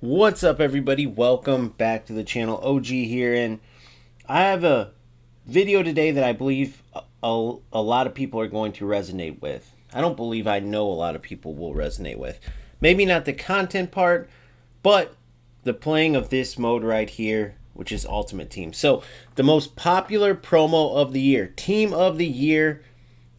What's up, everybody? Welcome back to the channel. OG here, and I have a video today that I believe a lot of people are going to resonate with. I don't believe I know a lot of people will resonate with. Maybe not the content part, but the playing of this mode right here, which is Ultimate Team. So, the most popular promo of the year, Team of the Year,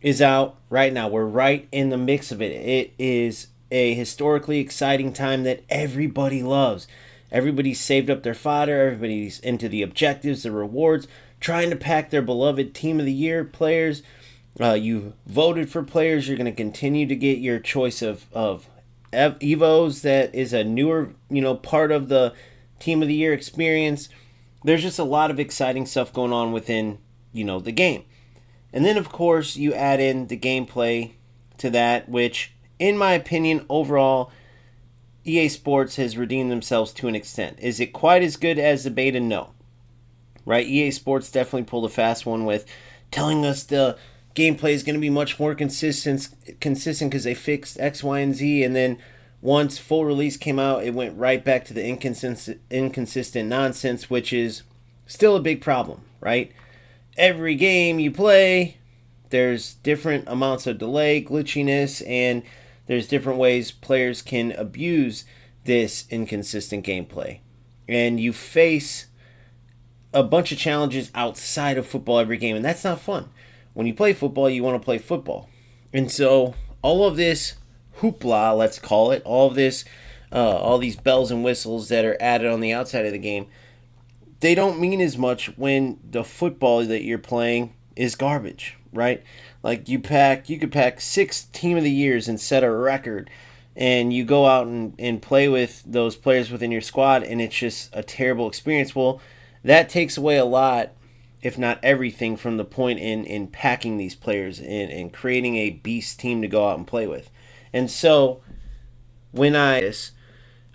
is out right now. We're right in the mix of it. It is a historically exciting time that everybody loves. Everybody's saved up their fodder. Everybody's into the objectives, the rewards, trying to pack their beloved Team of the Year players. You voted for players. You're going to continue to get your choice of Evos. That is a newer, part of the Team of the Year experience. There's just a lot of exciting stuff going on within, the game. And then, of course, you add in the gameplay to that, which, in my opinion, overall, EA Sports has redeemed themselves to an extent. Is it quite as good as the beta? No. Right? EA Sports definitely pulled a fast one with telling us the gameplay is going to be much more consistent because they fixed X, Y, and Z. And then once full release came out, it went right back to the inconsistent nonsense, which is still a big problem, right? Every game you play, there's different amounts of delay, glitchiness, and there's different ways players can abuse this inconsistent gameplay. And you face a bunch of challenges outside of football every game, and that's not fun. When you play football, you want to play football. And so all of this hoopla, let's call it, all these bells and whistles that are added on the outside of the game, they don't mean as much when the football that you're playing is garbage, right? Like you could pack 6 Team of the Years and set a record, and you go out and play with those players within your squad, and it's just a terrible experience. Well, that takes away a lot, if not everything, from the point in packing these players and creating a beast team to go out and play with. And so when I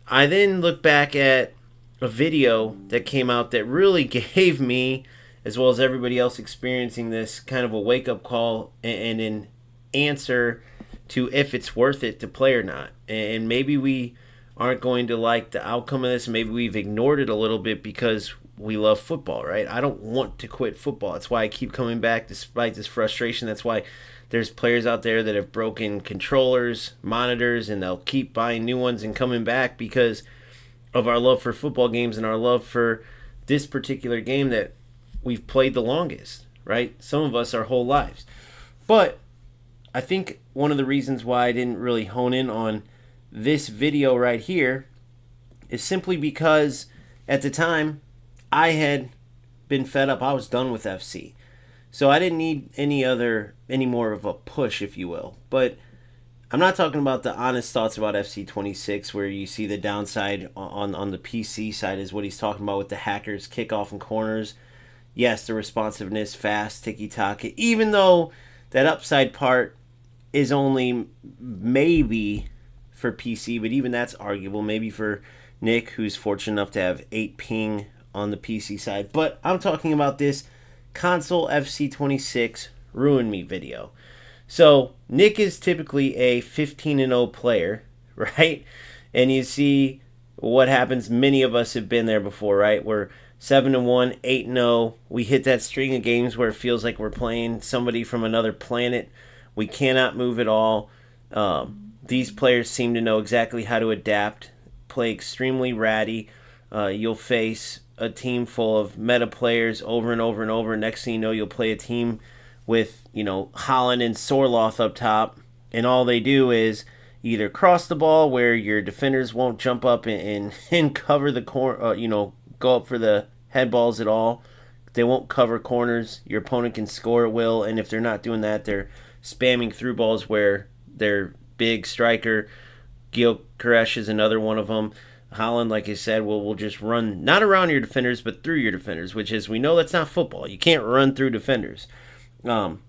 then look back at a video that came out that really gave me, as well as everybody else experiencing this, kind of a wake-up call and an answer to if it's worth it to play or not. And maybe we aren't going to like the outcome of this. Maybe we've ignored it a little bit because we love football, right? I don't want to quit football. That's why I keep coming back despite this frustration. That's why there's players out there that have broken controllers, monitors, and they'll keep buying new ones and coming back because of our love for football games and our love for this particular game that we've played the longest, right? Some of us our whole lives. But I think one of the reasons why I didn't really hone in on this video right here is simply because at the time I had been fed up. I was done with FC. So I didn't need any more of a push, if you will. But I'm not talking about the honest thoughts about FC26 where you see the downside on the PC side is what he's talking about with the hackers, kickoff and corners. Yes, the responsiveness, fast, tiki-taka, even though that upside part is only maybe for PC, but even that's arguable. Maybe for Nick, who's fortunate enough to have 8 ping on the PC side. But I'm talking about this console FC26 Ruin Me video. So Nick is typically a 15-0 player, right? And you see what happens. Many of us have been there before, right? We're 7-1, 8-0. We hit that string of games where it feels like we're playing somebody from another planet. We cannot move at all. These players seem to know exactly how to adapt, play extremely ratty. You'll face a team full of meta players over and over and over. Next thing you know, you'll play a team with, Holland and Sorloth up top, and all they do is either cross the ball where your defenders won't jump up and cover the go up for the head balls at all. They won't cover corners. Your opponent can score at will, and if they're not doing that, they're spamming through balls where their big striker, Gil Koresh, is another one of them. Holland, like I said, will just run not around your defenders, but through your defenders, which is, we know that's not football. You can't run through defenders. And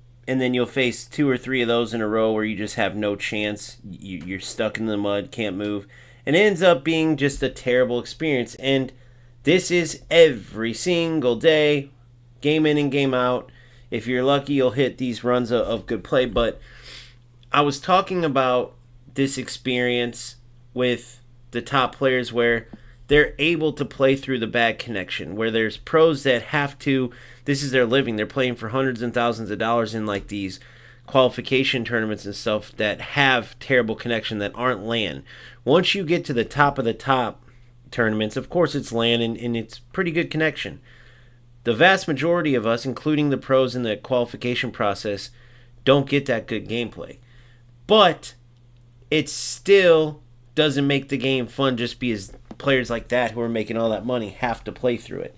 then you'll face 2 or 3 of those in a row where you just have no chance. You're stuck in the mud, can't move. And it ends up being just a terrible experience. And this is every single day, game in and game out. If you're lucky, you'll hit these runs of good play. But I was talking about this experience with the top players where they're able to play through the bad connection, where there's pros that have to, this is their living. They're playing for hundreds and thousands of dollars in like these qualification tournaments and stuff that have terrible connection, that aren't LAN. Once you get to the top of the top tournaments, of course it's LAN and it's pretty good connection. The vast majority of us, including the pros in the qualification process, don't get that good gameplay. But it still doesn't make the game fun just because players like that who are making all that money have to play through it.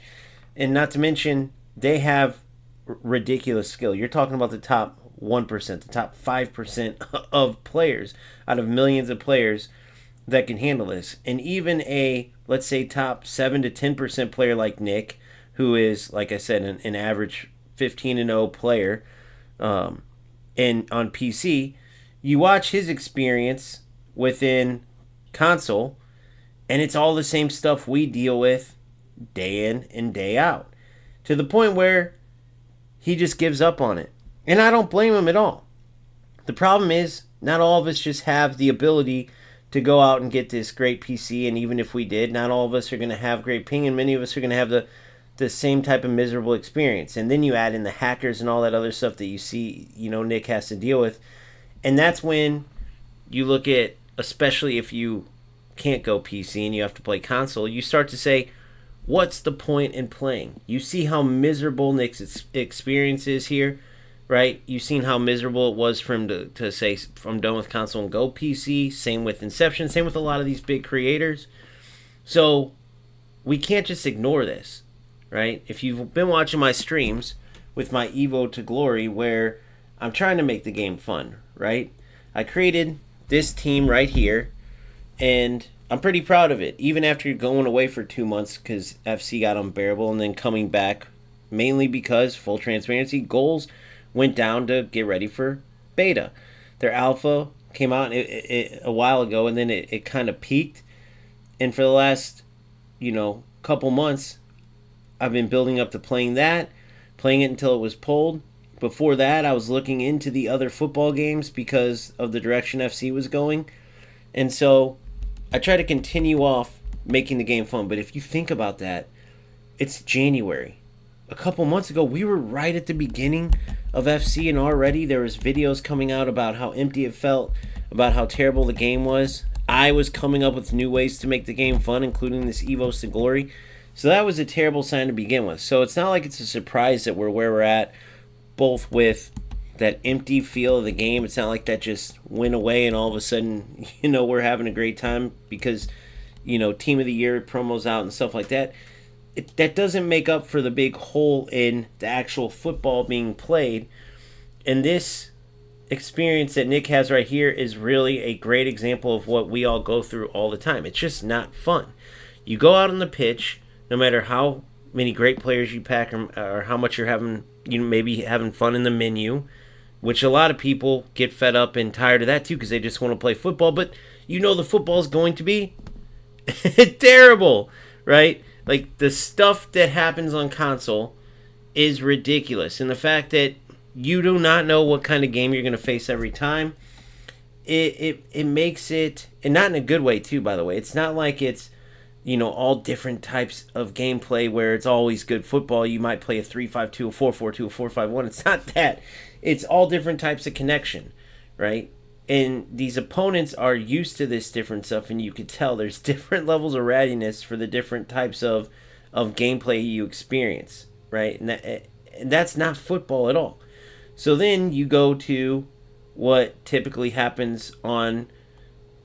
And not to mention, they have ridiculous skill. You're talking about the top 1%, the top 5% of players out of millions of players that can handle this. And even a, let's say, top 7 to 10% player like Nick, who is, like I said, an average 15-0 player and on PC, you watch his experience within console, and it's all the same stuff we deal with day in and day out, to the point where he just gives up on it. And I don't blame him at all. The problem is, not all of us just have the ability to go out and get this great PC, and even if we did, not all of us are going to have great ping, and many of us are going to have the same type of miserable experience. And then you add in the hackers and all that other stuff that you see, Nick has to deal with. And that's when you look at, especially if you can't go PC and you have to play console, you start to say, what's the point in playing? You see how miserable Nick's experience is here, right? You've seen how miserable it was for him to say, I'm done with console and go PC. Same with Inception. Same with a lot of these big creators. So we can't just ignore this, right? If you've been watching my streams with my Evo to Glory, where I'm trying to make the game fun, right? I created this team right here, and I'm pretty proud of it. Even after going away for 2 months because FC got unbearable, and then coming back mainly because, full transparency, goals went down to get ready for beta. Their alpha came out a while ago, and then it kind of peaked. And for the last, couple months, I've been building up to playing it until it was pulled. Before that, I was looking into the other football games because of the direction FC was going. And so I try to continue off making the game fun. But if you think about that, it's January. A couple months ago, we were right at the beginning of FC, and already there was videos coming out about how empty it felt, about how terrible the game was. I was coming up with new ways to make the game fun, including this Evos to Glory. So that was a terrible sign to begin with. So it's not like it's a surprise that we're where we're at, both with that empty feel of the game. It's not like that just went away and all of a sudden, we're having a great time because, Team of the Year promos out and stuff like that. That doesn't make up for the big hole in the actual football being played. And this experience that Nick has right here is really a great example of what we all go through all the time. It's just not fun. You go out on the pitch, no matter how many great players you pack or how much you're having, maybe having fun in the menu, which a lot of people get fed up and tired of that too because they just want to play football. But the football is going to be terrible, right? Like, the stuff that happens on console is ridiculous. And the fact that you do not know what kind of game you're going to face every time, it makes it, and not in a good way too, by the way. It's not like it's, all different types of gameplay where it's always good football. You might play a 3-5-2, a 4-4-2, a 4-5-1. It's not that. It's all different types of connection, right? And these opponents are used to this different stuff, and you could tell there's different levels of readiness for the different types of gameplay you experience, right? And that's not football at all. So then you go to what typically happens on,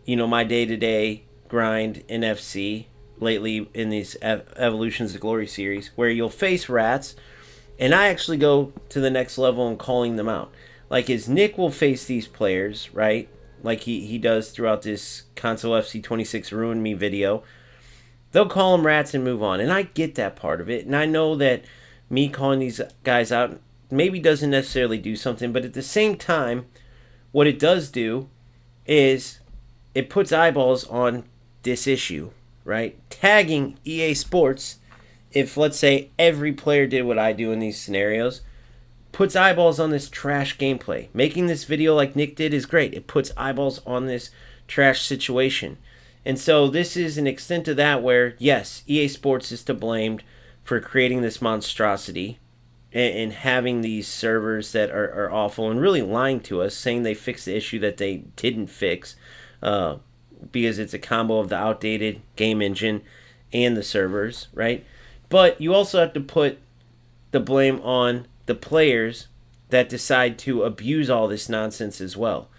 my day-to-day grind in FC lately in these Evolutions of Glory series, where you'll face rats, and I actually go to the next level in calling them out. Like, as Nick will face these players, right? Like he does throughout this Console FC26 Ruin Me video. They'll call them rats and move on. And I get that part of it. And I know that me calling these guys out maybe doesn't necessarily do something. But at the same time, what it does do is it puts eyeballs on this issue, right? Tagging EA Sports, if let's say every player did what I do in these scenarios, puts eyeballs on this trash gameplay. Making this video like Nick did is great. It puts eyeballs on this trash situation. And so this is an extent of that where, yes, EA Sports is to blame for creating this monstrosity and having these servers that are awful and really lying to us, saying they fixed the issue that they didn't fix, because it's a combo of the outdated game engine and the servers, right? But you also have to put the blame on the players that decide to abuse all this nonsense as well.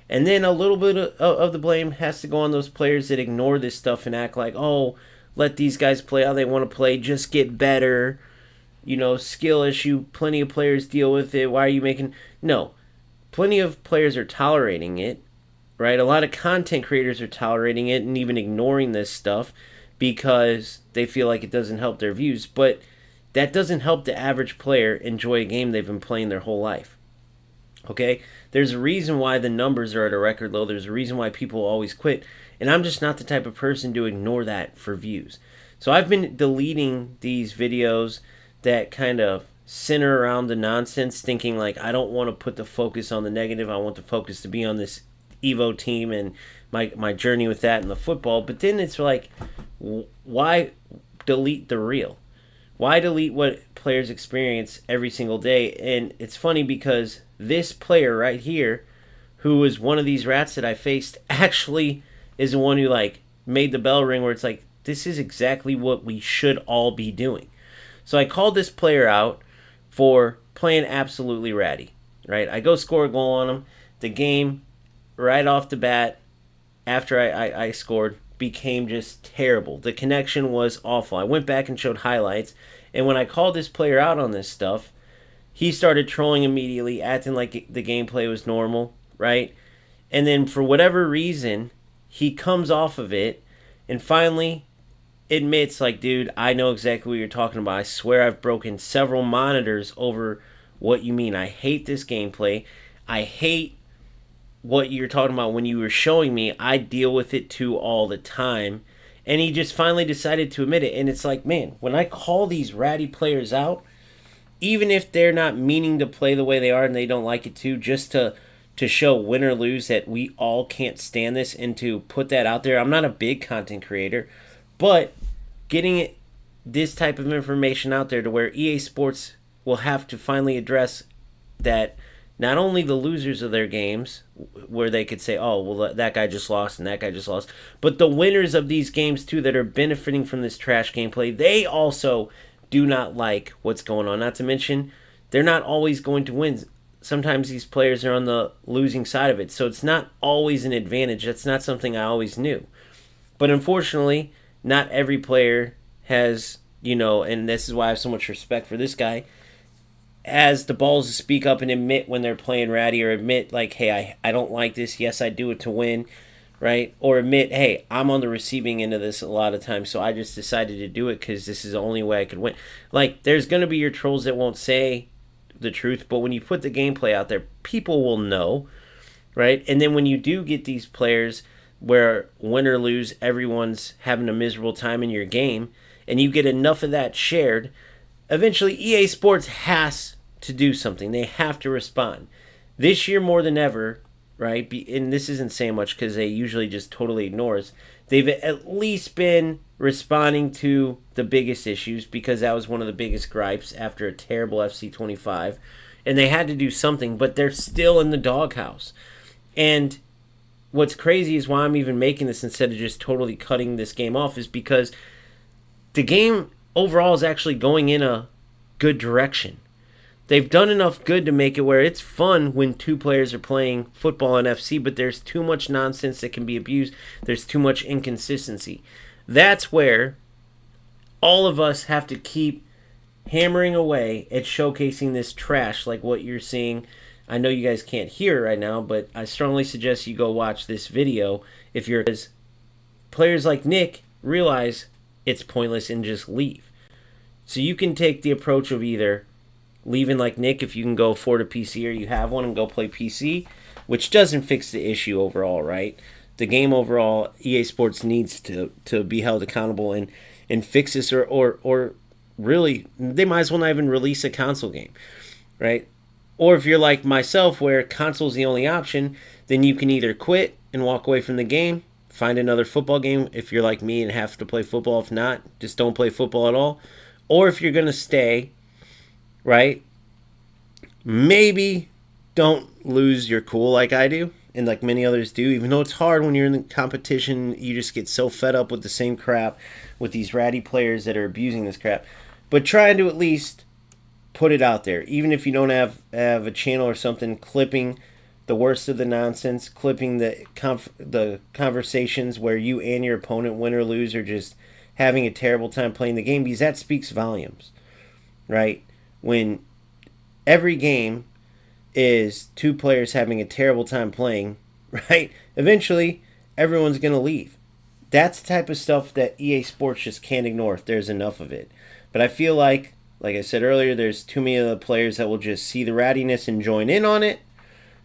And then a little bit of the blame has to go on those players that ignore this stuff and act like, oh, let these guys play how they want to play, just get better. You know, skill issue, plenty of players deal with it. Why are you making... No, plenty of players are tolerating it, right? A lot of content creators are tolerating it and even ignoring this stuff because they feel like it doesn't help their views. But that doesn't help the average player enjoy a game they've been playing their whole life. Okay? There's a reason why the numbers are at a record low. There's a reason why people always quit. And I'm just not the type of person to ignore that for views. So I've been deleting these videos that kind of center around the nonsense, thinking like, I don't want to put the focus on the negative. I want the focus to be on this Evo team and my journey with that and the football. But then it's like, why delete the real? Why delete what players experience every single day? And it's funny because this player right here, who was one of these rats that I faced, actually is the one who like made the bell ring where it's like, this is exactly what we should all be doing. So I called this player out for playing absolutely ratty, right? I go score a goal on him. The game, right off the bat, after I scored, became just terrible. The connection was awful. I went back and showed highlights, and when I called this player out on this stuff, he started trolling immediately, acting like the gameplay was normal, right? And then for whatever reason, he comes off of it and finally admits, like, dude, I know exactly what you're talking about. I swear I've broken several monitors over what you mean. I hate this gameplay. I hate what you're talking about when you were showing me. I deal with it too all the time. And he just finally decided to admit it. And it's like, man, when I call these ratty players out, even if they're not meaning to play the way they are and they don't like it too, just to show win or lose that we all can't stand this and to put that out there. I'm not a big content creator, but getting this type of information out there to where EA Sports will have to finally address that not only the losers of their games, where they could say, oh, well, that guy just lost and that guy just lost, but the winners of these games too that are benefiting from this trash gameplay, they also do not like what's going on. Not to mention, they're not always going to win. Sometimes these players are on the losing side of it, so it's not always an advantage. That's not something I always knew. But unfortunately, not every player has, and this is why I have so much respect for this guy, has the balls to speak up and admit when they're playing ratty, or admit, like, hey, I don't like this. Yes, I do it to win, right? Or admit, hey, I'm on the receiving end of this a lot of times, so I just decided to do it because this is the only way I could win. Like, there's going to be your trolls that won't say the truth, but when you put the gameplay out there, people will know, right? And then when you do get these players where win or lose, everyone's having a miserable time in your game, and you get enough of that shared, eventually EA Sports has to do something. They have to respond. This year more than ever, right? And this isn't saying much because they usually just totally ignore us. They've at least been responding to the biggest issues, because that was one of the biggest gripes after a terrible FC26, and they had to do something, but they're still in the doghouse. And what's crazy is why I'm even making this instead of just totally cutting this game off is because the game overall is actually going in a good direction. They've done enough good to make it where it's fun when two players are playing football in FC, but there's too much nonsense that can be abused. There's too much inconsistency. That's where all of us have to keep hammering away at showcasing this trash like what you're seeing. I know you guys can't hear it right now, but I strongly suggest you go watch this video if you're... Because players like Nick realize it's pointless and just leave. So you can take the approach of either leaving like Nick if you can go afford a PC or you have one and go play PC, which doesn't fix the issue overall, right? The game overall, EA Sports needs to be held accountable and fix this, or really, they might as well not even release a console game, right? Or if you're like myself where console's the only option, then you can either quit and walk away from the game, find another football game if you're like me and have to play football. If not, just don't play football at all. Or if you're going to stay, right, maybe don't lose your cool like I do and like many others do. Even though it's hard when you're in the competition, you just get so fed up with the same crap with these ratty players that are abusing this crap. But trying to at least put it out there, even if you don't have a channel or something, clipping the worst of the nonsense, clipping the conversations where you and your opponent, win or lose, are just having a terrible time playing the game, because that speaks volumes, right? When every game is two players having a terrible time playing, right? Eventually, everyone's going to leave. That's the type of stuff that EA Sports just can't ignore if there's enough of it. But I feel like I said earlier, there's too many of the players that will just see the rattiness and join in on it,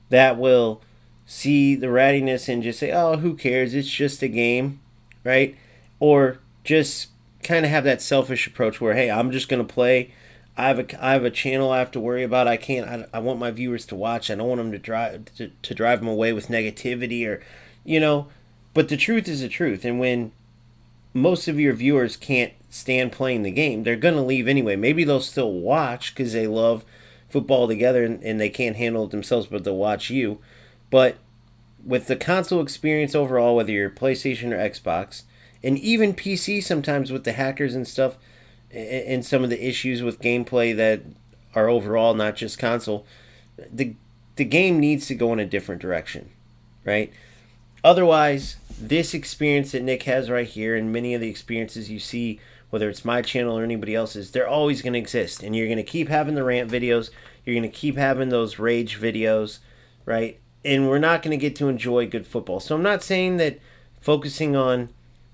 that will see the rattiness and just say, oh, who cares? It's just a game, right? Or just kind of have that selfish approach where, hey, I'm just going to play. I have a channel I have to worry about. I want my viewers to watch. I don't want them to drive them away with negativity or, But the truth is the truth. And when most of your viewers can't stand playing the game, they're going to leave anyway. Maybe they'll still watch because they love football together and they can't handle it themselves, but they'll watch you. But with the console experience overall, whether you're PlayStation or Xbox, and even PC sometimes with the hackers and stuff, and some of the issues with gameplay that are overall, not just console, the game needs to go in a different direction, right? Otherwise, this experience that Nick has right here and many of the experiences you see, whether it's my channel or anybody else's, they're always going to exist. And you're going to keep having the rant videos. You're going to keep having those rage videos, right? And we're not going to get to enjoy good football. So I'm not saying that focusing on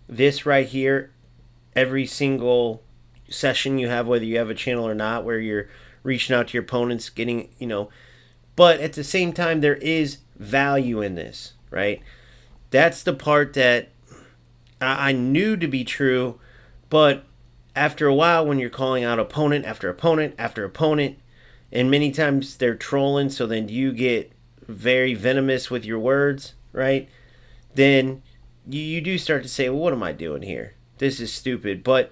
this right here, every single session you have, whether you have a channel or not, where you're reaching out to your opponents, getting, but at the same time, there is value in this, right? That's the part that I knew to be true, but after a while, when you're calling out opponent after opponent after opponent, and many times they're trolling, so then you get very venomous with your words, right? Then you do start to say, well, what am I doing here? This is stupid. But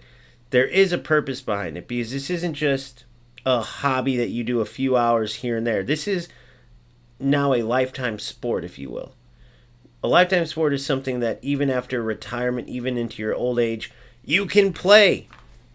there is a purpose behind it, because this isn't just a hobby that you do a few hours here and there. This is now a lifetime sport, if you will. A lifetime sport is something that even after retirement, even into your old age, you can play,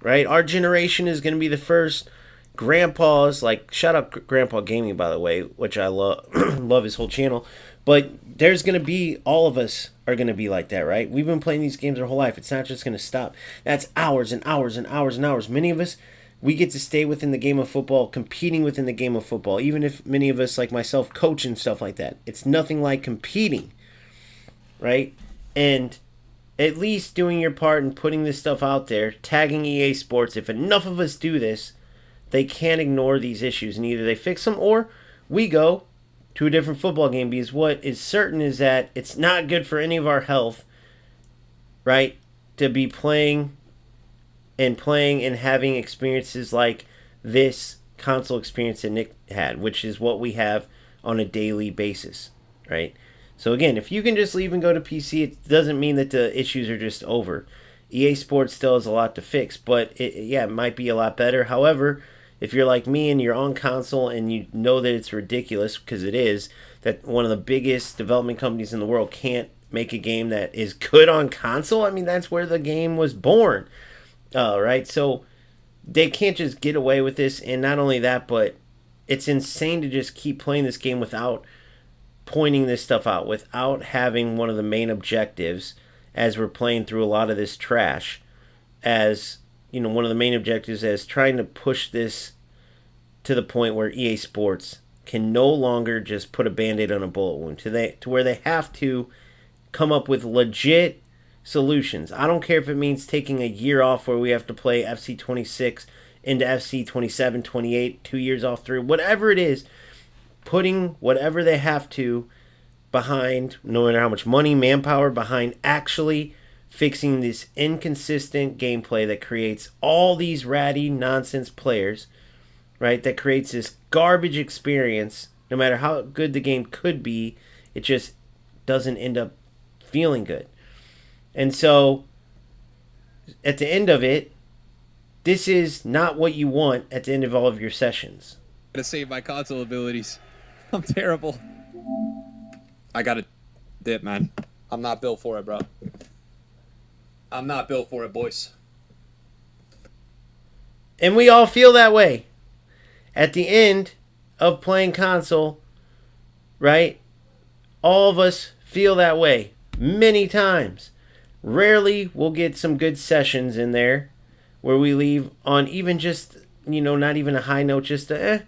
right? Our generation is going to be the first grandpas, like, shout out Grandpa Gaming, by the way, which I love, love his whole channel. But there's going to be, all of us are going to be like that, right? We've been playing these games our whole life. It's not just going to stop. That's hours and hours and hours and hours. Many of us, we get to stay within the game of football, competing within the game of football. Even if many of us, like myself, coach and stuff like that. It's nothing like competing, right? And at least doing your part and putting this stuff out there, tagging EA Sports. If enough of us do this, they can't ignore these issues, and either they fix them or we go to a different football game, because what is certain is that it's not good for any of our health, right, to be playing and having experiences like this console experience that Nick had, which is what we have on a daily basis, right? So again, if you can just leave and go to PC, it doesn't mean that the issues are just over. EA Sports still has a lot to fix, but it might be a lot better. However, if you're like me and you're on console and you know that it's ridiculous, because it is, that one of the biggest development companies in the world can't make a game that is good on console. I mean, that's where the game was born, right? So they can't just get away with this. And not only that, but it's insane to just keep playing this game without pointing this stuff out, without having one of the main objectives, as we're playing through a lot of this trash, as one of the main objectives as trying to push this to the point where EA Sports can no longer just put a Band-Aid on a bullet wound, to where they have to come up with legit solutions. I don't care if it means taking a year off where we have to play FC26 into FC27, 28, 2 years off through, whatever it is, putting whatever they have to behind, no matter how much money, manpower, behind actually fixing this inconsistent gameplay that creates all these ratty nonsense players, right? That creates this garbage experience. No matter how good the game could be, it just doesn't end up feeling good. And so at the end of it, this is not what you want at the end of all of your sessions. To save my console abilities. I'm terrible. I gotta dip, man. I'm not built for it, bro. I'm not built for it, boys. And we all feel that way. At the end of playing console, right? All of us feel that way many times. Rarely we'll get some good sessions in there where we leave on even just, not even a high note, just that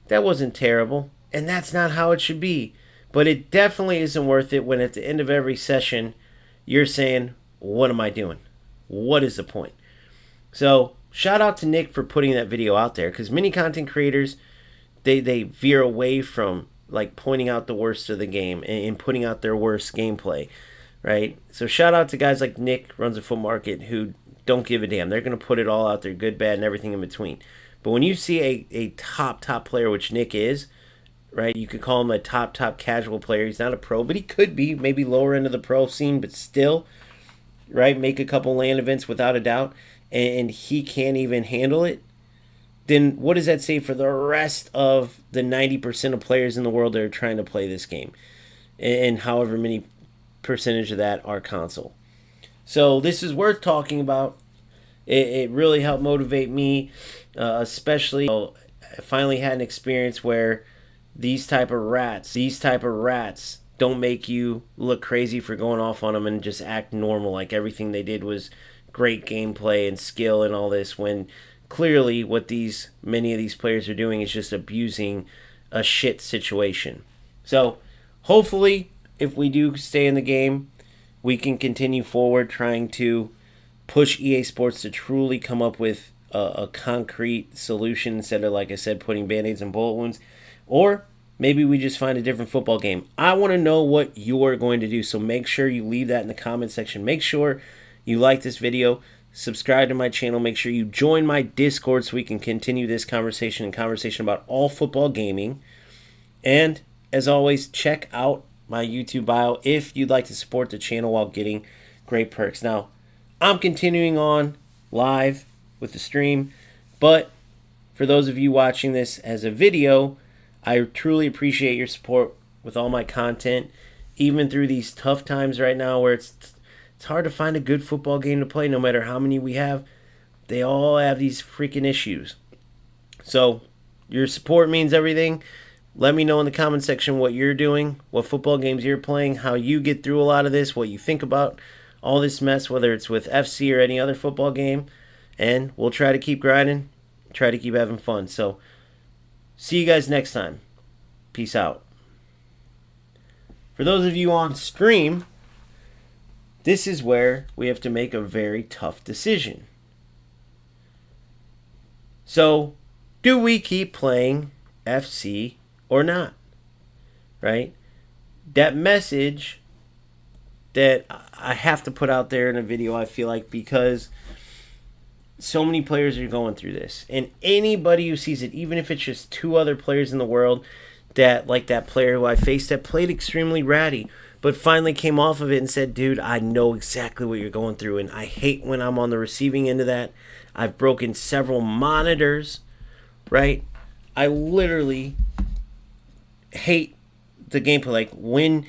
wasn't terrible. And that's not how it should be. But it definitely isn't worth it when at the end of every session, you're saying, what am I doing? What is the point? So shout out to Nick for putting that video out there, because many content creators, they veer away from like pointing out the worst of the game and putting out their worst gameplay, right? So shout out to guys like Nick, runs a foot market, who don't give a damn. They're going to put it all out there, good, bad, and everything in between. But when you see a top player, which Nick is, right? You could call him a top casual player. He's not a pro, but he could be maybe lower end of the pro scene, but still, right? Make a couple LAN events without a doubt, and he can't even handle it. Then what does that say for the rest of the 90% of players in the world that are trying to play this game? And however many percentage of that are console. So this is worth talking about. It really helped motivate me, especially I finally had an experience where these type of rats don't make you look crazy for going off on them and just act normal like everything they did was great gameplay and skill and all this, when clearly what many of these players are doing is just abusing a shit situation. So hopefully if we do stay in the game, we can continue forward trying to push EA Sports to truly come up with a concrete solution instead of, like I said, putting band-aids and bullet wounds. Or maybe we just find a different football game. I want to know what you're going to do, so make sure you leave that in the comment section. Make sure you like this video, subscribe to my channel, make sure you join my Discord so we can continue this conversation about all football gaming. And as always, check out my YouTube bio if you'd like to support the channel while getting great perks. Now, I'm continuing on live with the stream, but for those of you watching this as a video, I truly appreciate your support with all my content, even through these tough times right now where it's hard to find a good football game to play. No matter how many we have, they all have these freaking issues. So your support means everything. Let me know in the comment section what you're doing, what football games you're playing, how you get through a lot of this, what you think about all this mess, whether it's with FC or any other football game. And we'll try to keep grinding, try to keep having fun. So see you guys next time. Peace out. For those of you on stream, this is where we have to make a very tough decision. So, do we keep playing FC or not? Right? That message that I have to put out there in a video, I feel like, because so many players are going through this. And anybody who sees it, even if it's just two other players in the world, that, like that player who I faced that played extremely ratty, but finally came off of it and said, dude, I know exactly what you're going through, and I hate when I'm on the receiving end of that. I've broken several monitors, right? I literally hate the gameplay. Like when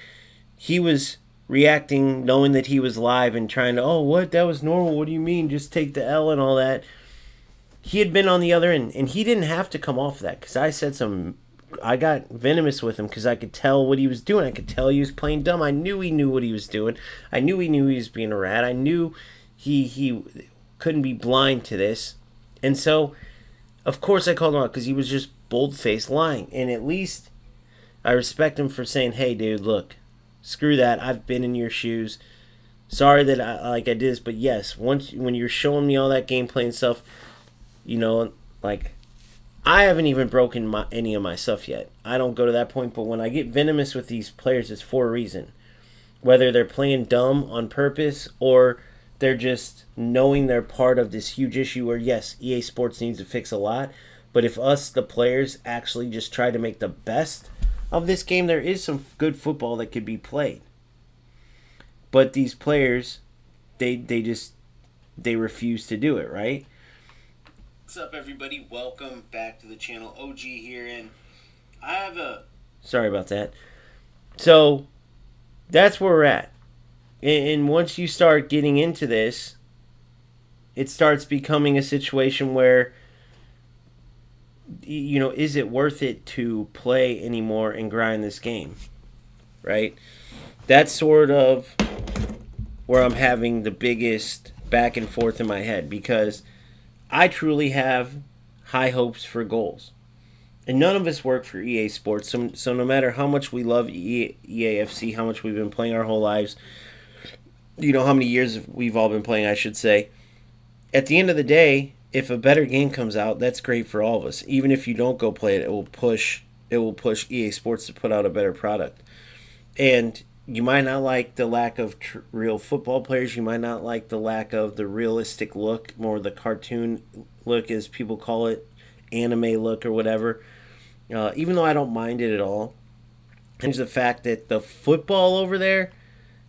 he was reacting, knowing that he was live and trying to, oh, what? That was normal. What do you mean? Just take the L and all that. He had been on the other end, and he didn't have to come off of that, because I got venomous with him because I could tell what he was doing. I could tell he was playing dumb. I knew he knew what he was doing. I knew he was being a rat. I knew he couldn't be blind to this. And so, of course, I called him out because he was just bold-faced lying. And at least I respect him for saying, hey, dude, look, screw that. I've been in your shoes. Sorry that I did this, but yes, when you're showing me all that gameplay and stuff, I haven't even broken any of my stuff yet. I don't go to that point, but when I get venomous with these players, it's for a reason. Whether they're playing dumb on purpose or they're just knowing they're part of this huge issue where, yes, EA Sports needs to fix a lot, but if us, the players, actually just try to make the best of this game, there is some good football that could be played. But these players they refuse to do it, right? What's up, everybody? Welcome back to the channel. OG here, and I have a... Sorry about that. So, that's where we're at. And once you start getting into this, it starts becoming a situation where, is it worth it to play anymore and grind this game, right? That's sort of where I'm having the biggest back and forth in my head, because I truly have high hopes for goals. And none of us work for EA Sports, so no matter how much we love EAFC, how much we've been playing our whole lives, how many years we've all been playing, I should say, at the end of the day, if a better game comes out, that's great for all of us. Even if you don't go play it, it will push EA Sports to put out a better product. And you might not like the lack of real football players. You might not like the lack of the realistic look, more the cartoon look, as people call it, anime look or whatever. Even though I don't mind it at all. There's the fact that the football over there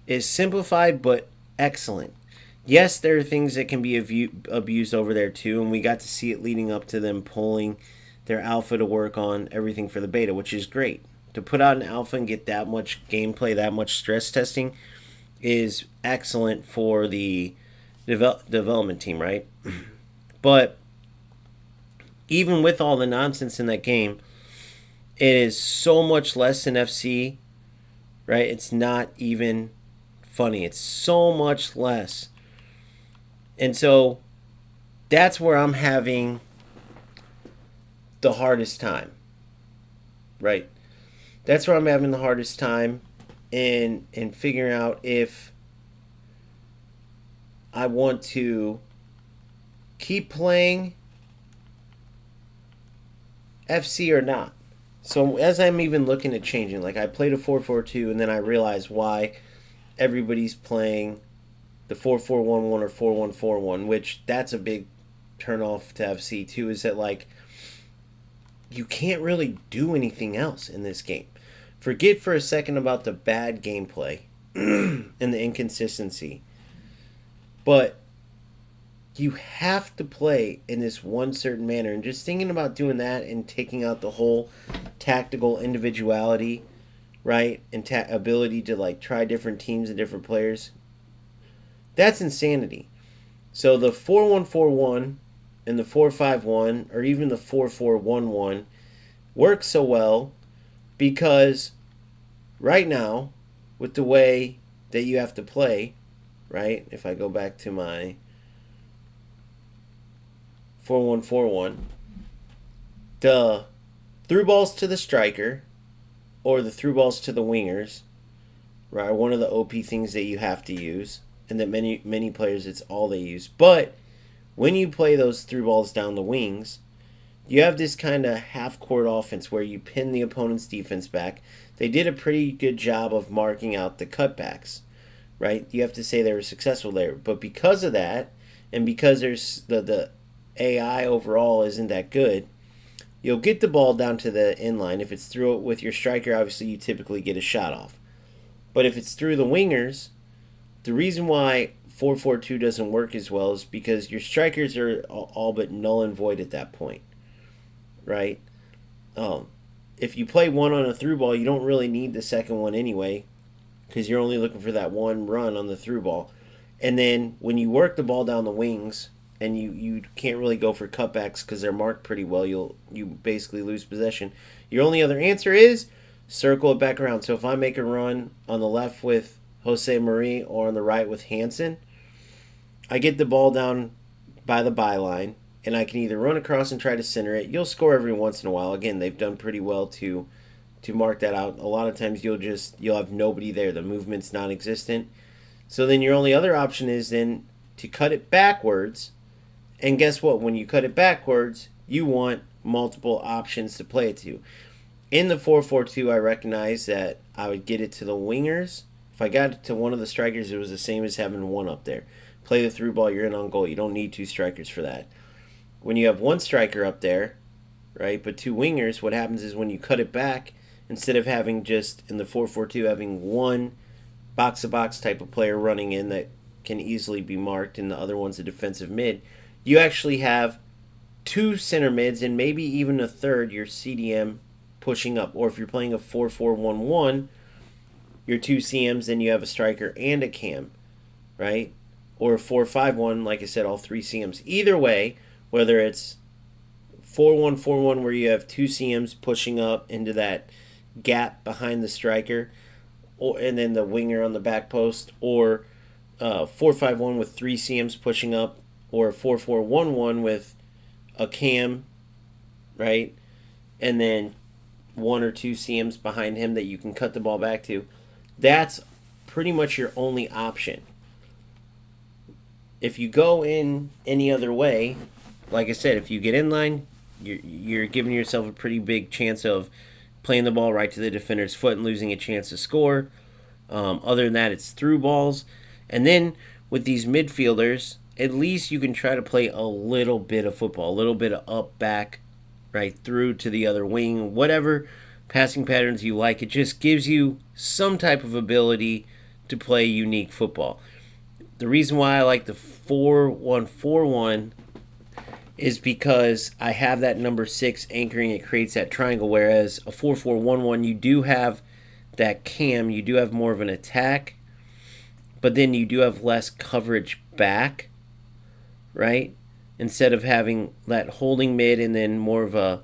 is simplified but excellent. Yes, there are things that can be abused over there too, and we got to see it leading up to them pulling their alpha to work on everything for the beta, which is great. To put out an alpha and get that much gameplay, that much stress testing, is excellent for the development team, right? But even with all the nonsense in that game, it is so much less than FC, right? It's not even funny. It's so much less. And so that's where I'm having the hardest time, right? That's where I'm having the hardest time in figuring out if I want to keep playing FC or not. So as I'm even looking at changing, like I played a 4-4-2 and then I realized why everybody's playing the 4-4-1-1 or 4-1-4-1, which that's a big turn off to FC too, is that like you can't really do anything else in this game. Forget for a second about the bad gameplay and the inconsistency. But you have to play in this one certain manner. And just thinking about doing that and taking out the whole tactical individuality, right? And ability to like try different teams and different players. That's insanity. So the 4-1-4-1 and the 4-5-1 or even the 4-4-1-1 work so well because right now, with the way that you have to play, right? If I go back to my 4-1-4-1, the through balls to the striker or the through balls to the wingers, right, are one of the OP things that you have to use, and that many players, it's all they use. But when you play those through balls down the wings, you have this kind of half-court offense where you pin the opponent's defense back. They did a pretty good job of marking out the cutbacks, right? You have to say they were successful there. But because of that, and because there's the AI overall isn't that good, you'll get the ball down to the inline. If it's through it with your striker, obviously you typically get a shot off. But if it's through the wingers, the reason why 4-4-2 doesn't work as well is because your strikers are all but null and void at that point, right? If you play one on a through ball, you don't really need the second one anyway, because you're only looking for that one run on the through ball. And then when you work the ball down the wings, and you can't really go for cutbacks because they're marked pretty well, you basically lose possession. Your only other answer is circle it back around. So if I make a run on the left with Jose Marie or on the right with Hansen, I get the ball down by the byline, and I can either run across and try to center it. You'll score every once in a while. Again, they've done pretty well to mark that out. A lot of times you'll have nobody there. The movement's non-existent. So then your only other option is then to cut it backwards. And guess what? When you cut it backwards, you want multiple options to play it to. In the 4-4-2, I recognize that I would get it to the wingers. If I got it to one of the strikers, it was the same as having one up there. Play the through ball, you're in on goal. You don't need two strikers for that. When you have one striker up there, right, but two wingers, what happens is when you cut it back, instead of having just in the 4-4-2 having one box-to-box type of player running in that can easily be marked, and the other one's a defensive mid. You actually have two center mids and maybe even a third, your CDM, pushing up. Or if you're playing a 4-4-1-1, your two CMs, then you have a striker and a cam, right? Or a 4-5-1, like I said, all three CMs. Either way, whether it's 4-1-4-1 where you have two CMs pushing up into that gap behind the striker, and then the winger on the back post, or 4-5-1 with three CMs pushing up, or 4-4-1-1 with a cam, right, and then one or two CMs behind him that you can cut the ball back to. That's pretty much your only option. If you go in any other way, like I said, if you get in line, you're giving yourself a pretty big chance of playing the ball right to the defender's foot and losing a chance to score. Other than that, it's through balls. And then with these midfielders, at least you can try to play a little bit of football, a little bit of up, back, right through to the other wing, whatever passing patterns you like. It just gives you some type of ability to play unique football. The reason why I like the 4-1-4-1 is because I have that number 6 anchoring. It creates that triangle, whereas a 4-4-1-1, you do have that cam, you do have more of an attack, but then you do have less coverage back, right? Instead of having that holding mid and then more of a,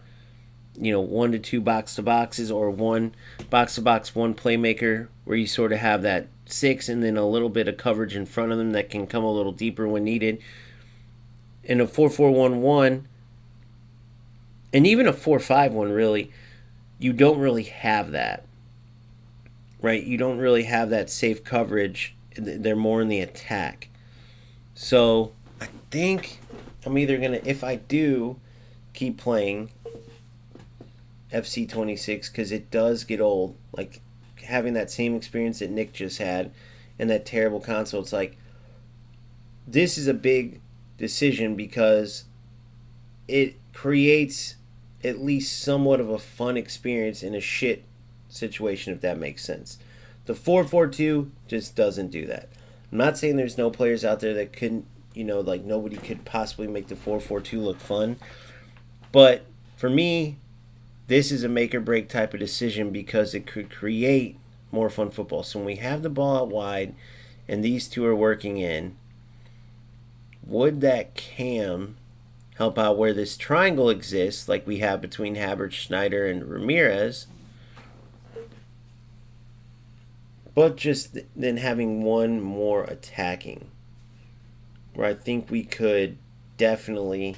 1 to 2 box to boxes, or one box to box, one playmaker, where you sort of have that 6 and then a little bit of coverage in front of them that can come a little deeper when needed. In a 4-4-1-1, and even a 4-5-1, really, you don't really have that, right? You don't really have that safe coverage. They're more in the attack. So I think I'm either going to, if I do keep playing FC26, because it does get old, like having that same experience that Nick just had and that terrible console, it's like, this is a big decision because it creates at least somewhat of a fun experience in a shit situation, if that makes sense. The 4-4-2 just doesn't do that. I'm not saying there's no players out there that couldn't, like nobody could possibly make the 4-4-2 look fun. But for me, this is a make or break type of decision because it could create more fun football. So when we have the ball out wide and these two are working in, would that cam help out where this triangle exists, like we have between Havertz, Schneider, and Ramirez, but just then having one more attacking, where I think we could definitely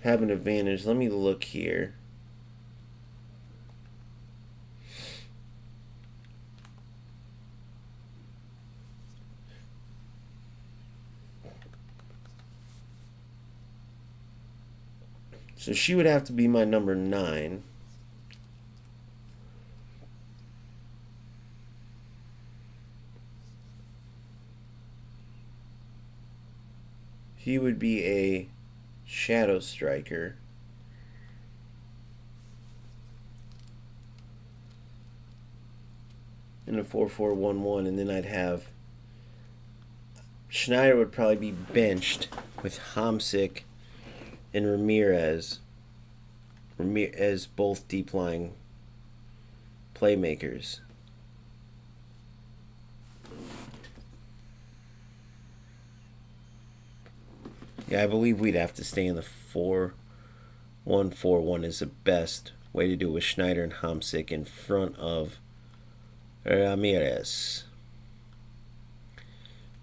have an advantage. Let me look here. So she would have to be my number 9. He would be a shadow striker. In a 4-4-1-1, and then I'd have Schneider would probably be benched with Hamsik and Ramirez as both deep lying playmakers. Yeah, I believe we'd have to stay in the 4-1-4-1 is the best way to do it, with Schneider and Hamsik in front of Ramirez.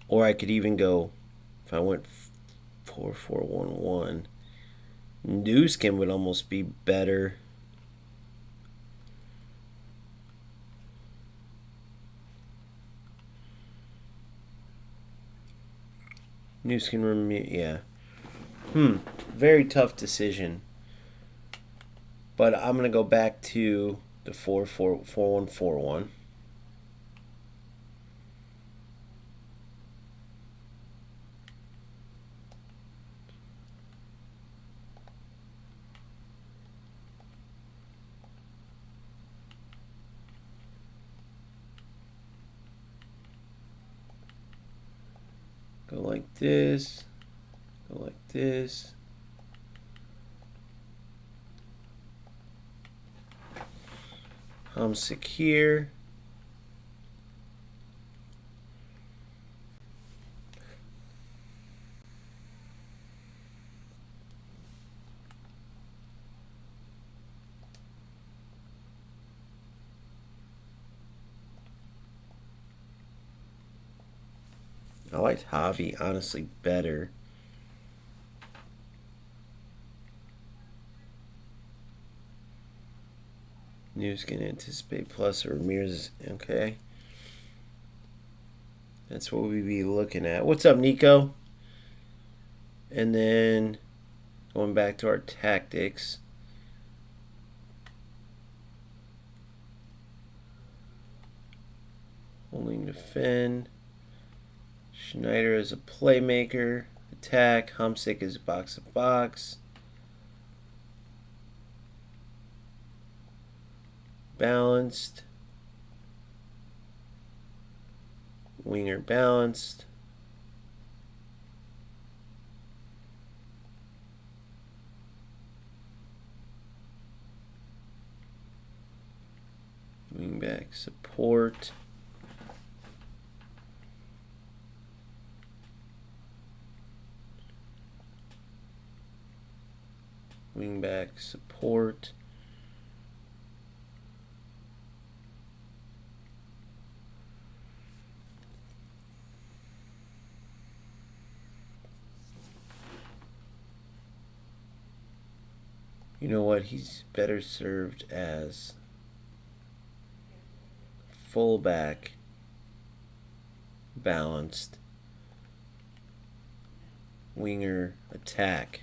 Or I could even go, if I went 4-4-1-1, Newskin would almost be better. Newskin, yeah. Very tough decision. But I'm going to go back to the 4-4-1-4-1. like this. Go like this. Secure. I liked Javi honestly better. News can anticipate plus or Ramirez. Okay. That's what we be looking at. What's up, Nico? And then going back to our tactics. Holding defend. Schneider is a playmaker. Attack. Humsick is box to box. Balanced. Winger balanced. Wingback support. Wingback support. You know what? He's better served as fullback, balanced, winger, attack.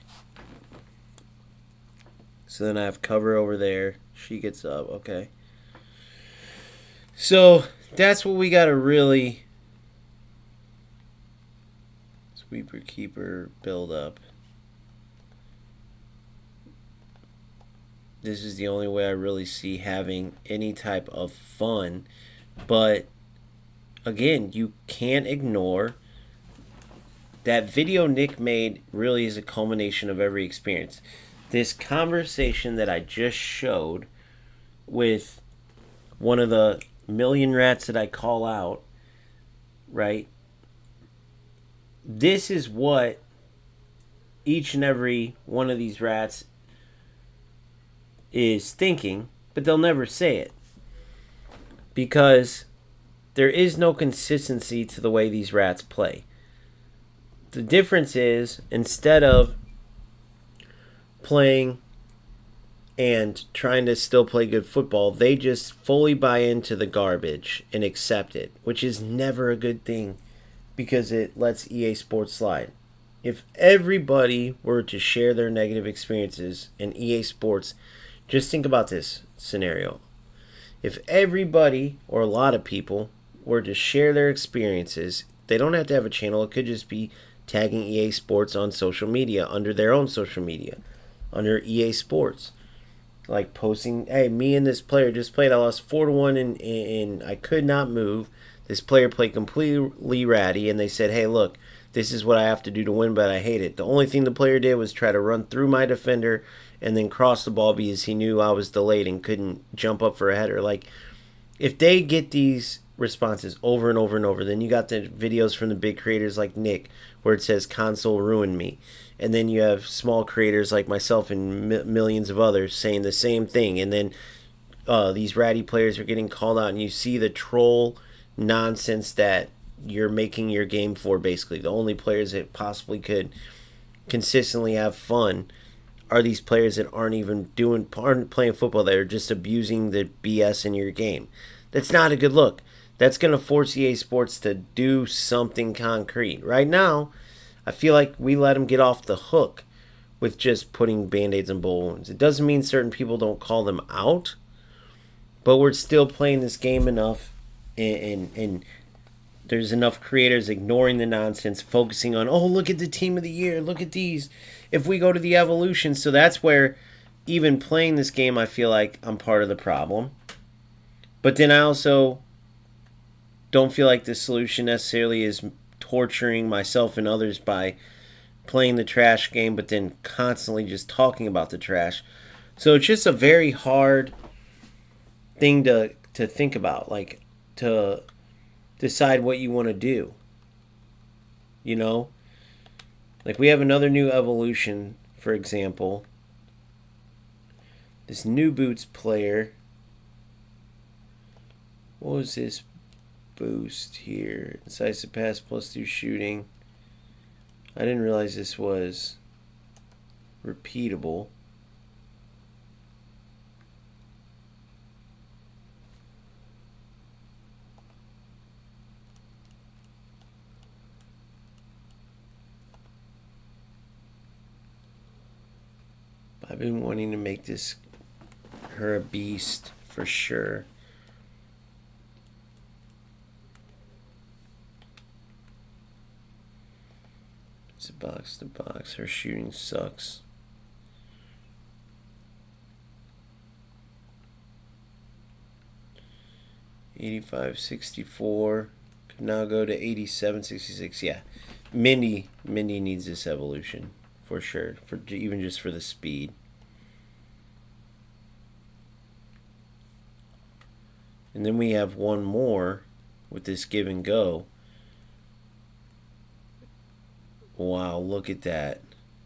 So then I have cover over there. She gets up. Okay. So that's what we got to really sweeper, keeper, build up. This is the only way I really see having any type of fun. But again, you can't ignore that video Nick made really is a culmination of every experience. This conversation that I just showed with one of the million rats that I call out, right? This is what each and every one of these rats is thinking, but they'll never say it. Because there is no consistency to the way these rats play. The difference is, instead of playing and trying to still play good football, they just fully buy into the garbage and accept it, which is never a good thing because it lets EA Sports slide. If everybody were to share their negative experiences in EA Sports, just think about this scenario. If everybody, or a lot of people, were to share their experiences, they don't have to have a channel. It could just be tagging EA Sports on social media, under their own social media, under EA Sports. Like posting, hey, me and this player just played. I lost 4-1 and I could not move. This player played completely ratty, and they said, hey, look, this is what I have to do to win, but I hate it. The only thing the player did was try to run through my defender and then cross the ball because he knew I was delayed and couldn't jump up for a header. Like, if they get these responses over and over and over, then you got the videos from the big creators like Nick where it says console ruined me, and then you have small creators like myself and millions of others saying the same thing, and then these ratty players are getting called out, and you see the troll nonsense that you're making your game for. Basically the only players that possibly could consistently have fun are these players that aren't playing football, that are just abusing the BS in your game. That's not a good look. That's going to force EA Sports to do something concrete. Right now, I feel like we let them get off the hook with just putting Band-Aids and bullet wounds. It doesn't mean certain people don't call them out, but we're still playing this game enough, and there's enough creators ignoring the nonsense, focusing on, oh, look at the team of the year, look at these. If we go to the evolution, so that's where even playing this game, I feel like I'm part of the problem. But then I also don't feel like the solution necessarily is torturing myself and others by playing the trash game, but then constantly just talking about the trash. So it's just a very hard thing to think about, like to decide what you want to do. You know, like we have another new evolution, for example. This new boots player. What was this boost here? Decisive pass +2 shooting. I didn't realize this was repeatable. I've been wanting to make her a beast for sure. It's a box to box. Her shooting sucks. $85.64. Could now go to $87.66. Yeah, Mindy needs this evolution for sure. For even just for the speed. And then we have one more with this give and go. Wow, look at that.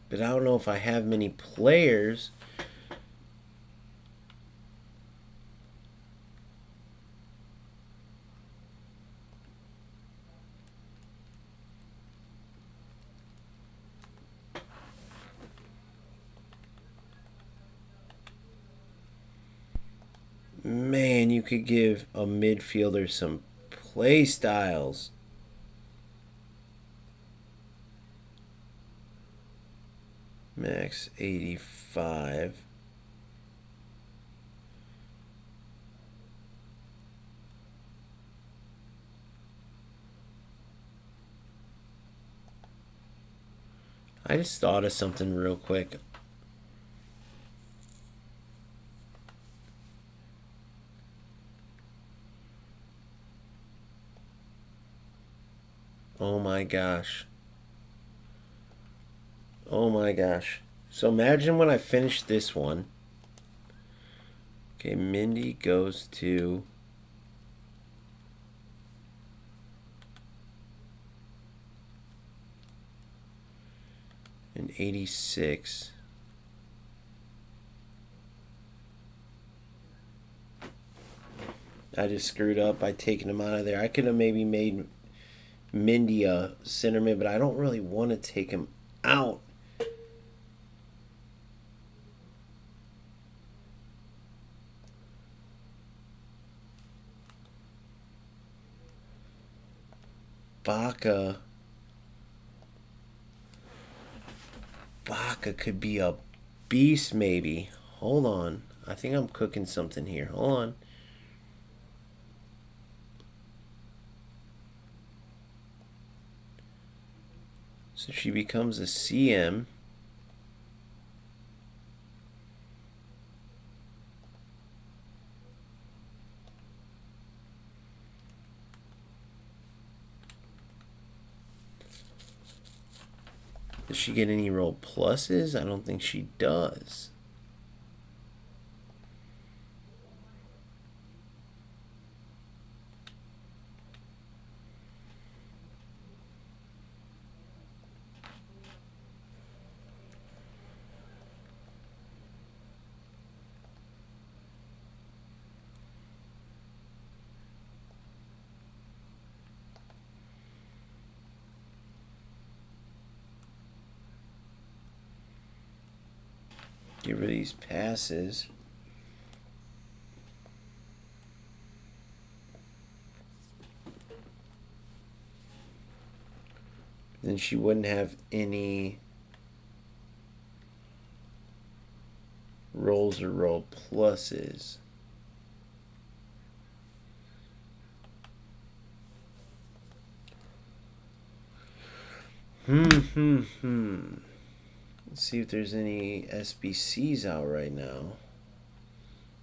But I don't know if I have many players. Man, you could give a midfielder some play styles. Max 85. I just thought of something real quick. Oh my gosh. Oh my gosh. So imagine when I finish this one. Okay, Mindy goes to an 86. I just screwed up by taking him out of there. I could have maybe made Mindy a center mid, but I don't really want to take him out. Baca could be a beast maybe. Hold on. I think I'm cooking something here. Hold on. So she becomes a CM. Does she get any roll pluses? I don't think she does. Give her these passes. Then she wouldn't have any rolls or roll pluses. Let's see if there's any SBCs out right now.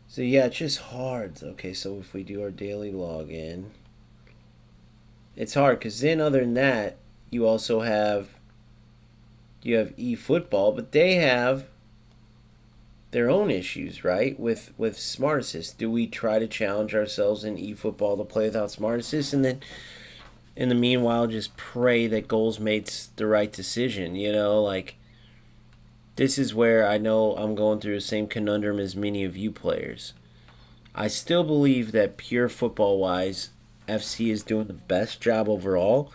So yeah, it's just hard. Okay, so if we do our daily login, it's hard because then other than that, you also have eFootball, but they have their own issues, right? With Smart Assist. Do we try to challenge ourselves in eFootball to play without Smart Assist, and then in the meanwhile just pray that Goals makes the right decision? Like, this is where I know I'm going through the same conundrum as many of you players. I still believe that pure football wise, FC is doing the best job overall,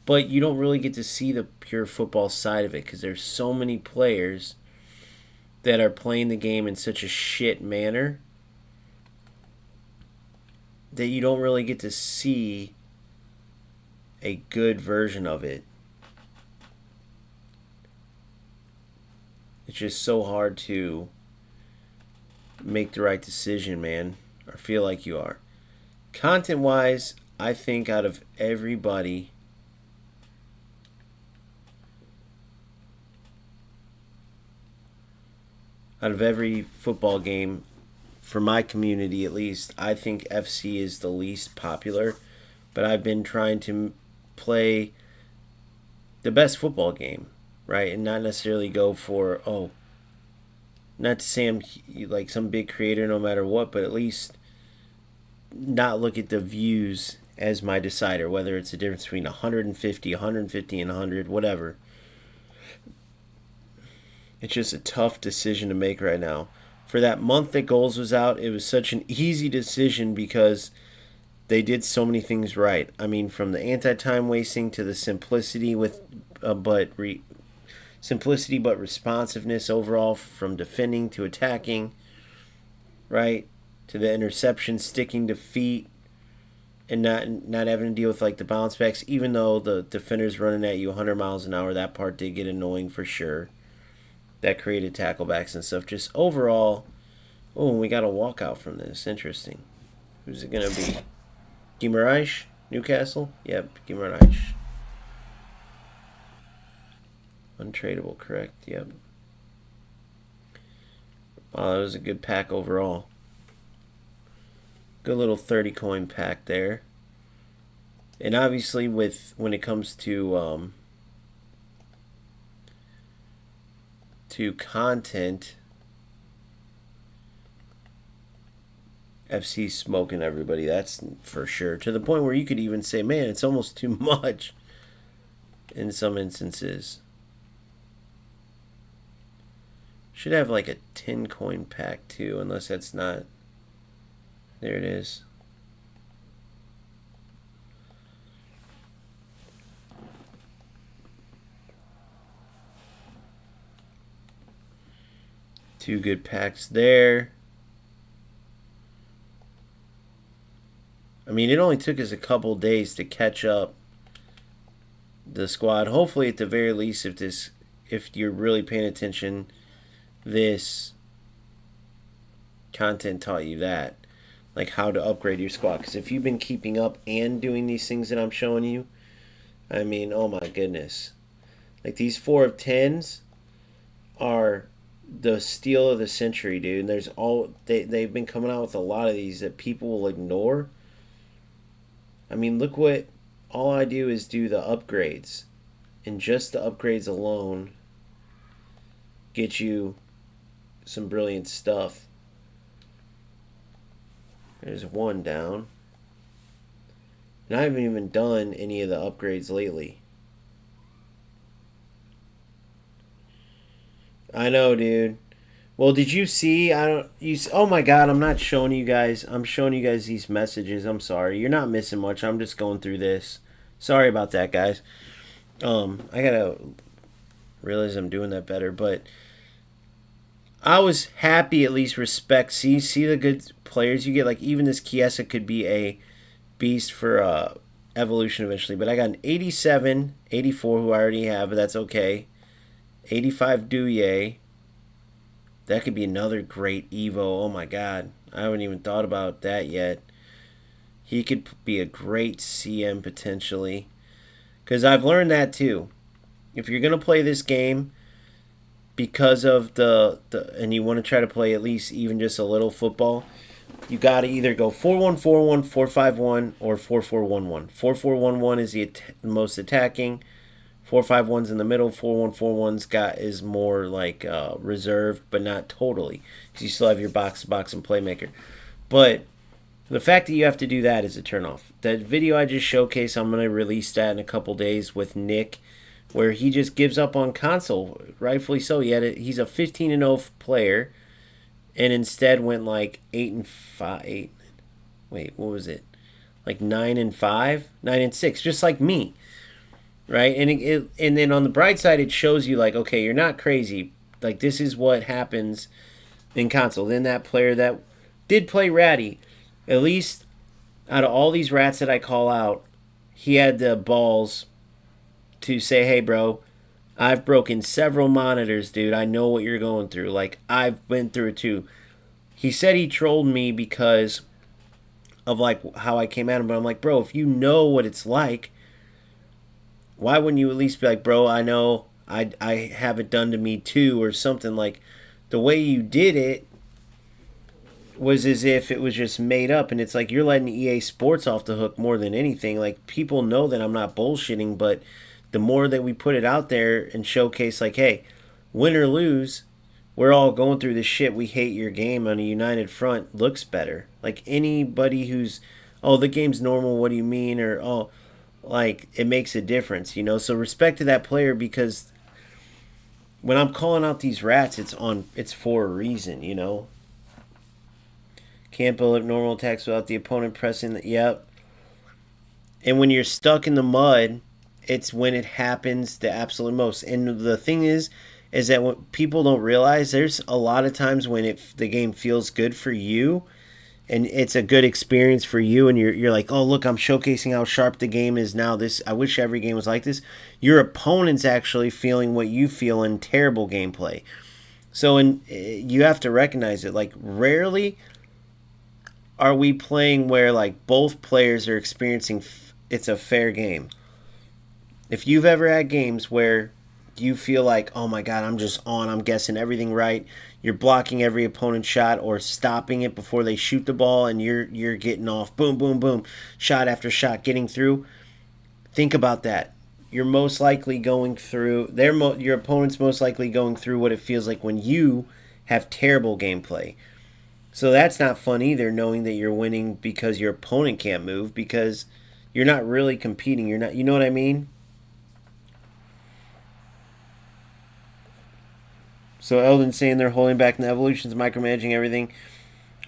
but you don't really get to see the pure football side of it because there's so many players that are playing the game in such a shit manner that you don't really get to see a good version of it. It's just so hard to make the right decision, man, or feel like you are. Content-wise, I think out of everybody, out of every football game, for my community at least, I think FC is the least popular. But I've been trying to play the best football game, right? And not necessarily go for, not to say I'm like some big creator no matter what, but at least not look at the views as my decider, whether it's a difference between 150, 150, and 100, whatever. It's just a tough decision to make right now. For that month that Goals was out, it was such an easy decision because they did so many things right. I mean, from the anti-time wasting to the simplicity simplicity but responsiveness overall, from defending to attacking, right? To the interception, sticking to feet, and not having to deal with like the bounce backs. Even though the defender's running at you 100 miles an hour, that part did get annoying for sure. That created tackle-backs and stuff. Just overall, we got a walkout from this. Interesting. Who's it going to be? Guimaraes? Newcastle? Yep, Guimaraes. Untradeable, correct? Yep. Wow, that was a good pack overall. Good little 30 coin pack there. And obviously when it comes to content, FC's smoking everybody, that's for sure. To the point where you could even say, man, it's almost too much in some instances. Should have like a 10 coin pack too, unless that's not. There it is. Two good packs there. I mean, it only took us a couple days to catch up the squad. Hopefully, at the very least, if you're really paying attention, this content taught you that, like how to upgrade your squad. Because if you've been keeping up and doing these things that I'm showing you, I mean, oh my goodness, like these 4 of 10s are the steal of the century, dude. And they've been coming out with a lot of these that people will ignore. I mean, look what all I do is do the upgrades, and just the upgrades alone get you some brilliant stuff. There's one down, and I haven't even done any of the upgrades lately. I know, dude. Well, did you see? Oh my God! I'm not showing you guys. I'm showing you guys these messages. I'm sorry. You're not missing much. I'm just going through this. Sorry about that, guys. I gotta realize I'm doing that better. But I was happy, at least respect. See the good players you get. Like even this Chiesa could be a beast for evolution eventually. But I got an 87, 84 who I already have, but that's okay. 85 Douye. That could be another great Evo. Oh my God. I haven't even thought about that yet. He could be a great CM potentially. Because I've learned that too. If you're going to play this game because of and you want to try to play at least even just a little football, you got to either go 4-1-4-1, 4-5-1, or 4-4-1-1. 4-4-1-1 is the most attacking. 4-5-1's in the middle. 4-1-4-1's is more like reserved, but not totally, because you still have your box-to-box and playmaker. But the fact that you have to do that is a turnoff. That video I just showcased, I'm going to release that in a couple days with Nick, where he just gives up on console, rightfully so. He's a 15-0 player, and instead went like 8-5. Wait, what was it? Like 9-5, 9-6, just like me, right? And then on the bright side, it shows you like, okay, you're not crazy. Like, this is what happens in console. Then that player that did play ratty, at least out of all these rats that I call out, he had the balls to say, hey, bro, I've broken several monitors, dude. I know what you're going through. Like, I've been through it too. He said he trolled me because of like how I came at him, but I'm like, bro, if you know what it's like, why wouldn't you at least be like, bro, I know I have it done to me too, or something. Like, the way you did it was as if it was just made up, and it's like you're letting EA Sports off the hook more than anything. Like, people know that I'm not bullshitting, but the more that we put it out there and showcase, like, hey, win or lose, we're all going through this shit. We hate your game on a united front looks better. Like, anybody who's, oh, the game's normal, what do you mean? Or, oh, like, it makes a difference, you know? So respect to that player, because when I'm calling out these rats, it's for a reason, you know? Can't build up normal attacks without the opponent pressing the, yep. And when you're stuck in the mud, it's when it happens the absolute most. And the thing is that what people don't realize, there's a lot of times when the game feels good for you, and it's a good experience for you, and you're like, oh, look, I'm showcasing how sharp the game is now. I wish every game was like this. Your opponent's actually feeling what you feel in terrible gameplay. So you have to recognize it. Like, rarely are we playing where like both players are experiencing it's a fair game. If you've ever had games where you feel like, oh my god, I'm guessing everything right, you're blocking every opponent's shot or stopping it before they shoot the ball, and you're getting off, boom, boom, boom, shot after shot, getting through. Think about that. You're most likely going through, your opponent's most likely going through what it feels like when you have terrible gameplay. So that's not fun either, knowing that you're winning because your opponent can't move, because you're not really competing. You're not, you know what I mean? So Eldon's saying they're holding back in the evolutions, micromanaging everything.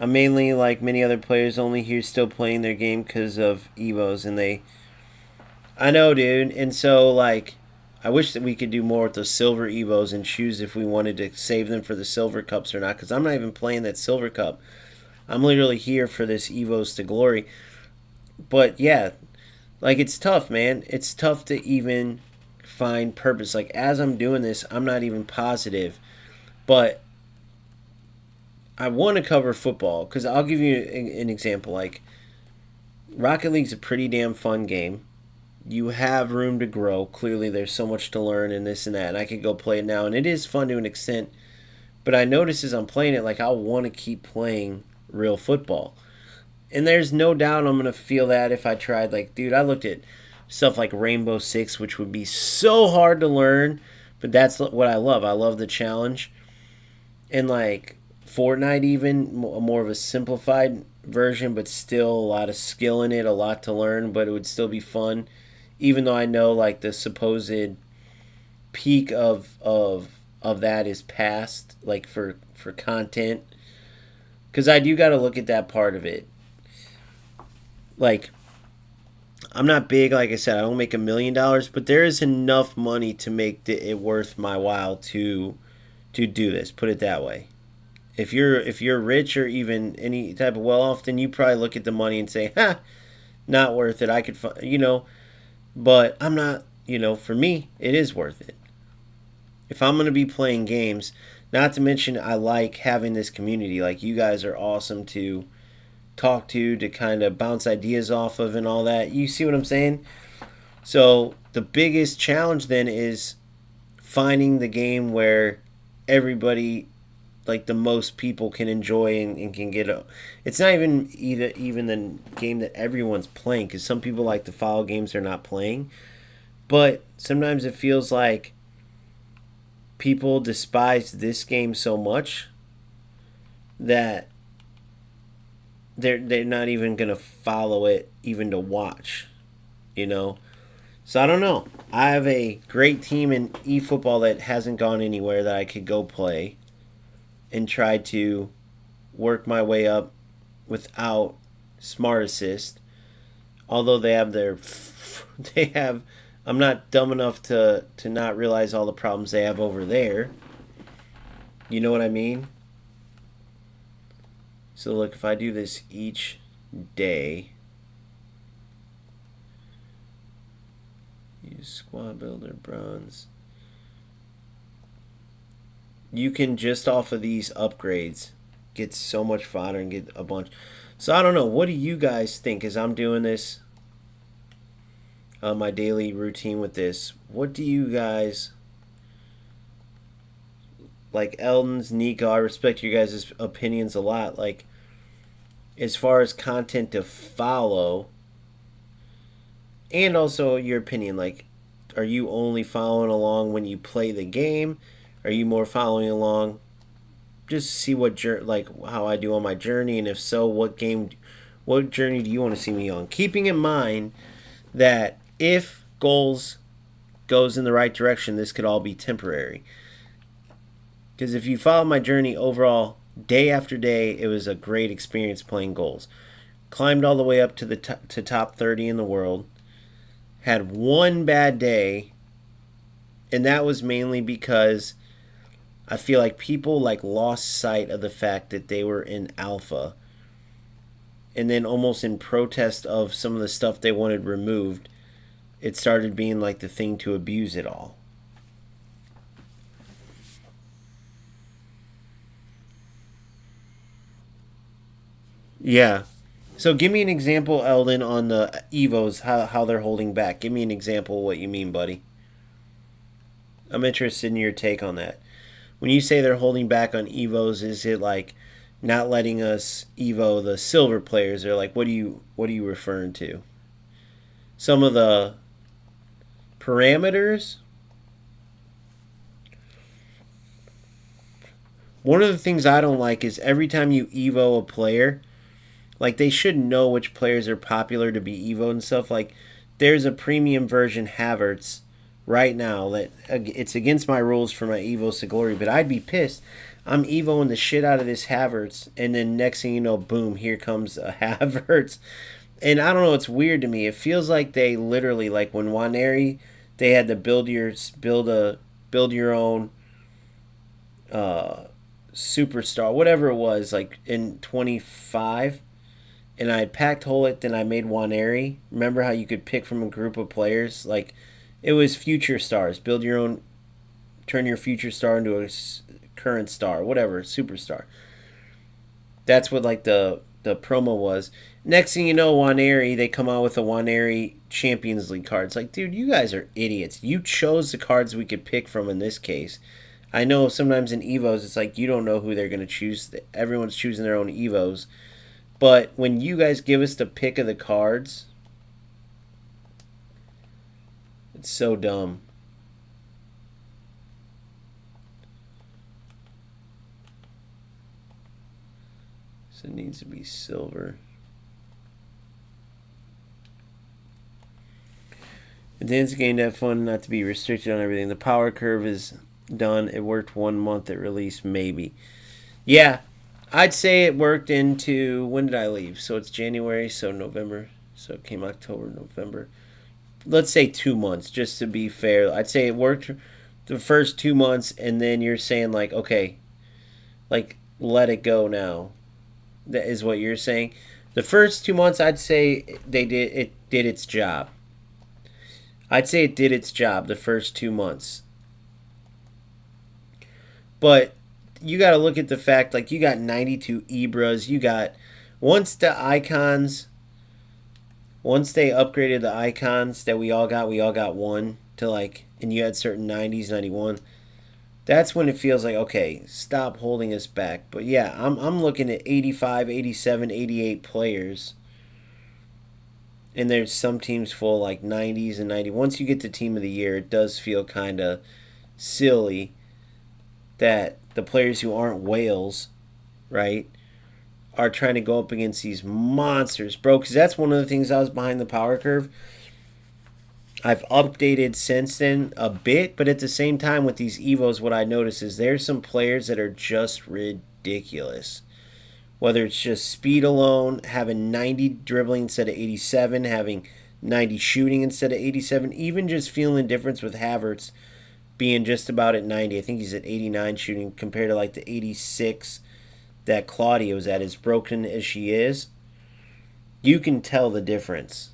I'm mainly, like many other players, only here still playing their game because of Evos, and I know, dude. And so, like, I wish that we could do more with those silver Evos and choose if we wanted to save them for the silver cups or not, because I'm not even playing that silver cup. I'm literally here for this Evos to glory. But yeah, like, it's tough, man. It's tough to even find purpose. Like, as I'm doing this, I'm not even positive. But I want to cover football, because I'll give you an example. Like, Rocket League's a pretty damn fun game. You have room to grow. Clearly, there's so much to learn and this and that. And I could go play it now, and it is fun to an extent. But I notice as I'm playing it, like, I want to keep playing real football. And there's no doubt I'm going to feel that if I tried. Like, dude, I looked at stuff like Rainbow Six, which would be so hard to learn. But that's what I love. I love the challenge. And, like, Fortnite even, more of a simplified version, but still a lot of skill in it, a lot to learn, but it would still be fun. Even though I know, like, the supposed peak of that is past, like, for content. Because I do got to look at that part of it. Like, I'm not big, like I said, I don't make $1 million, but there is enough money to make it worth my while to do this, put it that way. If you're rich or even any type of well-off, then you probably look at the money and say, not worth it. I could, but I'm not, for me, it is worth it. If I'm going to be playing games, not to mention I like having this community. Like, you guys are awesome to talk to kind of bounce ideas off of and all that. You see what I'm saying? So the biggest challenge then is finding the game where everybody, like, the most people can enjoy and can get it's not even the game that everyone's playing, because some people like to follow games they're not playing. But sometimes it feels like people despise this game so much that they're not even gonna follow it even to watch, you know. So I don't know. I have a great team in eFootball that hasn't gone anywhere that I could go play and try to work my way up without Smart Assist. Although they have their, they have. I'm not dumb enough to not realize all the problems they have over there. You know what I mean? So look, if I do this each day, use squad builder bronze. You can just off of these upgrades get so much fodder and get a bunch. So I don't know. What do you guys think as I'm doing this? My daily routine with this. What do you guys like? Eldon's, Nico, I respect you guys' opinions a lot. Like, as far as content to follow, and also your opinion. Like, are you only following along when you play the game? Are you more following along just to see what like how I do on my journey, and if so, what journey do you want to see me on? Keeping in mind that if goals goes in the right direction, this could all be temporary. Because if you follow my journey overall, day after day, it was a great experience playing goals. Climbed all the way up to the to top 30 in the world. Had one bad day, and that was mainly because I feel like people like lost sight of the fact that they were in alpha, and then almost in protest of some of the stuff they wanted removed, it started being like the thing to abuse it all. Yeah. So give me an example, Eldon, on the Evos, how they're holding back. Give me an example of what you mean, buddy. I'm interested in your take on that. When you say they're holding back on Evos, is it like not letting us Evo the silver players, or like what are you referring to? Some of the parameters. One of the things I don't like is every time you Evo a player, like they should know which players are popular to be Evo and stuff. Like there's a premium version Havertz right now that it's against my rules for my Evos to glory, but I'd be pissed. I'm Evoing the shit out of this Havertz, and then next thing you know, boom, here comes a Havertz. And I don't know, it's weird to me. It feels like they literally, like when Waneri, they had to build your own superstar, whatever it was, like in 25, and I packed hole it, then I made Waneri. Remember how you could pick from a group of players? Like, it was future stars. Build your own, turn your future star into a current star, whatever, superstar. That's what, like, the promo was. Next thing you know, Waneri, they come out with a Waneri Champions League card. It's like, dude, you guys are idiots. You chose the cards we could pick from in this case. I know sometimes in Evos, it's like you don't know who they're going to choose. Everyone's choosing their own Evos. But when you guys give us the pick of the cards, it's so dumb. So it needs to be silver. The dance game to have fun, not to be restricted on everything. The power curve is done. It worked 1 month at release, maybe. Yeah, I'd say it worked into, when did I leave? So it's January, so November. So it came October, November. Let's say 2 months, just to be fair. I'd say it worked the first 2 months, and then you're saying, like, okay, like, let it go now. That is what you're saying. The first 2 months, I'd say it did its job. I'd say it did its job the first 2 months. But you got to look at the fact, like, you got 92 Ibras. You got, once they upgraded the icons that we all got one to, like, and you had certain 90s, 91. That's when it feels like, okay, stop holding us back. But yeah, I'm looking at 85, 87, 88 players. And there's some teams full like 90s and 90. Once you get to team of the year, it does feel kind of silly that the players who aren't whales, right, are trying to go up against these monsters, bro. Because that's one of the things I was behind the power curve. I've updated since then a bit, but at the same time with these Evos, what I notice is there's some players that are just ridiculous. Whether it's just speed alone, having 90 dribbling instead of 87, having 90 shooting instead of 87, even just feeling the difference with Havertz being just about at 90. I think he's at 89 shooting compared to like the 86 that Claudia was at. As broken as she is, you can tell the difference.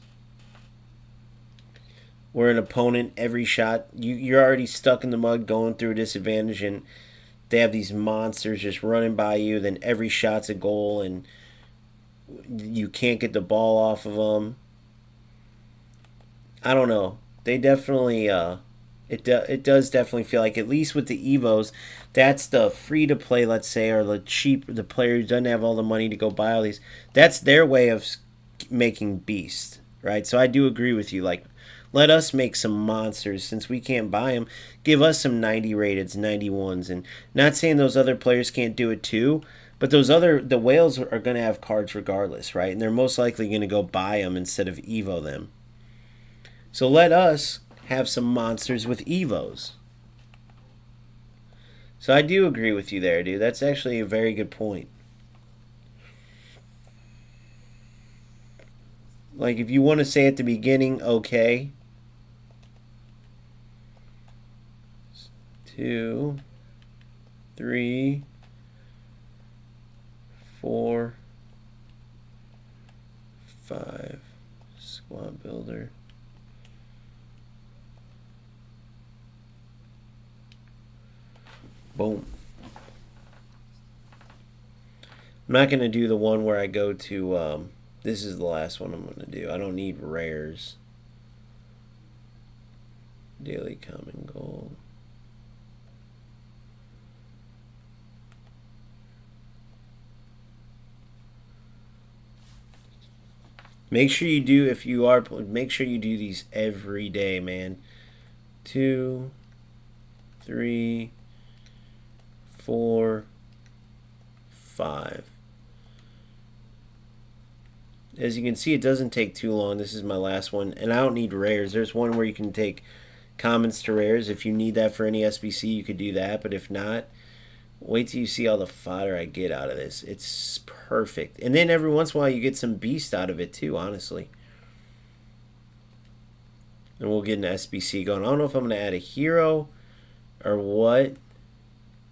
Where an opponent, every shot, you're already stuck in the mud going through a disadvantage, and they have these monsters just running by you, then every shot's a goal, and you can't get the ball off of them. I don't know. They definitely, it does definitely feel like, at least with the Evos, that's the free-to-play, let's say, or the player who doesn't have all the money to go buy all these. That's their way of making beast, right? So I do agree with you, like, let us make some monsters since we can't buy them. Give us some 90 rateds, 91s, and not saying those other players can't do it too, but the whales are going to have cards regardless, right? And they're most likely going to go buy them instead of Evo them. So let us have some monsters with Evos. So I do agree with you there, dude. That's actually a very good point. Like, if you want to say at the beginning, okay. 2, 3, 4, 5. Squad builder. Boom. I'm not going to do the one where I go to, this is the last one I'm going to do. I don't need rares. Daily common gold. Make sure you do, if you are, make sure you do these every day, man. 2, 3, 4, 5. As you can see, it doesn't take too long. This is my last one, and I don't need rares. There's one where you can take commons to rares. If you need that for any SBC, you could do that, but if not, wait till you see all the fodder I get out of this. It's perfect. And then every once in a while, you get some beast out of it too, honestly. And we'll get an SBC going. I don't know if I'm going to add a hero or what.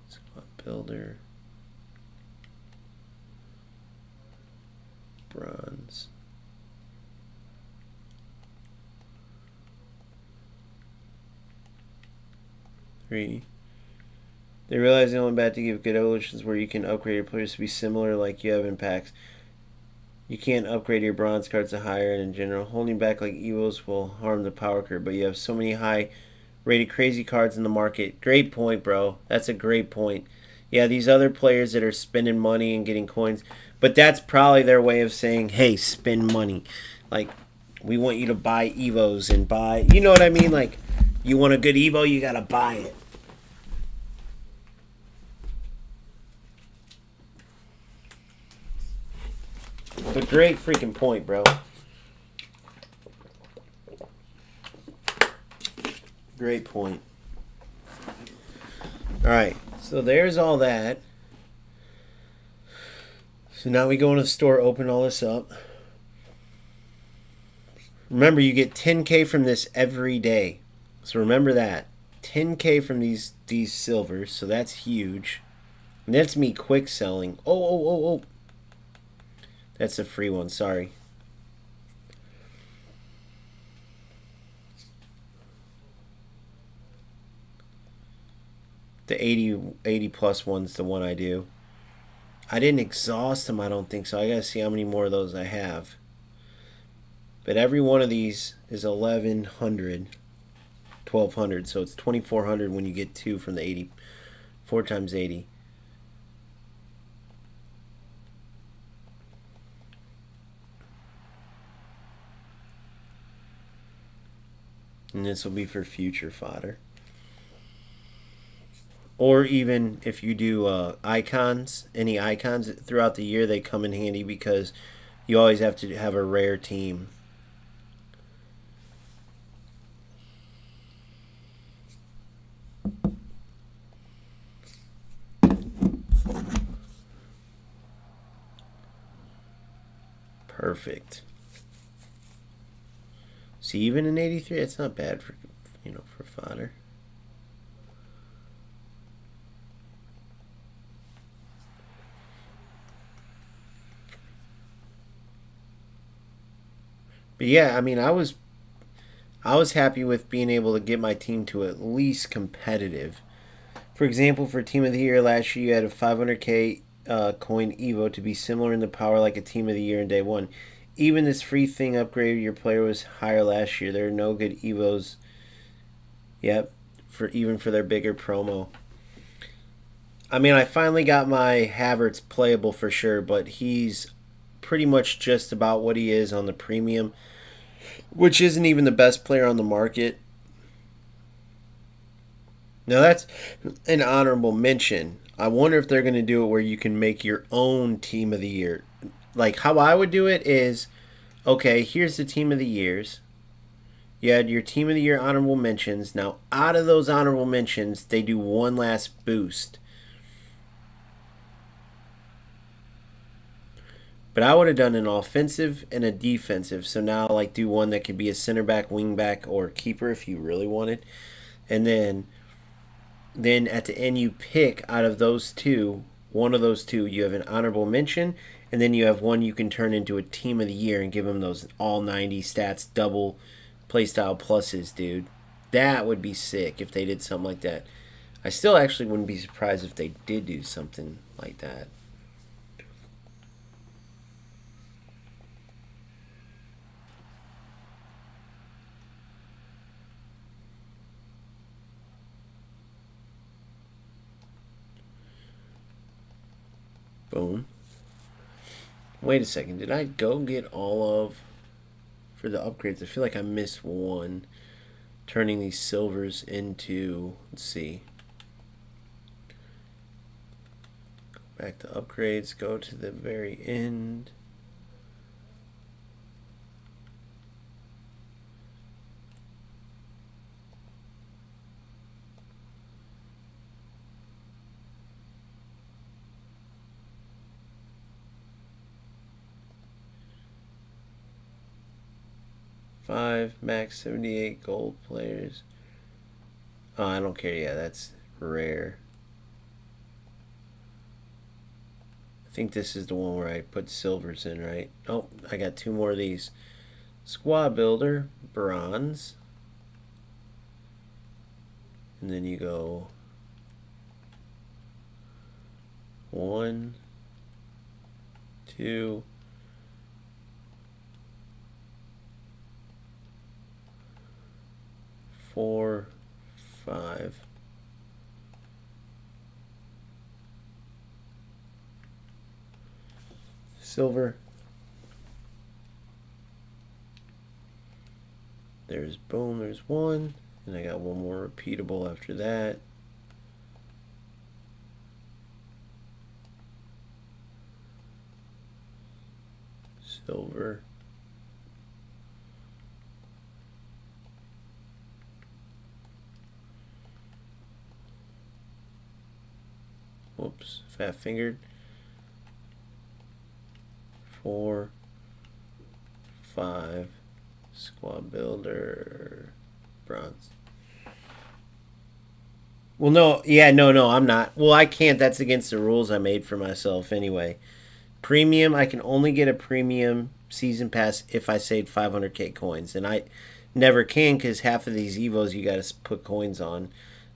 Squad builder. Bronze. Three. They realize the only bad to give good evolutions where you can upgrade your players to be similar like you have in packs. You can't upgrade your bronze cards to higher, and in general, holding back like Evos will harm the power curve, but you have so many high rated crazy cards in the market. Great point, bro. That's a great point. Yeah, these other players that are spending money and getting coins, but that's probably their way of saying, hey, spend money. Like, we want you to buy Evos and buy, you know what I mean? Like, you want a good Evo, you gotta buy it. But great freaking point, bro. Great point. Alright, so there's all that. So now we go in the store, open all this up. Remember, you get 10K from this every day. So remember that. 10K from these silvers, so that's huge. And that's me quick selling. Oh. That's a free one, sorry. The 80 plus one's the one I do. I didn't exhaust them, I don't think so. I gotta see how many more of those I have. But every one of these is 1,100. 1,200, so it's 2,400 when you get two from the 80. 4 times 80. And this will be for future fodder. Or even if you do icons, any icons throughout the year, they come in handy because you always have to have a rare team. Perfect. See, even an 83, it's not bad for for fodder. But yeah, I mean, I was happy with being able to get my team to at least competitive. For example, for Team of the Year last year, you had a 500k coin Evo to be similar in the power like a Team of the Year in day one. Even this free thing upgraded your player was higher last year. There are no good Evos. Yep, for their bigger promo. I mean, I finally got my Havertz playable for sure, but he's pretty much just about what he is on the premium, which isn't even the best player on the market. Now that's an honorable mention. I wonder if they're going to do it where you can make your own team of the year. Like how I would do it is, okay, here's the team of the years. You had your team of the year honorable mentions. Now out of those honorable mentions, they do one last boost. But I would have done an offensive and a defensive. So now like do one that could be a center back, wing back, or keeper if you really wanted. And then at the end you pick out of those two, one of those two, you have an honorable mention, and then you have one you can turn into a team of the year and give them those all 90 stats, double playstyle pluses, dude. That would be sick if they did something like that. I still actually wouldn't be surprised if they did do something like that. Boom. Wait a second. Did I go get all of for the upgrades? I feel like I missed one. Turning these silvers into, let's see. Go back to upgrades. Go to the very end. Five max 78 gold players. Oh, I don't care. Yeah, that's rare. I think this is the one where I put silvers in, right? Oh, I got two more of these. Squad builder, bronze. And then you go 1, 2, 4, 5. Silver. There's boom, there's one. And I got one more repeatable after that. Silver. Whoops, fat fingered. 4, 5, squad builder, bronze. Well, no, yeah, no, I'm not. Well, I can't. That's against the rules I made for myself anyway. Premium, I can only get a premium season pass if I saved 500k coins, and I never can because half of these evos you got to put coins on.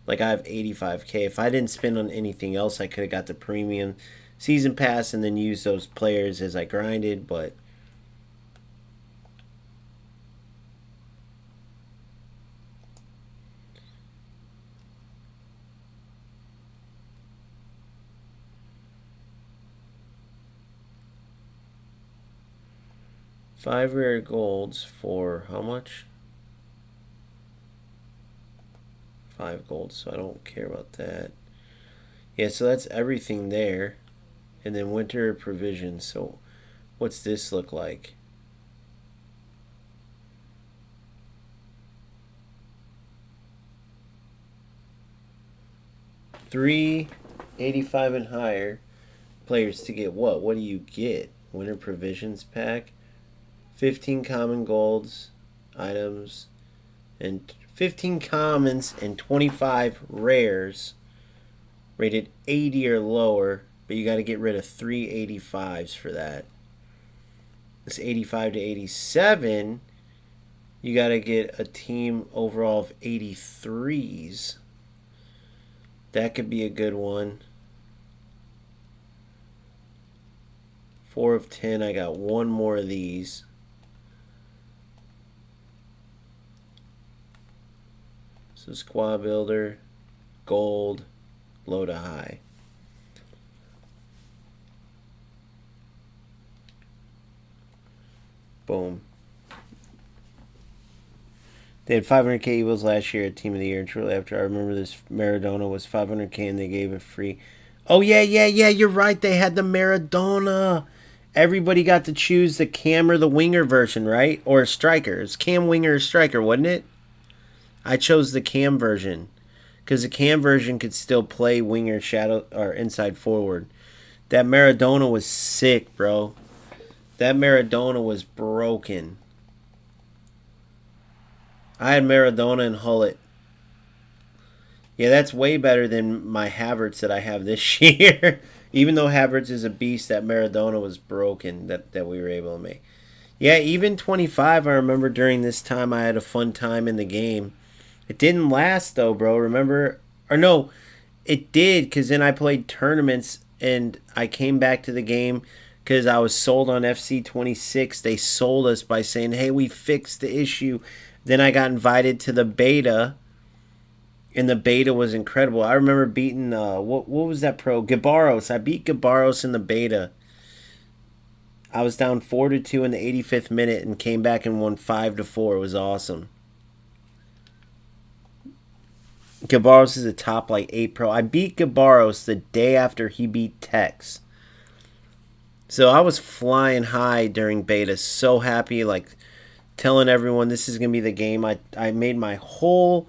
Like I have 85k. If I didn't spend on anything else, I could have got the premium season pass and then use those players as I grinded, but 5 rare golds for how much? 5 gold, so I don't care about that. Yeah, so that's everything there. And then winter provisions. So what's this look like? $3.85 and higher players to get what? What do you get? Winter provisions pack, 15 common golds items, and 15 commons and 25 rares, rated 80 or lower. But you got to get rid of 385s for that. This 85 to 87, you got to get a team overall of 83s. That could be a good one. 4 of 10. I got one more of these. So squad builder, gold, low to high. Boom. They had 500k Evils last year at Team of the Year. And shortly after, I remember this Maradona was 500k and they gave it free. Oh, yeah, you're right. They had the Maradona. Everybody got to choose the cam or the winger version, right? Or a striker. It's cam, winger, or striker, wasn't it? I chose the cam version because the cam version could still play winger, shadow, or inside forward. That Maradona was sick, bro. That Maradona was broken. I had Maradona and Hullet. Yeah, that's way better than my Havertz that I have this year. Even though Havertz is a beast, that Maradona was broken that we were able to make. Yeah, even 25, I remember during this time I had a fun time in the game. It didn't last though, bro. Remember? Or no, it did because then I played tournaments and I came back to the game because I was sold on FC26. They sold us by saying, hey, we fixed the issue. Then I got invited to the beta, and the beta was incredible. I remember beating, what was that pro? Gabarros. I beat Gabarros in the beta. I was down 4-2 in the 85th minute and came back and won 5-4. It was awesome. Gabarros is a top like 8 pro. I beat Gabarros the day after he beat Tex. So I was flying high during beta. So happy, like telling everyone this is gonna be the game. I made my whole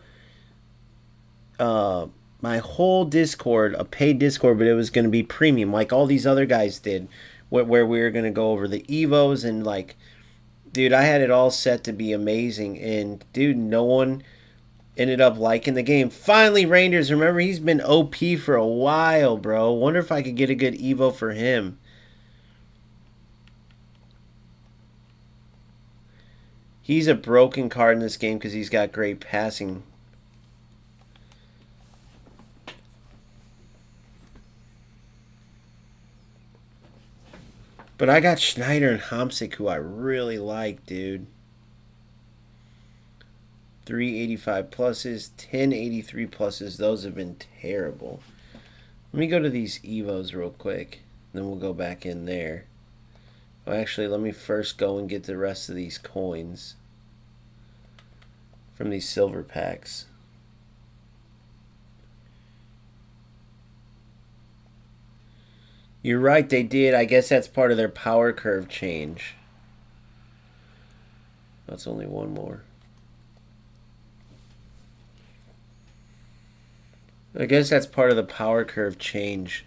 Discord a paid Discord, but it was gonna be premium, like all these other guys did, where we were gonna go over the Evos and like, dude, I had it all set to be amazing, and dude, no one ended up liking the game. Finally, Rangers. Remember, he's been OP for a while, bro. Wonder if I could get a good Evo for him. He's a broken card in this game because he's got great passing. But I got Schneider and Hamsik, who I really like, dude. 385 pluses, 1083 pluses. Those have been terrible. Let me go to these Evos real quick. Then we'll go back in there. Well, actually, let me first go and get the rest of these coins from these silver packs. You're right, they did. I guess that's part of their power curve change. That's only one more. I guess that's part of the power curve change.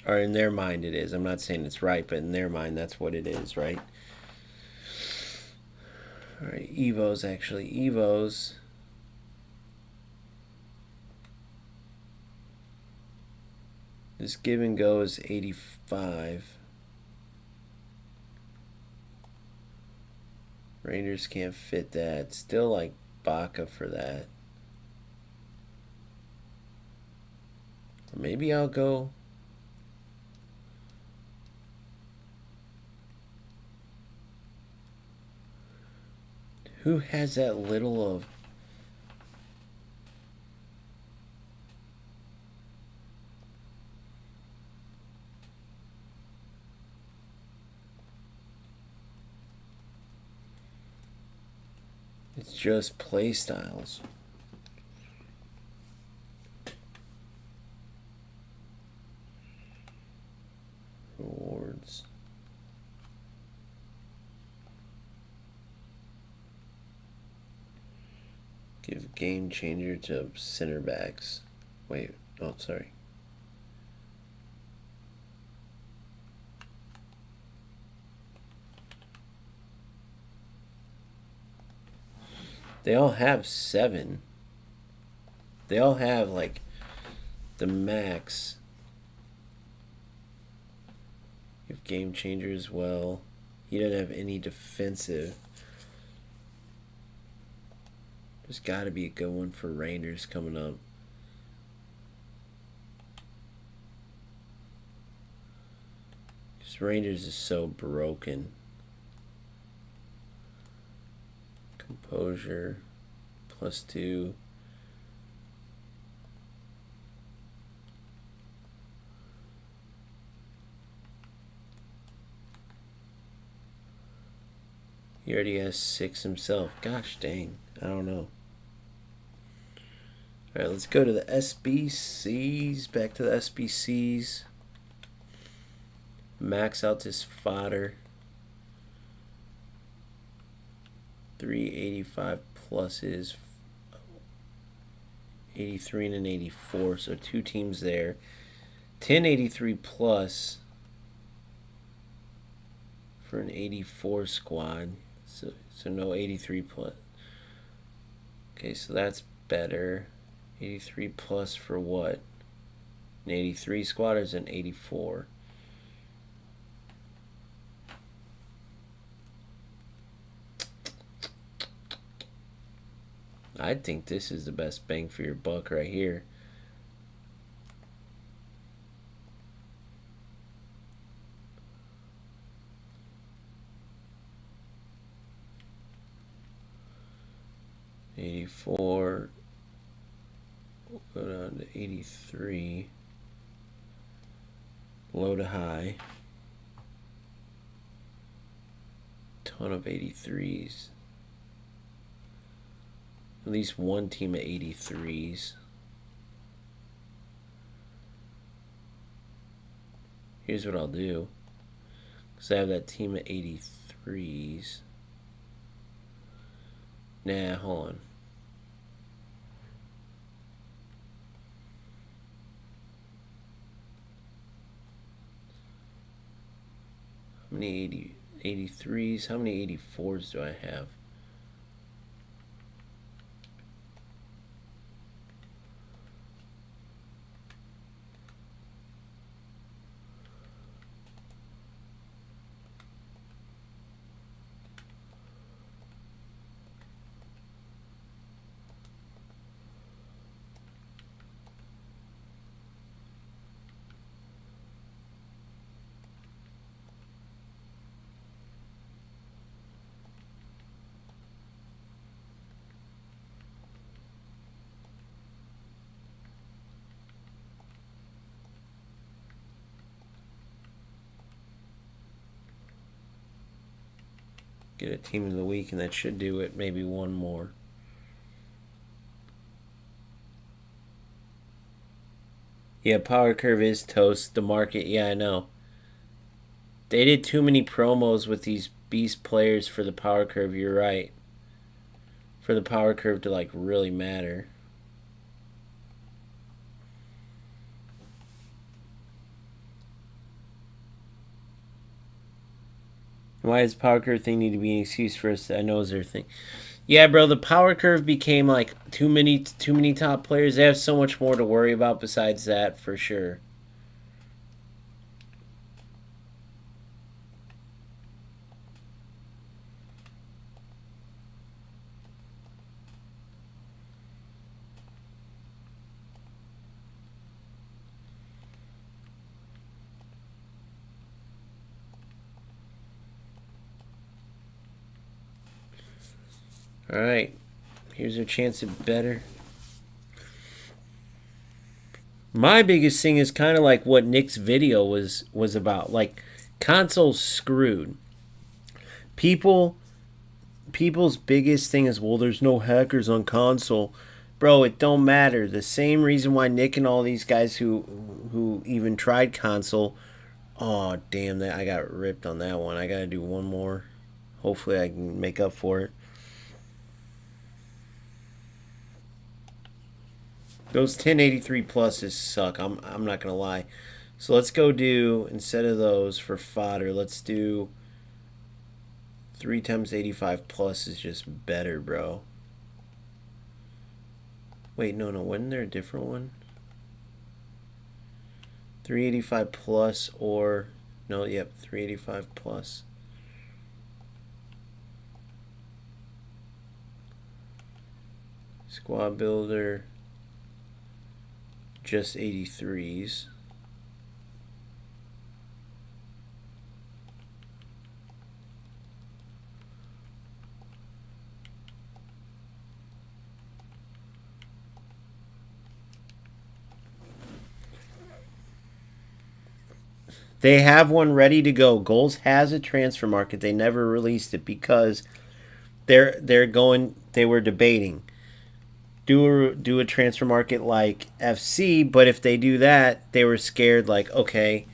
Or in their mind it is. I'm not saying it's right, but in their mind that's what it is, right? Alright, Evos actually. Evos. This give and go is 85. Rangers can't fit that. Still like Baca for that. Or maybe I'll go. Who has that little of? It's just play styles. Rewards. Give game changer to center backs. Wait, oh, sorry. They all have 7. They all have, like, the max. Give game changer as well. He doesn't have any defensive. There's got to be a good one for Rangers coming up. Because Rangers is so broken. Composure. +2. He already has 6 himself. Gosh dang. I don't know. Alright, let's go to the SBCs. Back to the SBCs. Max out this fodder. 385 pluses. 83 and an 84. So 2 teams there. 1083 plus for an 84 squad. So no 83 plus. Okay, so that's better. 83 plus for what? An 83 squad or is an 84? I think this is the best bang for your buck right here. '84. We'll go down to 83. Low to high. Ton of 83s. At least one team of 83s. Here's what I'll do. Because I have that team of 83s. Nah, hold on. How many 83s? How many 84s do I have? Get a team of the week, and that should do it. Maybe one more. Yeah, Power Curve is toast. The market, yeah, I know. They did too many promos with these beast players for the Power Curve. You're right. For the Power Curve to, like, really matter. Why does Power Curve thing need to be an excuse for us? I know is their thing. Yeah, bro, the Power Curve became like too many top players. They have so much more to worry about besides that, for sure. All right, here's our chance at better. My biggest thing is kind of like what Nick's video was about. Like, consoles screwed. People people's biggest thing is, well, there's no hackers on console. Bro, it don't matter. The same reason why Nick and all these guys who even tried console. Oh, damn, that I got ripped on that one. I got to do one more. Hopefully I can make up for it. Those 1083 pluses suck. I'm not going to lie. So let's go do, instead of those for fodder, let's do 3 times 85 plus is just better, bro. Wait, no, wasn't there a different one? 385 plus or, no, yep, 385 plus. Squad builder, just 83s. They have one ready to go. Goals has a transfer market. They never released it because they were debating do a transfer market like FC, but if they do that, they were scared like, okay,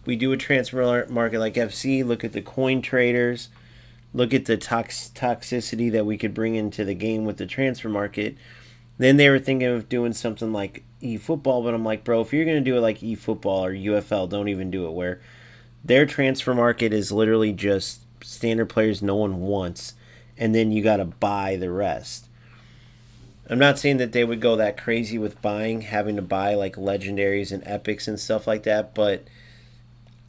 we do a transfer market like FC, look at the coin traders, look at the toxicity that we could bring into the game with the transfer market. Then they were thinking of doing something like eFootball, but I'm like, bro, if you're going to do it like eFootball or UFL, don't even do it, where their transfer market is literally just standard players no one wants, and then you got to buy the rest. I'm not saying that they would go that crazy with having to buy like legendaries and epics and stuff like that, but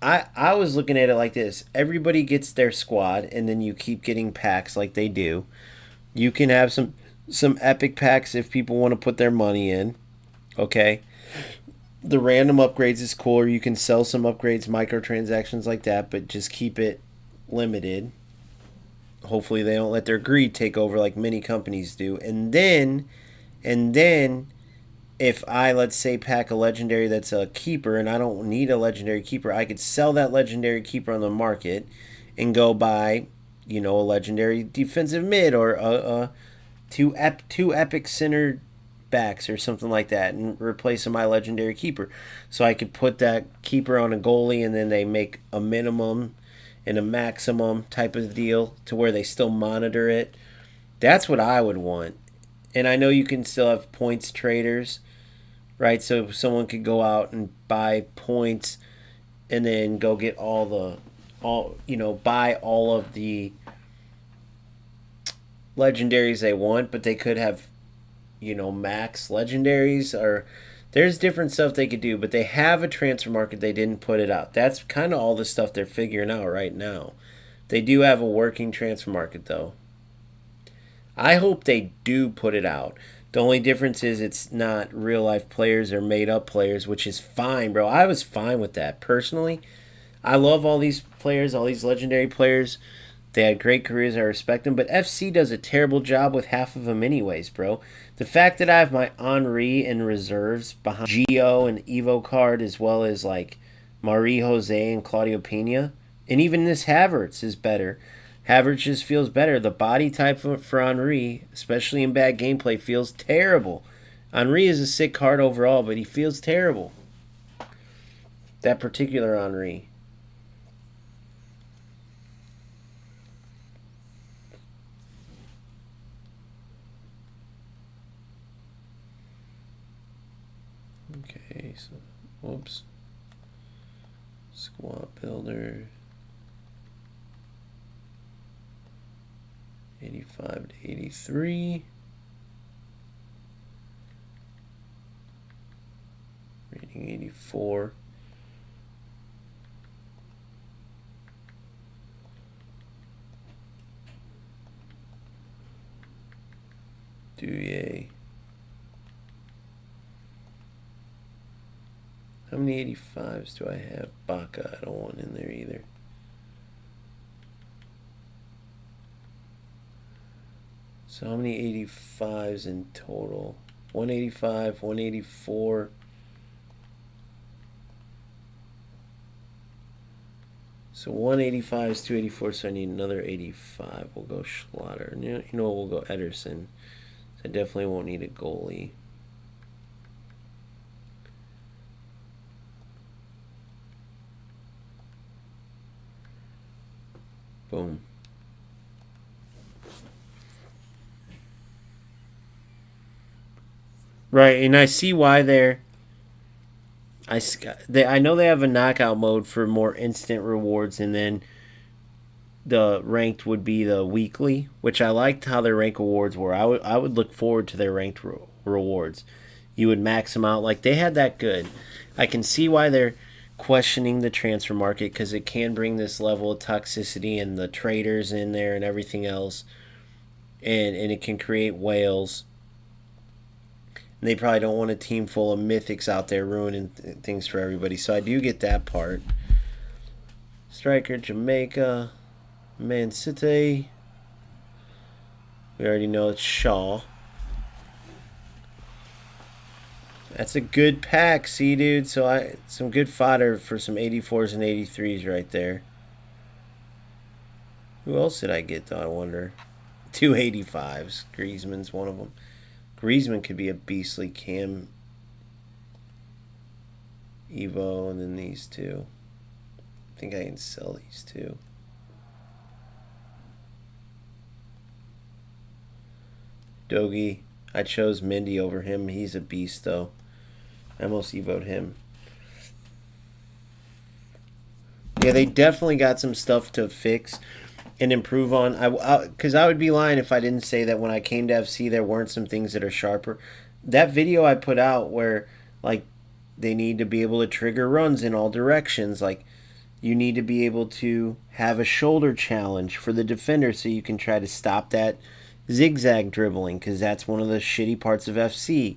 I was looking at it like this. Everybody gets their squad, and then you keep getting packs like they do. You can have some epic packs if people want to put their money in. Okay. The random upgrades is cool, or you can sell some upgrades, microtransactions like that, but just keep it limited. Hopefully they don't let their greed take over like many companies do. And then if I, let's say, pack a legendary that's a keeper and I don't need a legendary keeper, I could sell that legendary keeper on the market and go buy, a legendary defensive mid or two epic center backs or something like that and replace my legendary keeper. So I could put that keeper on a goalie, and then they make a minimum and a maximum type of deal to where they still monitor it. That's what I would want. And I know you can still have points traders, right? So someone could go out and buy points and then go get buy all of the legendaries they want, but they could have, max legendaries, or there's different stuff they could do, but they have a transfer market. They didn't put it out. That's kind of all the stuff they're figuring out right now. They do have a working transfer market, though. I hope they do put it out. The only difference is it's not real life players or made up players, which is fine, bro. I was fine with that personally. I love all these players, all these legendary players. They had great careers. I respect them. But FC does a terrible job with half of them anyways, bro. The fact that I have my Henri in reserves behind Gio and Evo card, as well as like Marie Jose and Claudio Pena, and even this Havertz is better. Havertz just feels better. The body type for Henri, especially in bad gameplay, feels terrible. Henri is a sick card overall, but he feels terrible. That particular Henri. Okay, so, whoops. Squad builder. 85 to 83. Rating 84. Douye. How many 85s do I have? Baca, I don't want in there either. So how many 85s in total? 185, 184. So 185 is 284, so I need another 85. We'll go Schlatter. You know what? We'll go Ederson. So I definitely won't need a goalie. Boom. Right, and I see why I know they have a knockout mode for more instant rewards, and then the ranked would be the weekly, which I liked how their rank awards were. I would look forward to their ranked rewards. You would max them out like they had that good. I can see why they're questioning the transfer market because it can bring this level of toxicity and the traders in there and everything else, and it can create whales. And they probably don't want a team full of mythics out there ruining things for everybody. So I do get that part. Striker, Jamaica, Man City. We already know it's Shaw. That's a good pack, see, dude. So some good fodder for some 84s and 83s right there. Who else did I get, though, I wonder? 285s. Griezmann's one of them. Griezmann could be a beastly Cam Evo, and then these two. I think I can sell these two. Dogie. I chose Mendy over him. He's a beast, though. I almost evoed him. Yeah, they definitely got some stuff to fix and improve on. Because I would be lying if I didn't say that when I came to FC, there weren't some things that are sharper. That video I put out where, like, they need to be able to trigger runs in all directions. Like, you need to be able to have a shoulder challenge for the defender so you can try to stop that zigzag dribbling, because that's one of the shitty parts of FC.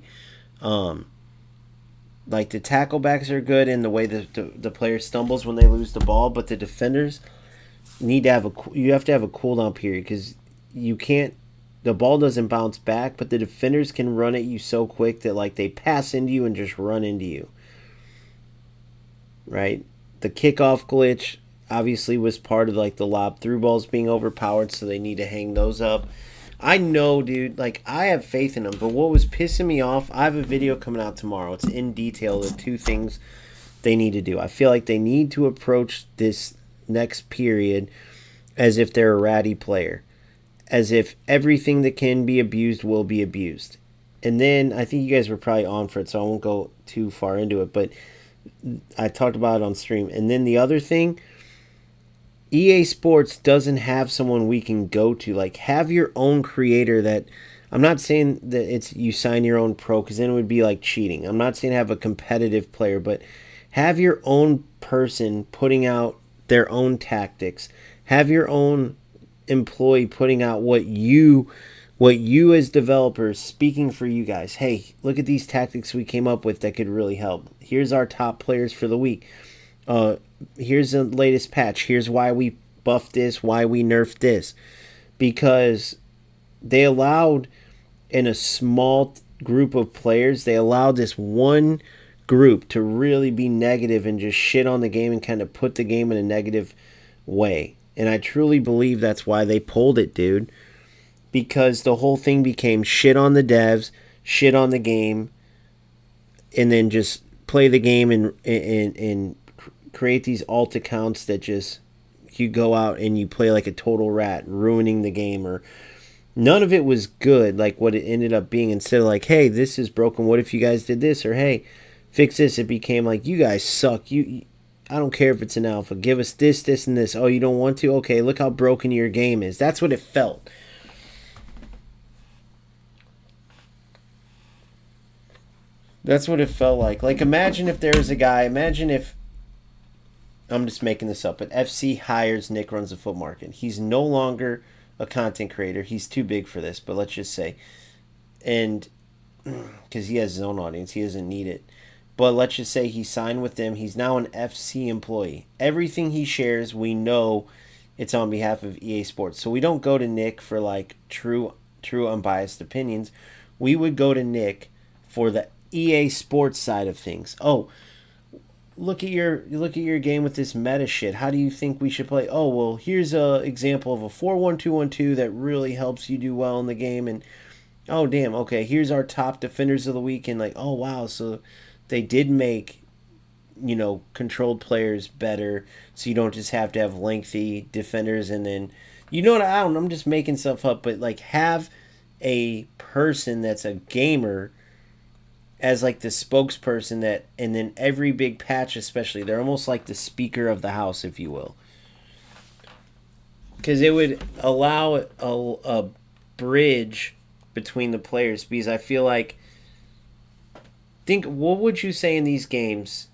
Like, the tackle backs are good in the way that the player stumbles when they lose the ball, but the defenders need to have you have to have a cooldown period, because you can't, the ball doesn't bounce back, but the defenders can run at you so quick that, like, they pass into you and just run into you. Right? The kickoff glitch obviously was part of, like, the lob through balls being overpowered, so they need to hang those up. I know, dude, like, I have faith in them, but what was pissing me off, I have a video coming out tomorrow. It's in detail the two things they need to do. I feel like they need to approach this next period as if they're a ratty player, as if everything that can be abused will be abused. And then, I think you guys were probably on for it, so I won't go too far into it, but I talked about it on stream. And then the other thing, EA Sports doesn't have someone we can go to. Like, have your own creator that, I'm not saying that it's you sign your own pro, because then it would be like cheating. I'm not saying have a competitive player, but have your own person putting out their own tactics. Have your own employee putting out what you as developers, speaking for you guys. Hey, look at these tactics we came up with that could really help. Here's our top players for the week. Here's the latest patch. Here's why we buffed this, why we nerfed this. Because they allowed, in a small group of players, they allowed this one group to really be negative and just shit on the game and kind of put the game in a negative way. And I truly believe that's why they pulled it, dude. Because the whole thing became shit on the devs, shit on the game, and then just play the game and create these alt accounts that just, you go out and you play like a total rat, ruining the game. Or none of it was good, like what it ended up being. Instead of like, hey, this is broken, what if you guys did this? Or hey, fix this. It became like, you guys suck. I don't care if it's an alpha. Give us this, this, and this. Oh, you don't want to? Okay, look how broken your game is. That's what it felt. That's what it felt like. Like, imagine if there was a guy, imagine if, I'm just making this up, but FC hires Nick Runs the Foot Market. He's no longer a content creator. He's too big for this, but let's just say. And because he has his own audience, he doesn't need it. But let's just say he signed with them. He's now an FC employee. Everything he shares, we know it's on behalf of EA Sports. So we don't go to Nick for like true unbiased opinions. We would go to Nick for the EA Sports side of things. Oh, look at your game with this meta shit. How do you think we should play? Oh well, here's a example of a 4-1-2-1-2 that really helps you do well in the game. And oh damn, okay, here's our top defenders of the week. And like, oh wow, so they did make controlled players better, so you don't just have to have lengthy defenders. And then what, I don't know, I'm just making stuff up, but like have a person that's a gamer as like the spokesperson, that and then every big patch especially, they're almost like the speaker of the house, if you will, because it would allow a bridge between the players. Because I feel like, think, what would you say in these games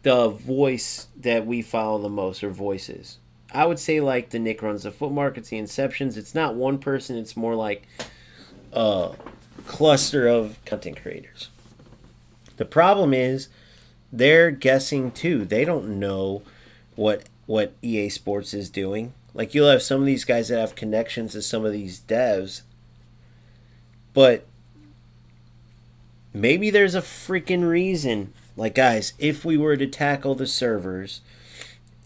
the voice that we follow the most, or voices? I would say like the Nick runs the foot markets, the Inceptions. It's not one person, it's more like a cluster of content creators. The problem is they're guessing too. They don't know what EA Sports is doing. Like, you'll have some of these guys that have connections to some of these devs, but maybe there's a freaking reason. Like, guys, if we were to tackle the servers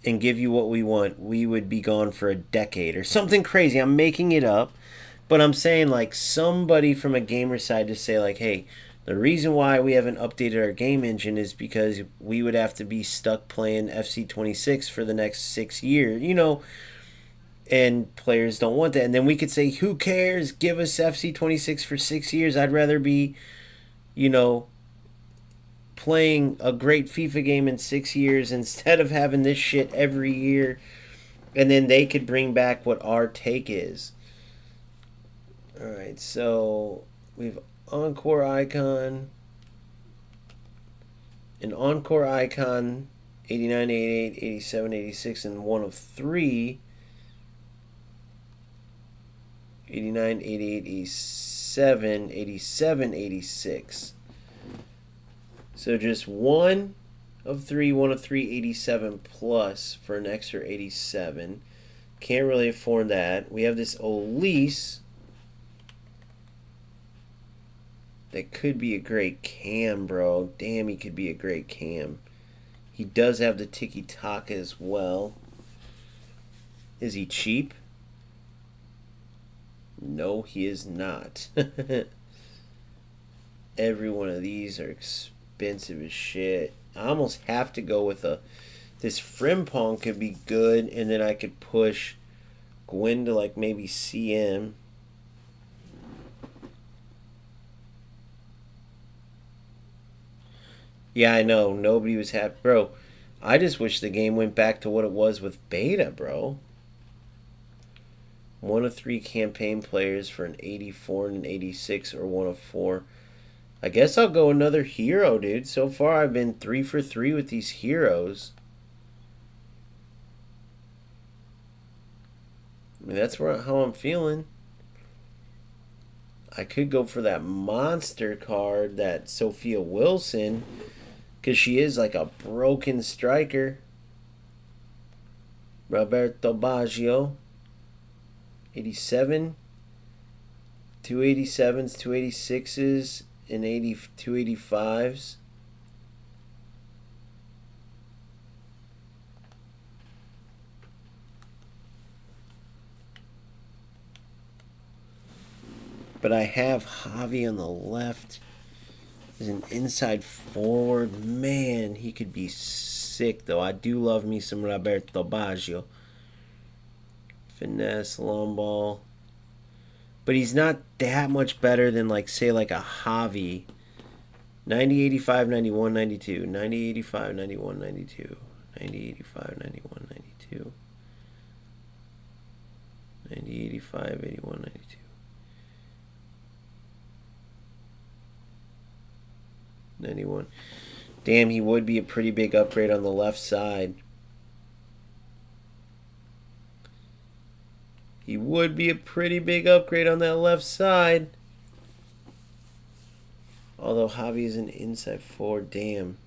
and give you what we want, we would be gone for a decade or something crazy. I'm making it up, but I'm saying like somebody from a gamer side to say like, hey, the reason why we haven't updated our game engine is because we would have to be stuck playing FC26 for the next 6 years, and players don't want that. And then we could say, who cares? Give us FC26 for 6 years. I'd rather be, playing a great FIFA game in 6 years instead of having this shit every year. And then they could bring back what our take is. Alright, so we've Encore Icon. An Encore Icon, 89, 88, 87, 86, and 1 of 3. 89, 88, 87, 87, 86. So just 1 of 3, 1 of 3, 87 plus for an extra 87. Can't really afford that. We have this Elise that could be a great cam, bro. Damn, he could be a great cam. He does have the tiki-taka as well. Is he cheap? No, he is not. Every one of these are expensive as shit. I almost have to go with this Frimpong could be good, and then I could push Gwen to like maybe CM. Yeah, I know. Nobody was happy. Bro, I just wish the game went back to what it was with beta, bro. 1 of 3 campaign players for an 84 and an 86, or 1 of 4. I guess I'll go another hero, dude. So far, I've been 3 for 3 with these heroes. I mean, that's how I'm feeling. I could go for that monster card, that Sophia Wilson, because she is like a broken striker. Roberto Baggio. 87. 287s, 286s, and 285s. But I have Javi on the left as an inside forward. Man, he could be sick, though. I do love me some Roberto Baggio. Finesse, long ball. But he's not that much better than, like, say, like a Javi. 90, 85, 91, 92. 90, 85, 91, 92. 90, 85, 91, 92. 90, 85, 81, 92. 91. Damn, he would be a pretty big upgrade on the left side. He would be a pretty big upgrade on that left side. Although Javi is an inside forward. Damn.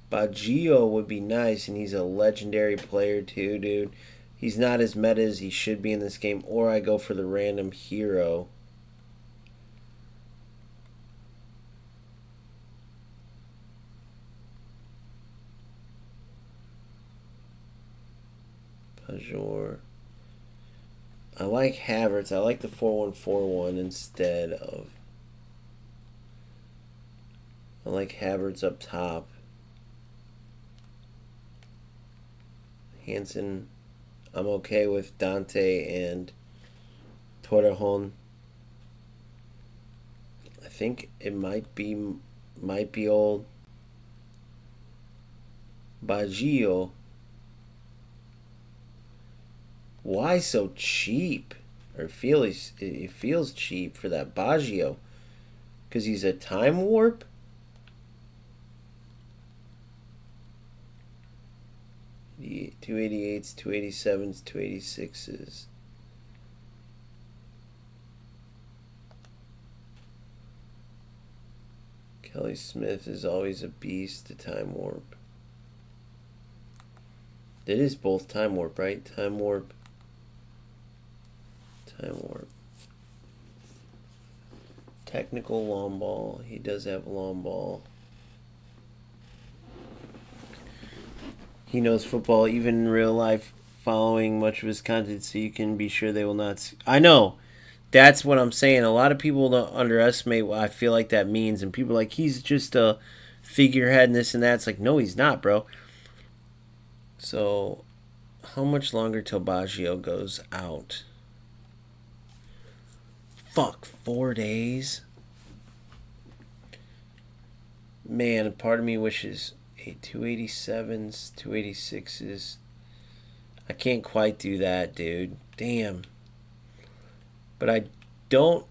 Baggio would be nice, and he's a legendary player too, dude. He's not as meta as he should be in this game. Or I go for the random hero. Pajor. I like Havertz. I like the 4-1-4-1 instead of. I like Havertz up top. Hansen. I'm okay with Dante and Torrejon. I think it might be old Baggio. Why so cheap? Or it feels cheap for that Baggio. Because he's a time warp? The 288s, 287s, 286s. Kelly Smith is always a beast to time warp. It is both time warp, right? Time warp. Time warp. Technical long ball. He does have a long ball. He knows football, even in real life, following much of his content, so you can be sure they will not. I know. That's what I'm saying. A lot of people don't underestimate what I feel like that means, and people are like, he's just a figurehead and this and that. It's like, no, he's not, bro. So, how much longer till Baggio goes out? Fuck, 4 days? Man, part of me wishes 287s, 286s. I can't quite do that, dude. Damn. But I don't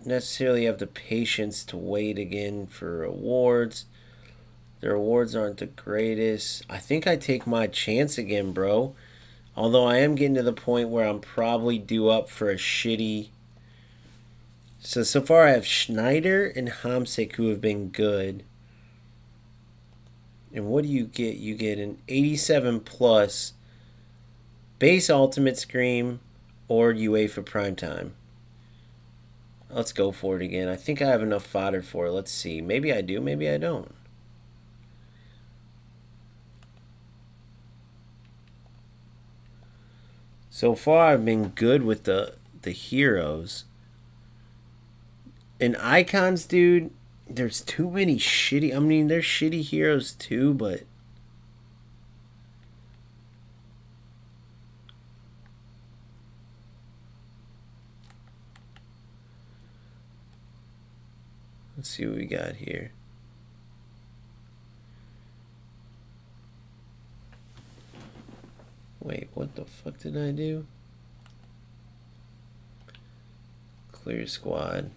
necessarily have the patience to wait again for awards. Their awards aren't the greatest. I think I take my chance again, bro. Although I am getting to the point where I'm probably due up for a shitty. So far I have Schneider and Hamsik who have been good. And what do you get? You get an 87 plus base Ultimate Scream or UEFA Primetime. Let's go for it again. I think I have enough fodder for it. Let's see. Maybe I do, maybe I don't. So far I've been good with the heroes. And icons, dude, there's too many shitty. I mean, there's shitty heroes too, but let's see what we got here. Wait, what the fuck did I do? Clear squad.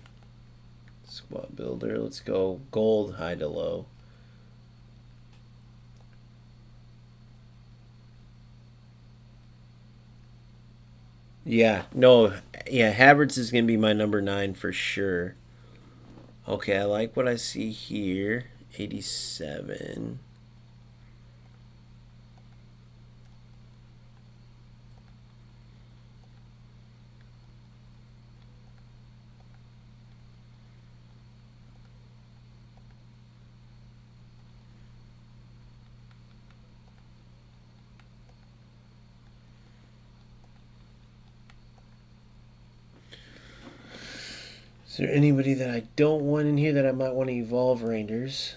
Squad builder. Let's go gold, high to low. Yeah, no, yeah, Havertz is going to be my number 9 for sure. Okay, I like what I see here. 87. Is there anybody that I don't want in here that I might want to evolve Rangers?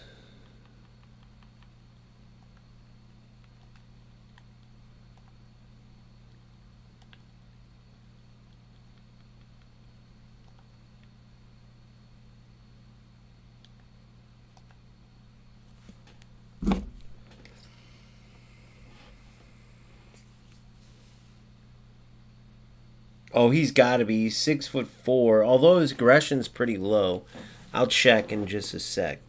Oh, he's got to be. He's 6'4", although his aggression's pretty low. I'll check in just a sec.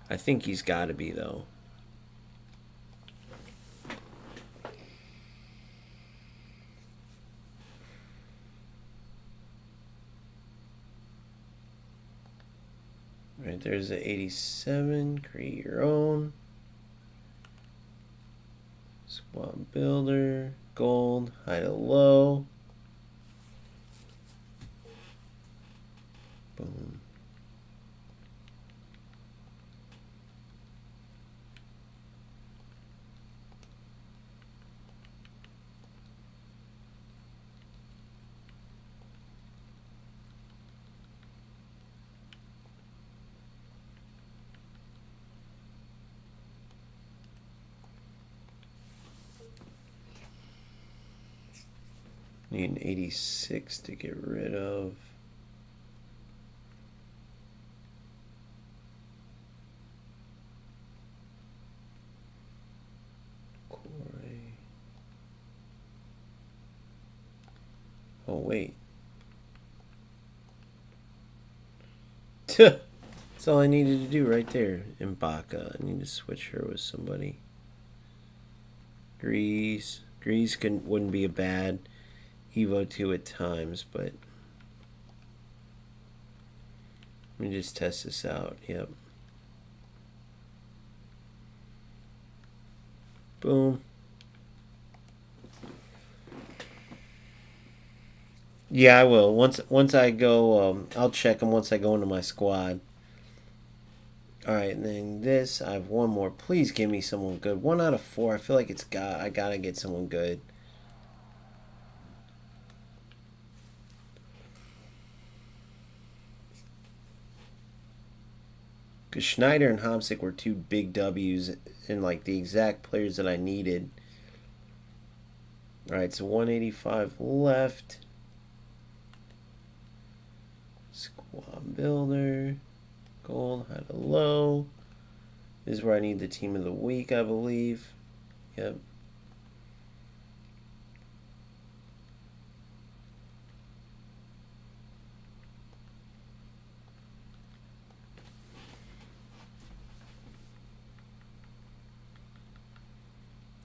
I think he's got to be, though. Right, there's the 87. Create your own. Squad builder. Gold. High to low. Boom. Need an 86 to get rid of. Oh, wait. That's all I needed to do right there. Ibaka. I need to switch her with somebody. Grease. Grease wouldn't be a bad Evo 2 at times, but let me just test this out. Yep. Boom. Yeah, I will. Once I go, I'll check them once I go into my squad. All right, and then this, I have one more. Please give me someone good. 1 out of 4. I feel like I gotta get someone good. Because Schneider and Homsick were 2 big W's and like the exact players that I needed. All right, so 185 left. Squad builder. Gold, high to low. This is where I need the team of the week, I believe. Yep.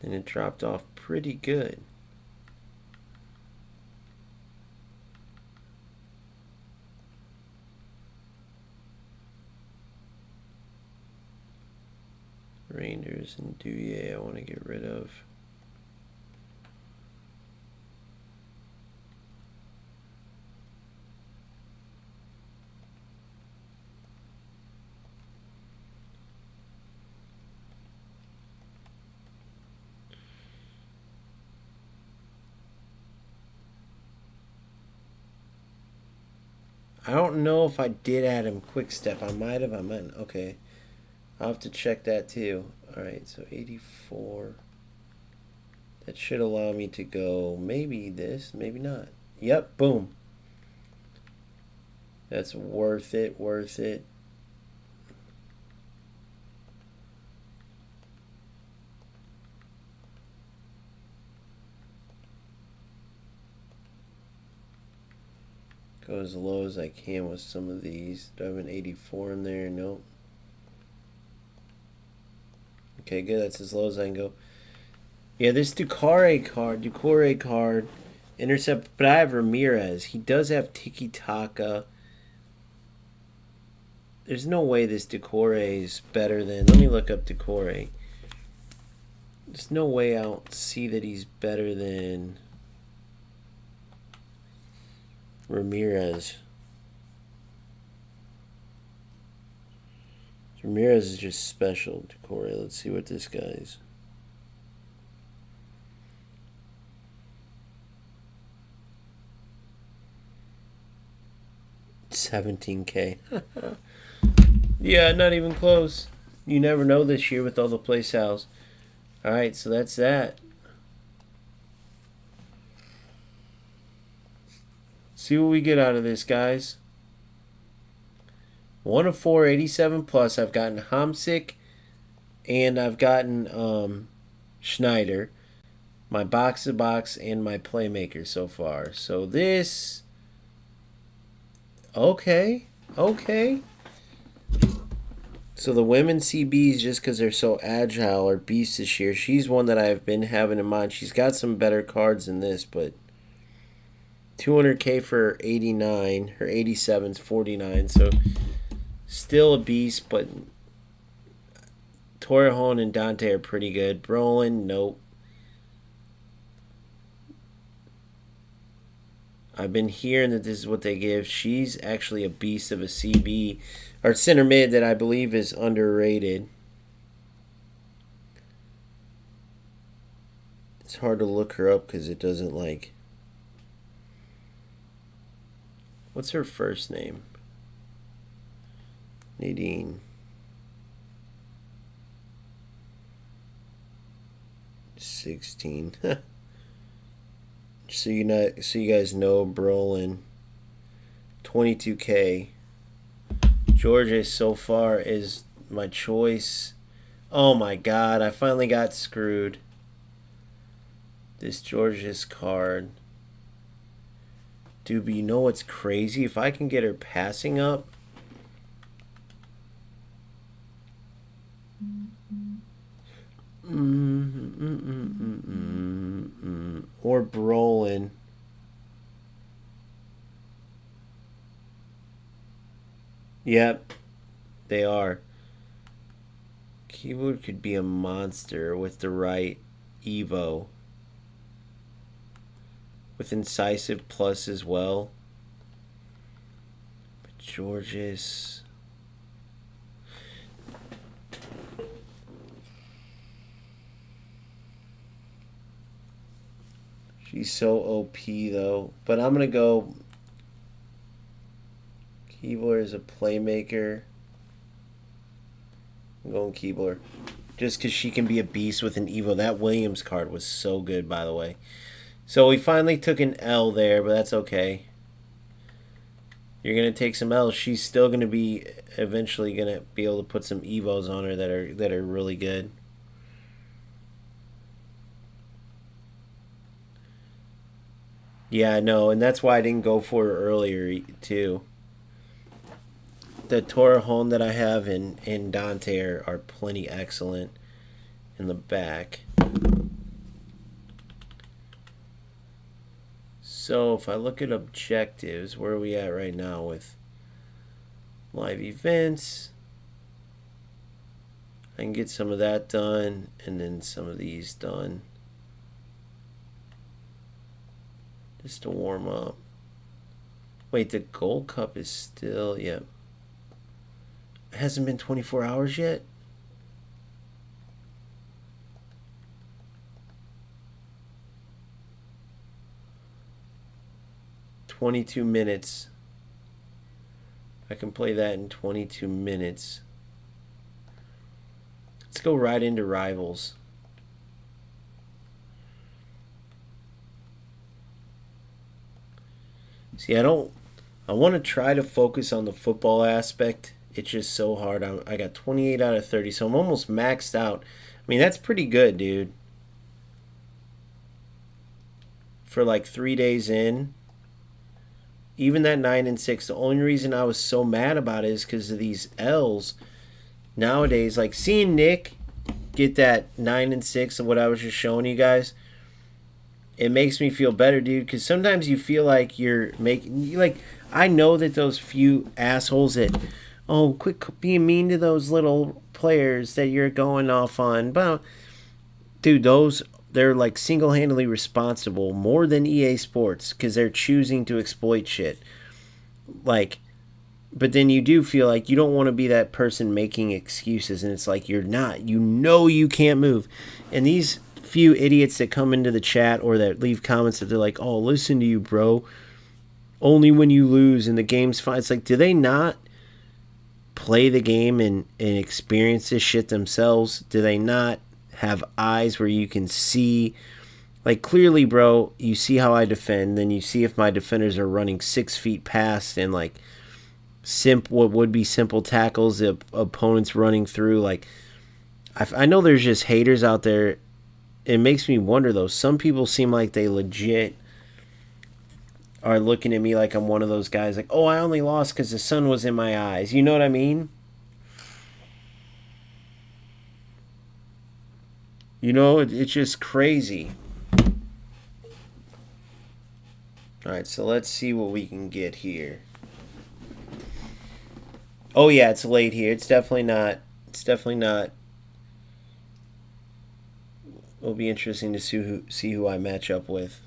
And it dropped off pretty good. Rangers and Douye I want to get rid of. I don't know if I did add him quick step. I might have. I might. Okay. I'll have to check that too. Alright, so 84. That should allow me to go maybe this, maybe not. Yep, boom. That's worth it, worth it. Go as low as I can with some of these. Do I have an 84 in there? Nope. Okay, good. That's as low as I can go. Yeah, this Ducore card, intercept, but I have Ramirez. He does have Tiki Taka. There's no way this Ducore is better than. Let me look up Ducore. There's no way I'll see that he's better than Ramirez. Ramirez is just special. Ducore. Let's see what this guy's. $17K. Yeah, not even close. You never know this year with all the play styles. Alright, so that's that. See what we get out of this, guys. 1 of 4, 87 plus. I've gotten Homsick and I've gotten Schneider. My box-to-box and my playmaker so far. So this... Okay. So the women CBs, just because they're so agile, are beasts this year. She's one that I've been having in mind. She's got some better cards than this, but 200K for 89. Her 87's 49, so still a beast, but Torrejon and Dante are pretty good. Brolin, nope. I've been hearing that this is what they give. She's actually a beast of a CB, or center mid, that I believe is underrated. It's hard to look her up because it doesn't like... What's her first name? Nadine. 16. So you guys know, Brolin, 22K. Georgia so far is my choice. Oh my god, I finally got screwed. This Georgia's card. Dude, but you know what's crazy? If I can get her passing up. Or Brolin. Yep, they are. Keyboard could be a monster with the right Evo. With incisive plus as well. But Georges. She's so OP though. But I'm going to go. Keyboard is a playmaker. I'm going Keyboard. Just because she can be a beast with an Evo. That Williams card was so good, by the way. So we finally took an L there, but that's okay. You're going to take some L's. She's still going to be eventually going to be able to put some Evos on her that are really good. Yeah, I know, and that's why I didn't go for her earlier too. The Torrejon that I have in Dante are plenty excellent in the back. So if I look at objectives, where are we at right now with live events? I can get some of that done and then some of these done. Just to warm up. Wait, the Gold Cup is still, yeah. It hasn't been 24 hours yet? "22 minutes. I can play that in 22 minutes. Let's go right into Rivals. See, I want to try to focus on the football aspect. It's just so hard. I got 28 out of 30, so I'm almost maxed out. I mean, that's pretty good, dude. For like 3 days in. Even that 9 and 6, the only reason I was so mad about it is because of these L's. Nowadays, like seeing Nick get that 9 and 6 of what I was just showing you guys, it makes me feel better, dude, because sometimes you feel like you're making, like, I know that those few assholes that, oh, quit being mean to those little players that you're going off on, but, dude, they're like single-handedly responsible more than EA Sports because they're choosing to exploit shit. Like, but then you do feel like you don't want to be that person making excuses, and it's like you're not. You know you can't move. And these few idiots that come into the chat or that leave comments that they're like, oh, listen to you, bro. Only when you lose and the game's fine. It's like, do they not play the game and experience this shit themselves? Do they not have eyes where you can see? Like, clearly, bro, you see how I defend, then you see if my defenders are running 6 feet past and, like, what would be simple tackles the opponents running through. Like, I know there's just haters out there. It makes me wonder, though. Some people seem like they legit are looking at me like I'm one of those guys, like, oh, I only lost because the sun was in my eyes. You know what I mean? You know, it's just crazy. Alright, so let's see what we can get here. Oh, yeah, it's late here. It's definitely not. It'll be interesting to see who I match up with.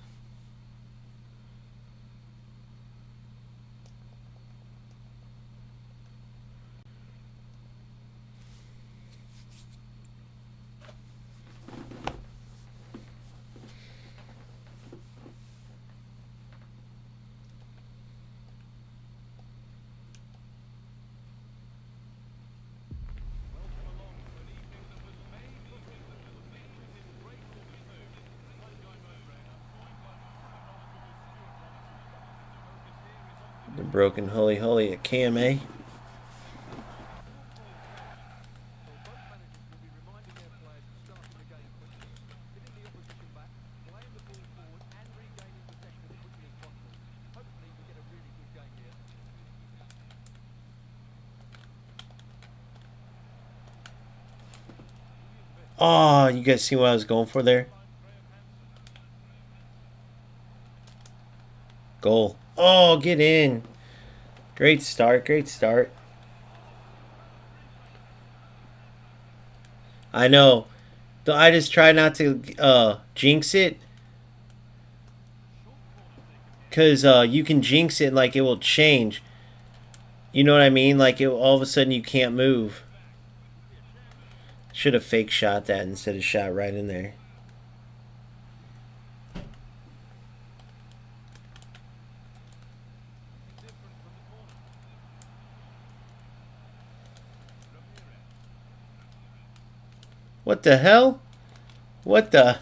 The broken Hully Hully at KMA. Oh, you guys see what I was going for there? Goal. Oh, get in. Great start, great start. I know. I just try not to jinx it. Because you can jinx it like it will change. You know what I mean? Like all of a sudden you can't move. Should have fake shot that instead of shot right in there. What the hell? What the?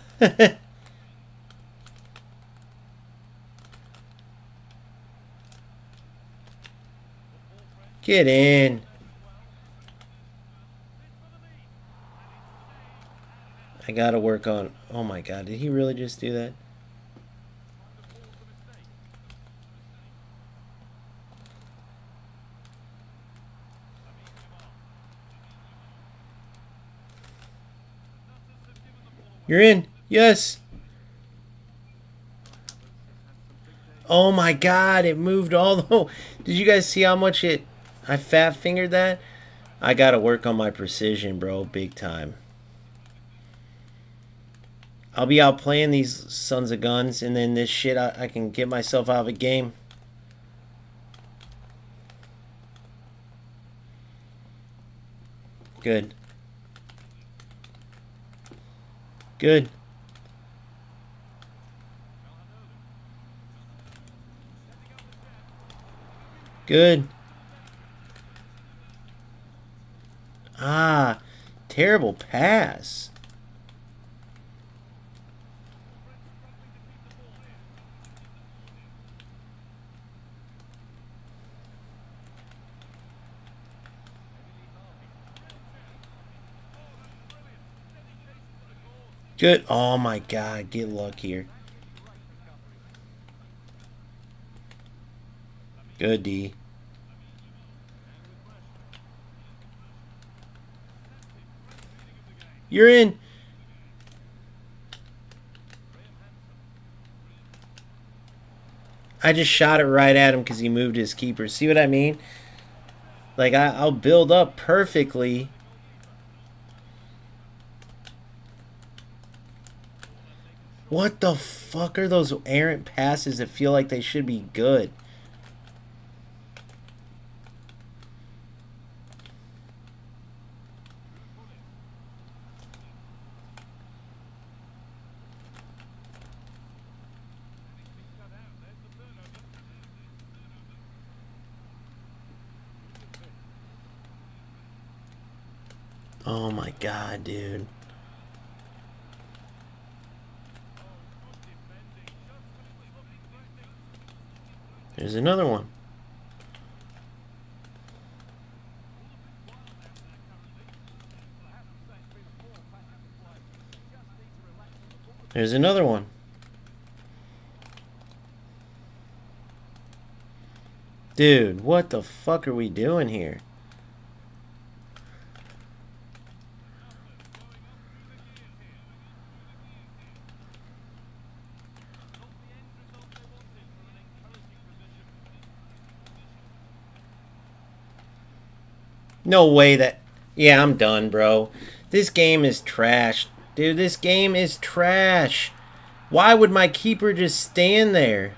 Get in. I gotta work on... Oh my god, did he really just do that? You're in. Yes. Oh my god, it moved all the... Did you guys see how much it... I fat fingered that? I gotta work on my precision, bro. Big time. I'll be out playing these sons of guns, and then this shit, I can get myself out of a game. Good. Good. Good. Ah, terrible pass. Good. Oh my god, get luckier. Good, D. You're in. I just shot it right at him because he moved his keeper. See what I mean? Like, I'll build up perfectly. What the fuck are those errant passes that feel like they should be good? Oh my god, dude. There's another one. There's another one. Dude, what the fuck are we doing here? No way that... Yeah, I'm done, bro. This game is trash. Dude, this game is trash. Why would my keeper just stand there?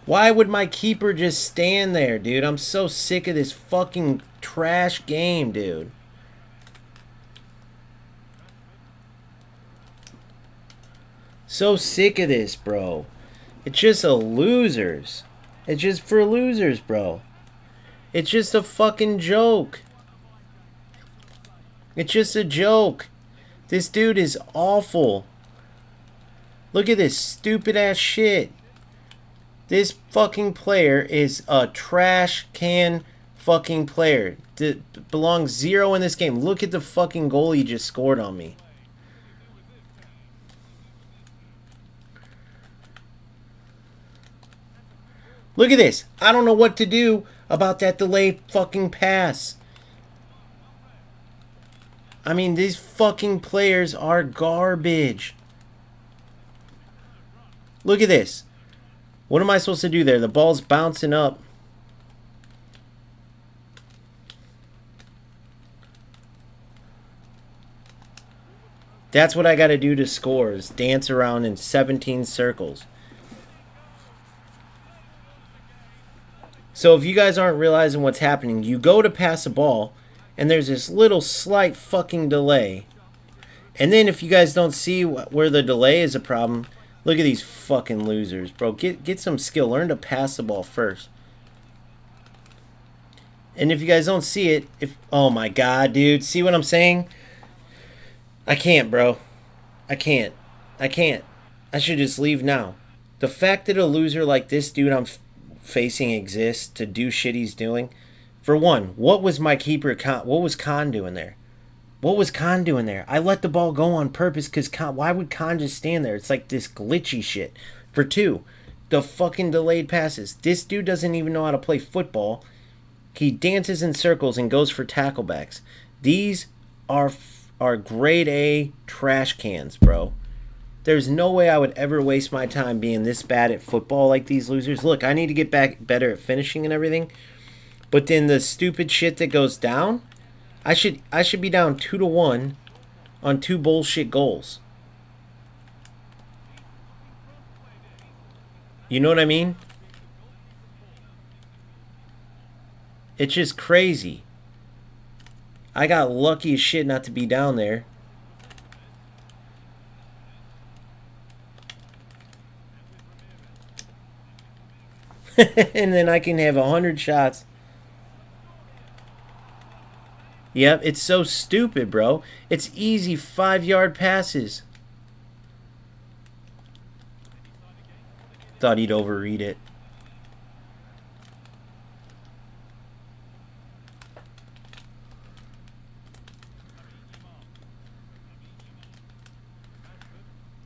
Why would my keeper just stand there, dude? I'm so sick of this fucking trash game, dude. So sick of this, bro. It's just a losers. It's just for losers, bro. It's just a fucking joke. It's just a joke. This dude is awful. Look at this stupid ass shit. This fucking player is a trash can fucking player. Belongs 0 in this game. Look at the fucking goal he just scored on me. Look at this. I don't know what to do about that delayed fucking pass. I mean, these fucking players are garbage. Look at this. What am I supposed to do there? The ball's bouncing up. That's what I got to do to score, is dance around in 17 circles. So if you guys aren't realizing what's happening, you go to pass a ball, and there's this little slight fucking delay. And then if you guys don't see where the delay is a problem, look at these fucking losers, bro. Get some skill. Learn to pass the ball first. And if you guys don't see it, oh my god, dude, see what I'm saying? I can't, bro. I can't. I should just leave now. The fact that a loser like this dude I'm facing exists to do shit he's doing. For one, what was my keeper, what was Khan doing there? What was Khan doing there? I let the ball go on purpose because why would Khan just stand there? It's like this glitchy shit. For two, the fucking delayed passes. This dude doesn't even know how to play football. He dances in circles and goes for tacklebacks. These are grade A trash cans, bro. There's no way I would ever waste my time being this bad at football like these losers. Look, I need to get back better at finishing and everything. But then the stupid shit that goes down, I should be down 2-1 on 2 bullshit goals. You know what I mean? It's just crazy. I got lucky as shit not to be down there. And then I can have 100 shots. Yep, it's so stupid, bro. It's easy 5-yard passes. Thought he'd overread it.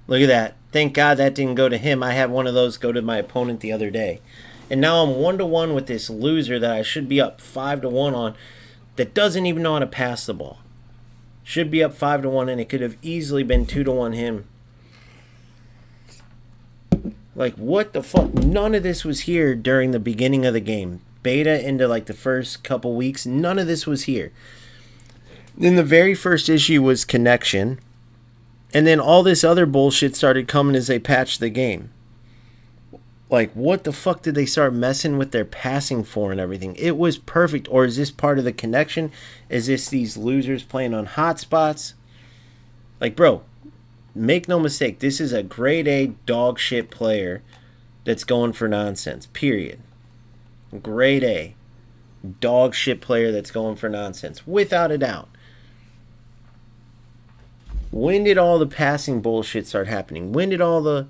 Look at that. Thank God that didn't go to him. I had one of those go to my opponent the other day. And now I'm 1-1 with this loser that I should be up 5-1 on, that doesn't even know how to pass the ball. Should be up 5-1, and it could have easily been 2-1 him. Like, what the fuck? None of this was here during the beginning of the game. Beta into like the first couple weeks, none of this was here. Then the very first issue was connection. And then all this other bullshit started coming as they patched the game. Like, what the fuck did they start messing with their passing for and everything? It was perfect. Or is this part of the connection? Is this these losers playing on hotspots? Like, bro, make no mistake. This is a grade A dog shit player that's going for nonsense. Period. Grade A dog shit player that's going for nonsense. Without a doubt. When did all the passing bullshit start happening? When did all the...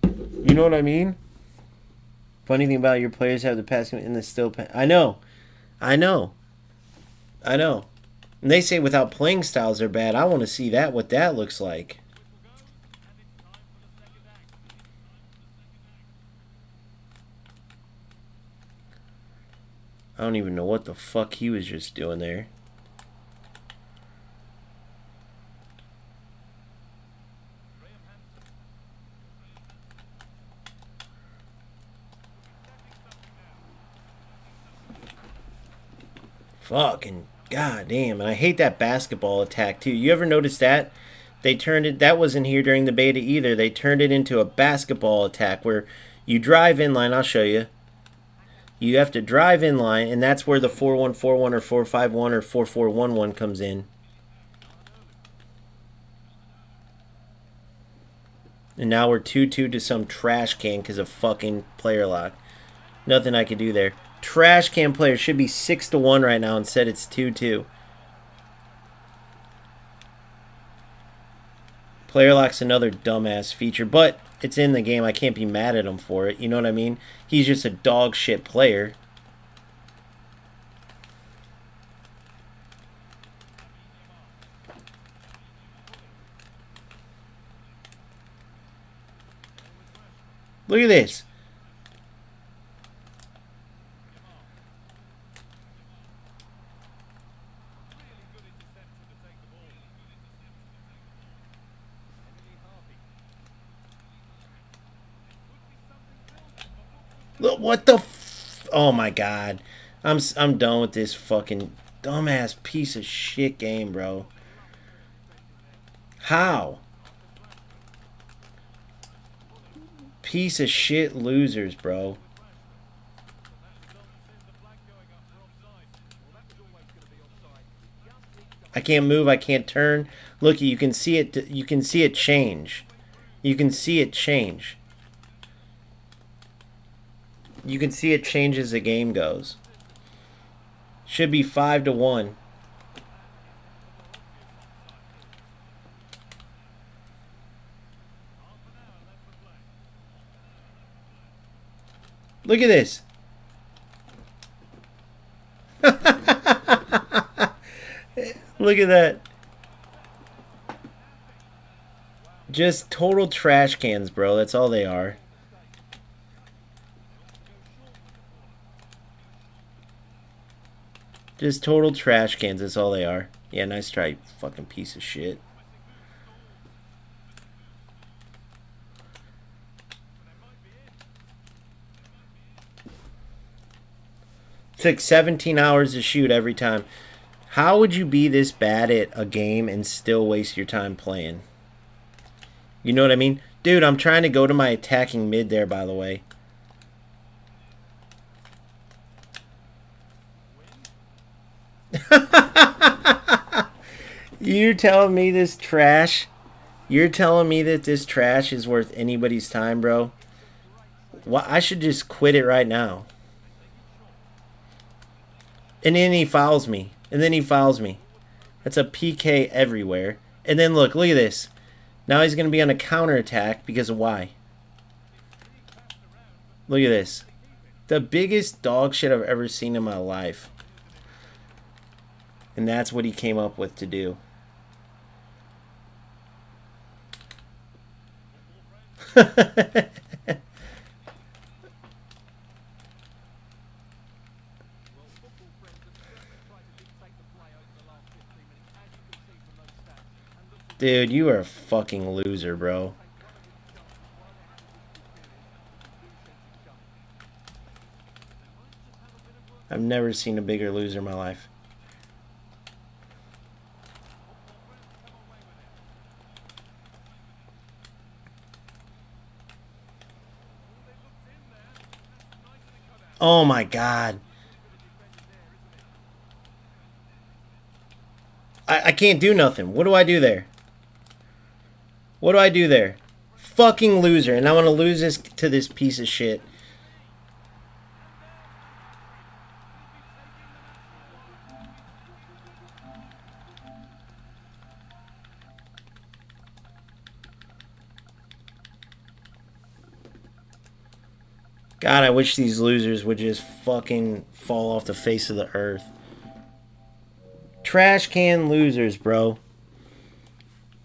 You know what I mean? Funny thing about your players have the passing in the still pass. I know. And they say without playing styles are bad. I want to see that, what that looks like. I don't even know what the fuck he was just doing there. Fucking goddamn. And I hate that basketball attack too. You ever notice that? They turned it, that wasn't here during the beta either. They turned it into a basketball attack where you drive in line. I'll show you. You have to drive in line, and that's where the 4-1-4-1 or 4-5-1 or 4-4-1-1 comes in. And now we're 2-2 to some trash can because of fucking player lock. Nothing I could do there. Trash can player should be 6-1 right now. Instead, it's 2-2. Player lock's another dumbass feature, but it's in the game. I can't be mad at him for it. You know what I mean? He's just a dog shit player. Look at this. Look, what the oh my god. I'm done with this fucking dumbass piece of shit game, bro. How? Piece of shit losers, bro. I can't move, I can't turn. Look, you can see it, you can see it change. You can see it change. You can see it change as the game goes. Should be 5-1. Look at this. Look at that. Just total trash cans, bro. That's all they are. Just total trash cans. That's all they are. Yeah, nice try, you fucking piece of shit. Took 17 hours to shoot every time. How would you be this bad at a game and still waste your time playing? You know what I mean? Dude, I'm trying to go to my attacking mid there, by the way. You're telling me this trash? You're telling me that this trash is worth anybody's time, bro? Well, I should just quit it right now. And then he fouls me. And then he fouls me. That's a PK everywhere. And then look at this. Now he's going to be on a counterattack because of why? Look at this. The biggest dog shit I've ever seen in my life. And that's what he came up with to do. Dude, you are a fucking loser, bro. I've never seen a bigger loser in my life. Oh my god. I can't do nothing. What do I do there? What do I do there? Fucking loser. And I want to lose this to this piece of shit. God, I wish these losers would just fucking fall off the face of the earth. Trash can losers, bro.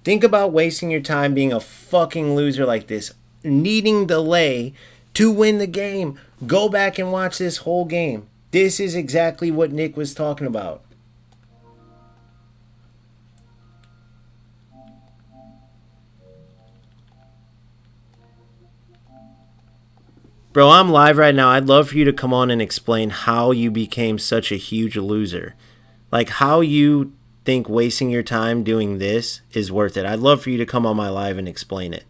Think about wasting your time being a fucking loser like this. Needing delay to win the game. Go back and watch this whole game. This is exactly what Nick was talking about. Bro, I'm live right now. I'd love for you to come on and explain how you became such a huge loser. Like, how you think wasting your time doing this is worth it. I'd love for you to come on my live and explain it.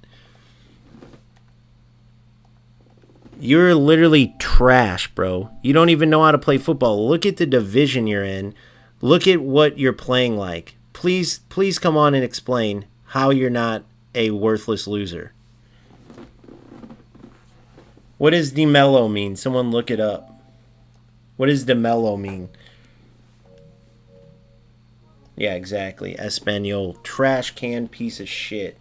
You're literally trash, bro. You don't even know how to play football. Look at the division you're in. Look at what you're playing like. Please come on and explain how you're not a worthless loser. What does DeMello mean? Someone look it up. What does DeMello mean? Yeah, exactly. Espanol. Trash can piece of shit.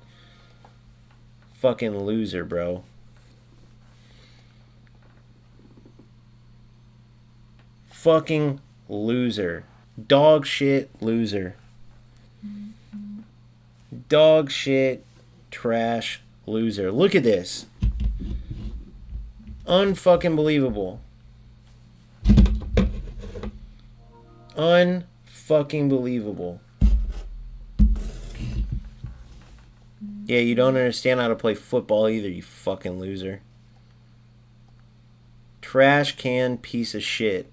Fucking loser, bro. Fucking loser. Dog shit loser. Dog shit trash loser. Look at this. Unfucking believable. Unfucking believable. Yeah, you don't understand how to play football either, you fucking loser. Trash can piece of shit.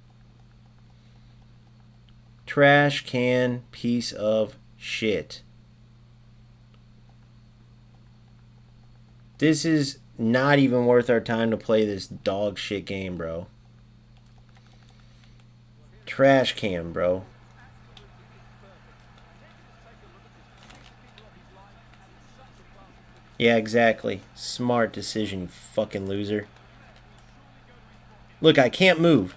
Trash can piece of shit. This is not even worth our time to play this dog shit game, bro. Trash can, bro. Yeah, exactly. Smart decision, you fucking loser. Look, I can't move.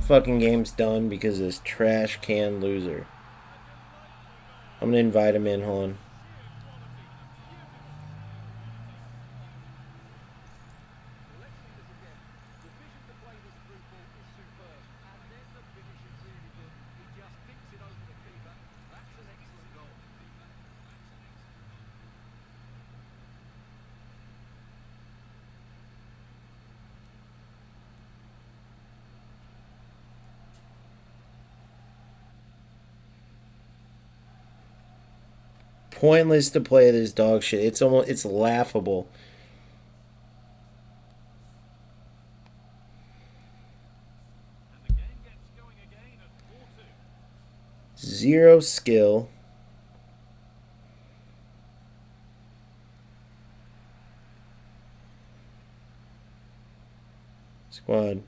Fucking game's done because of this trash can loser. I'm gonna invite him in, hold on. Pointless to play this dog shit. It's laughable. Zero skill. Squad.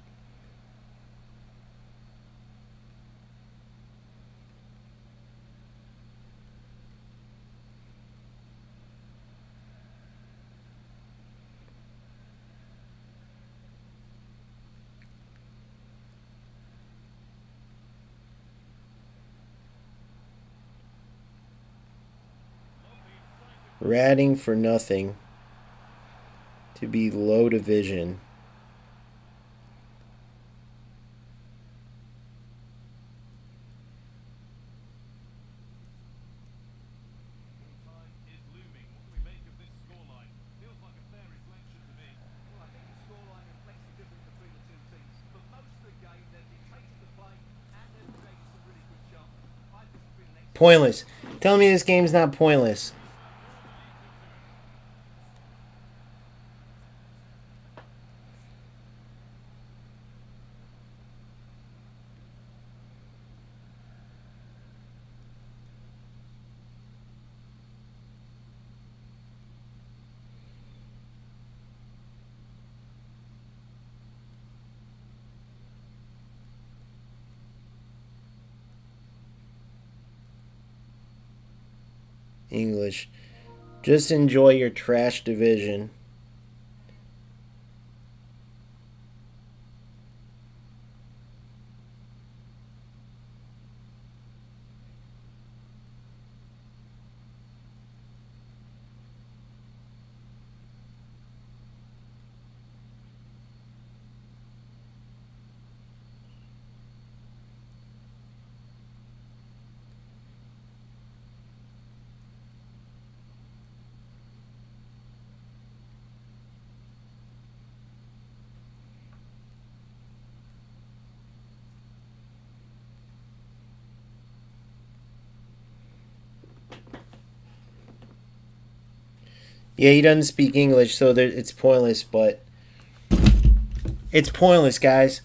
Ratting for nothing. To be low division. Pointless. Tell me this game's not pointless. English. Just enjoy your trash division. Yeah, he doesn't speak English, so it's pointless, but it's pointless, guys.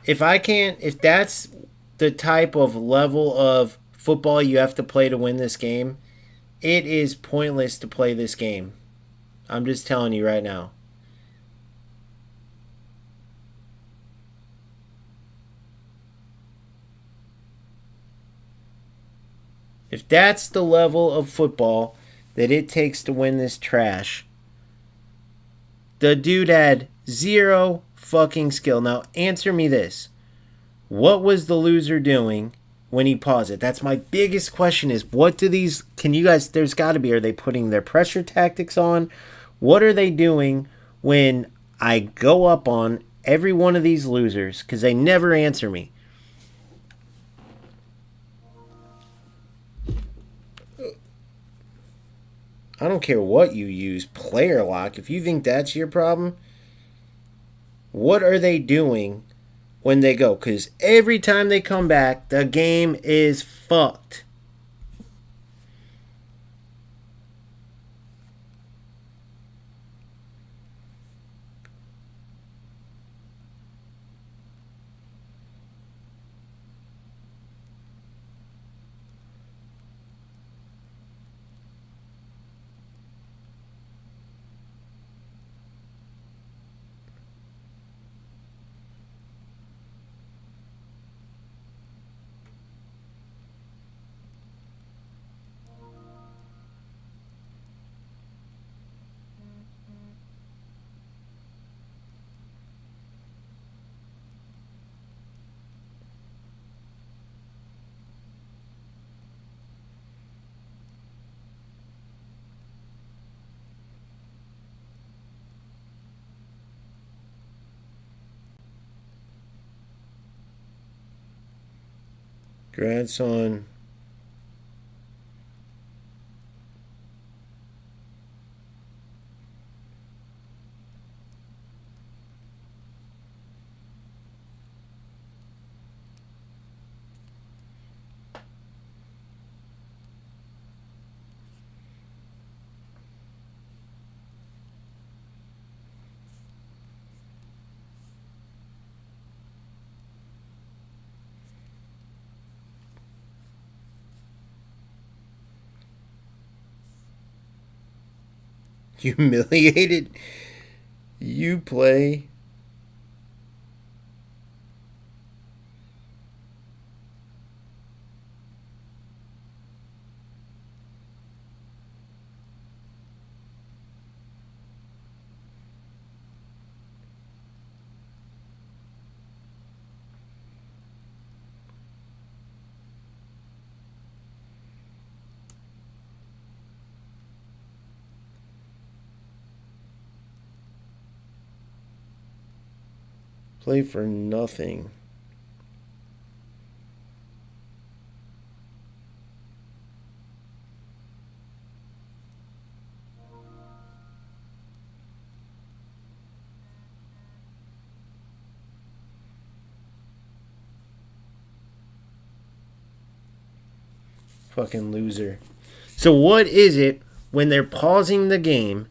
If that's the type of level of football you have to play to win this game, it is pointless to play this game. I'm just telling you right now. If that's the level of football that it takes to win this trash, the dude had zero fucking skill. Now, answer me this. What was the loser doing when he paused it? That's my biggest question is, what do these, can you guys, there's got to be, are they putting their pressure tactics on? What are they doing when I go up on every one of these losers? Because they never answer me. I don't care what you use, player lock. If you think that's your problem, what are they doing when they go? Because every time they come back, the game is fucked. Grandson. Humiliated. You play. Play for nothing. Fucking loser. So what is it when they're pausing the game?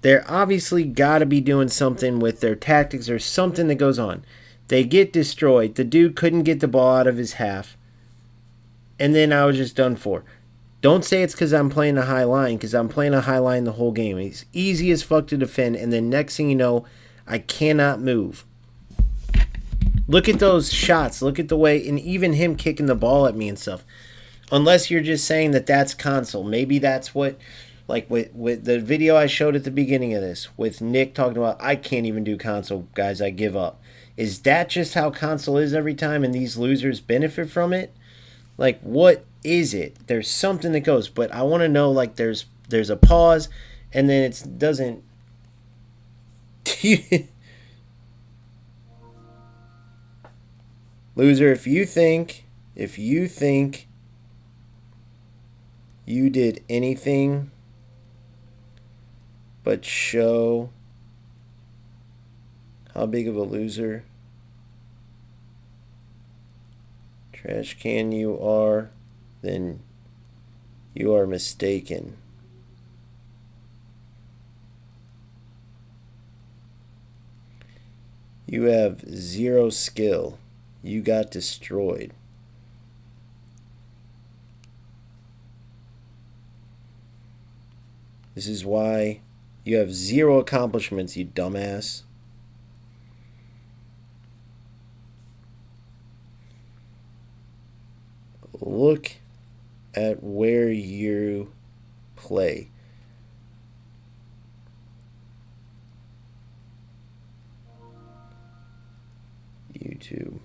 They're obviously got to be doing something with their tactics or something that goes on. They get destroyed. The dude couldn't get the ball out of his half. And then I was just done for. Don't say it's because I'm playing a high line, because I'm playing a high line the whole game. It's easy as fuck to defend, and then next thing you know, I cannot move. Look at those shots. Look at the way, and even him kicking the ball at me and stuff. Unless you're just saying that that's console. Maybe that's what, like with the video I showed at the beginning of this, with Nick talking about, I can't even do console, guys, I give up. Is that just how console is every time and these losers benefit from it? Like, what is it? There's something that goes, but I want to know, like, there's a pause, and then it doesn't. Loser, if you think you did anything but show how big of a loser, trash can you are, then you are mistaken. You have zero skill. You got destroyed. This is why you have zero accomplishments, you dumbass. Look at where you play. YouTube.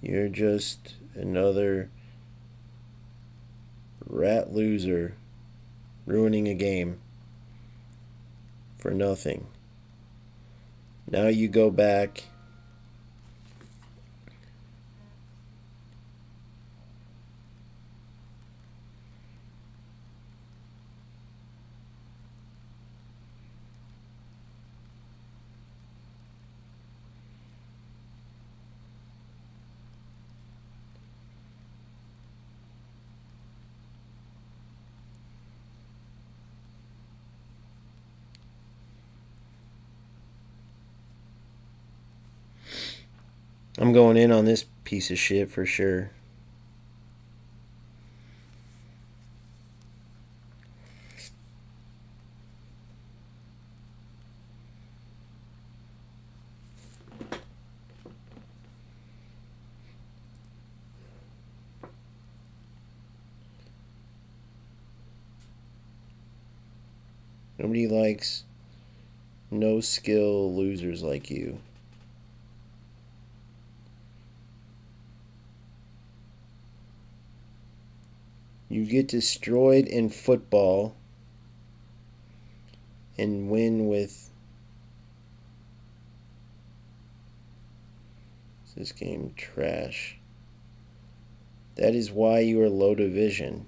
You're just another rat loser ruining a game for nothing. Now you go back I'm going in on this piece of shit for sure. Nobody likes no skill losers like you. You get destroyed in football and win with this game trash. That is why you are low division.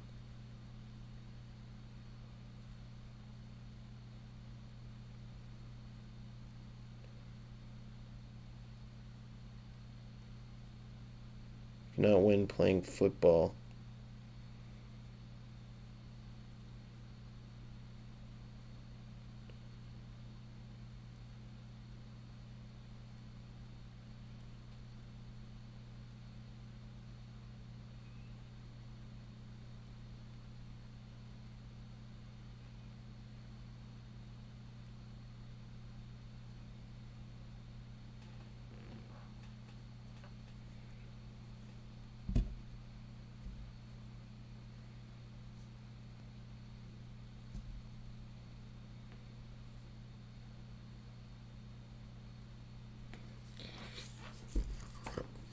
You cannot win playing football.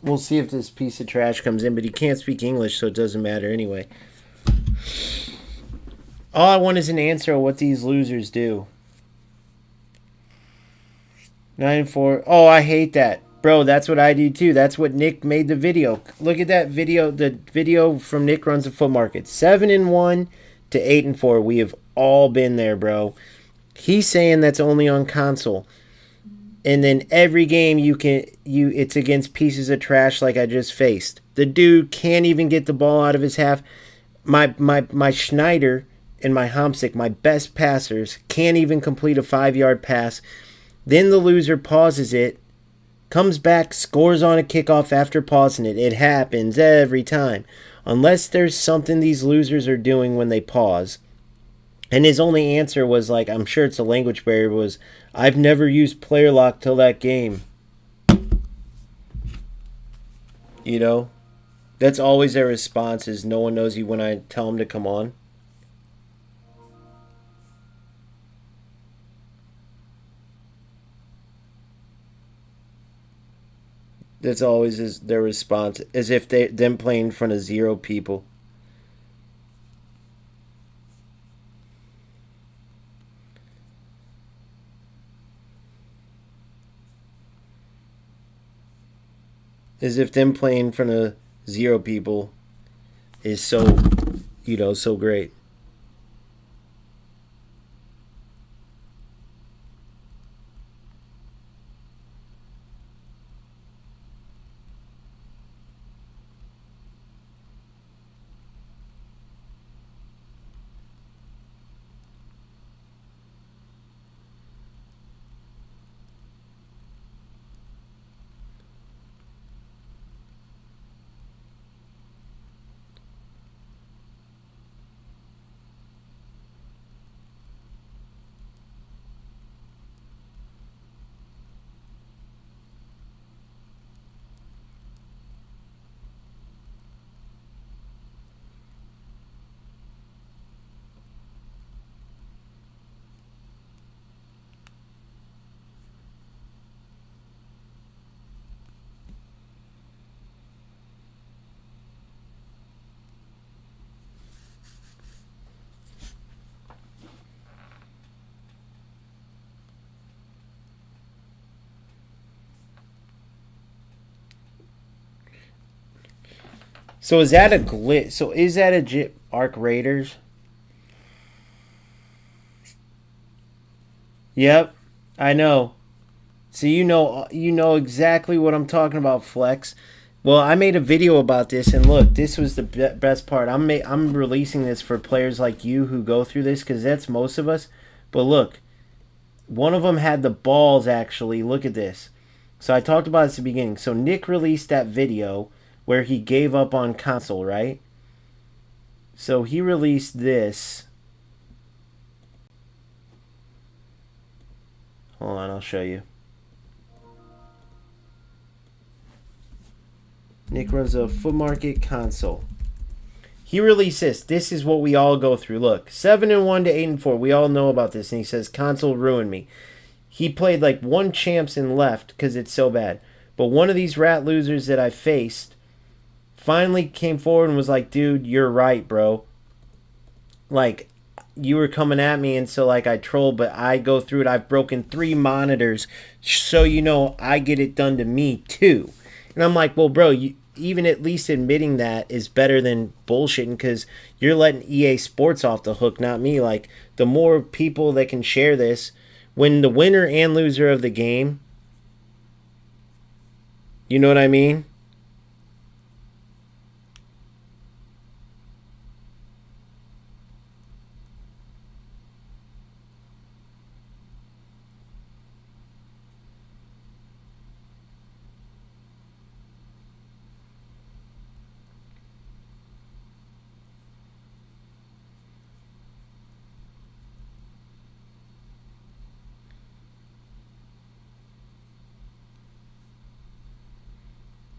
We'll see if this piece of trash comes in, but he can't speak English, so it doesn't matter anyway. All I want is an answer on what these losers do. 9-4. Oh, I hate that. Bro, that's what I do too. That's what Nick made the video. Look at that video. The video from Nick Runs a Foot Market. 7-1 to 8-4. We have all been there, bro. He's saying that's only on console. And then every game it's against pieces of trash like I just faced. The dude can't even get the ball out of his half. My Schneider and my Homsick, my best passers, can't even complete a 5-yard pass. Then the loser pauses it, comes back, scores on a kickoff after pausing it. It happens every time. Unless there's something these losers are doing when they pause. And his only answer was like, I'm sure it's a language barrier, was, I've never used player lock till that game. You know? That's always their response, is no one knows you when I tell them to come on. That's always their response, as if them playing in front of 0 people. As if them playing in front of 0 people is so, so great. So is that a glitch? So is that a Arc Raiders? Yep, I know. So you know exactly what I'm talking about, Flex. Well, I made a video about this, and look, this was the best part. I'm releasing this for players like you who go through this, because that's most of us. But look, one of them had the balls, actually. Look at this. So I talked about this at the beginning. So Nick released that video where he gave up on console, right? So he released this. Hold on, I'll show you. Nick runs a Foot Market console. He released this. This is what we all go through. Look, 7-1 to 8-4. We all know about this. And he says, console ruined me. He played like one champs and left because it's so bad. But one of these rat losers that I faced finally came forward and was like, dude, you're right, bro. Like, you were coming at me, and so like I trolled, but I go through it. I've broken 3 monitors, so you know I get it done to me too. And I'm like, well, bro, you even at least admitting that is better than bullshitting, because you're letting EA Sports off the hook, not me. Like, the more people that can share this, when the winner and loser of the game, you know what I mean?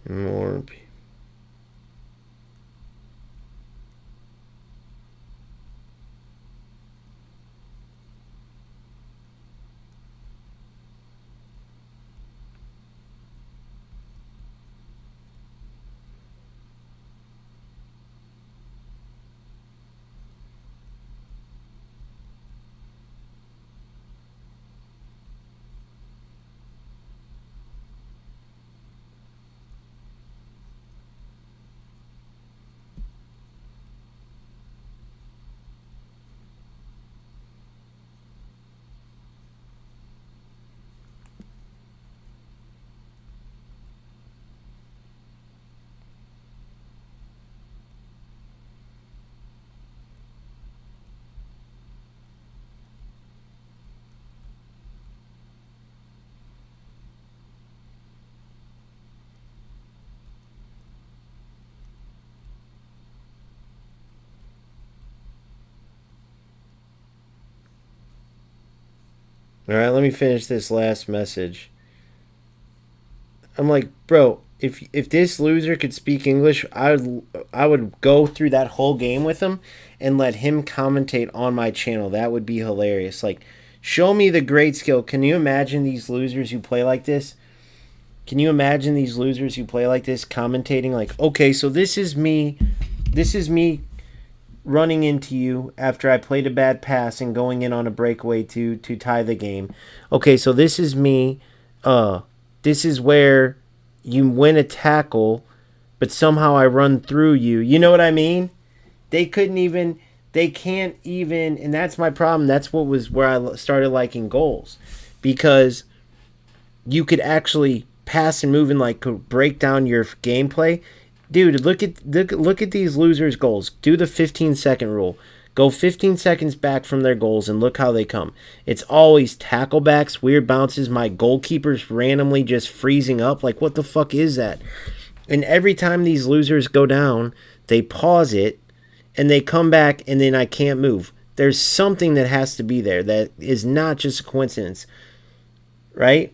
More people. All right, let me finish this last message. I'm like, bro, if this loser could speak English, I would go through that whole game with him and let him commentate on my channel. That would be hilarious. Like, show me the grade skill. Can you imagine these losers who play like this? Can you imagine these losers who play like this commentating like, okay, so this is me running into you after I played a bad pass and going in on a breakaway to tie the game. Okay, so this is me. This is where you win a tackle, but somehow I run through you. You know what I mean? They can't even, and that's my problem. That's what was where I started liking goals, because you could actually pass and move and like break down your gameplay. Dude, look at these losers' goals. Do the 15-second rule. Go 15 seconds back from their goals and look how they come. It's always tacklebacks, weird bounces, my goalkeeper's randomly just freezing up. Like, what the fuck is that? And every time these losers go down, they pause it, and they come back, and then I can't move. There's something that has to be there that is not just a coincidence. Right?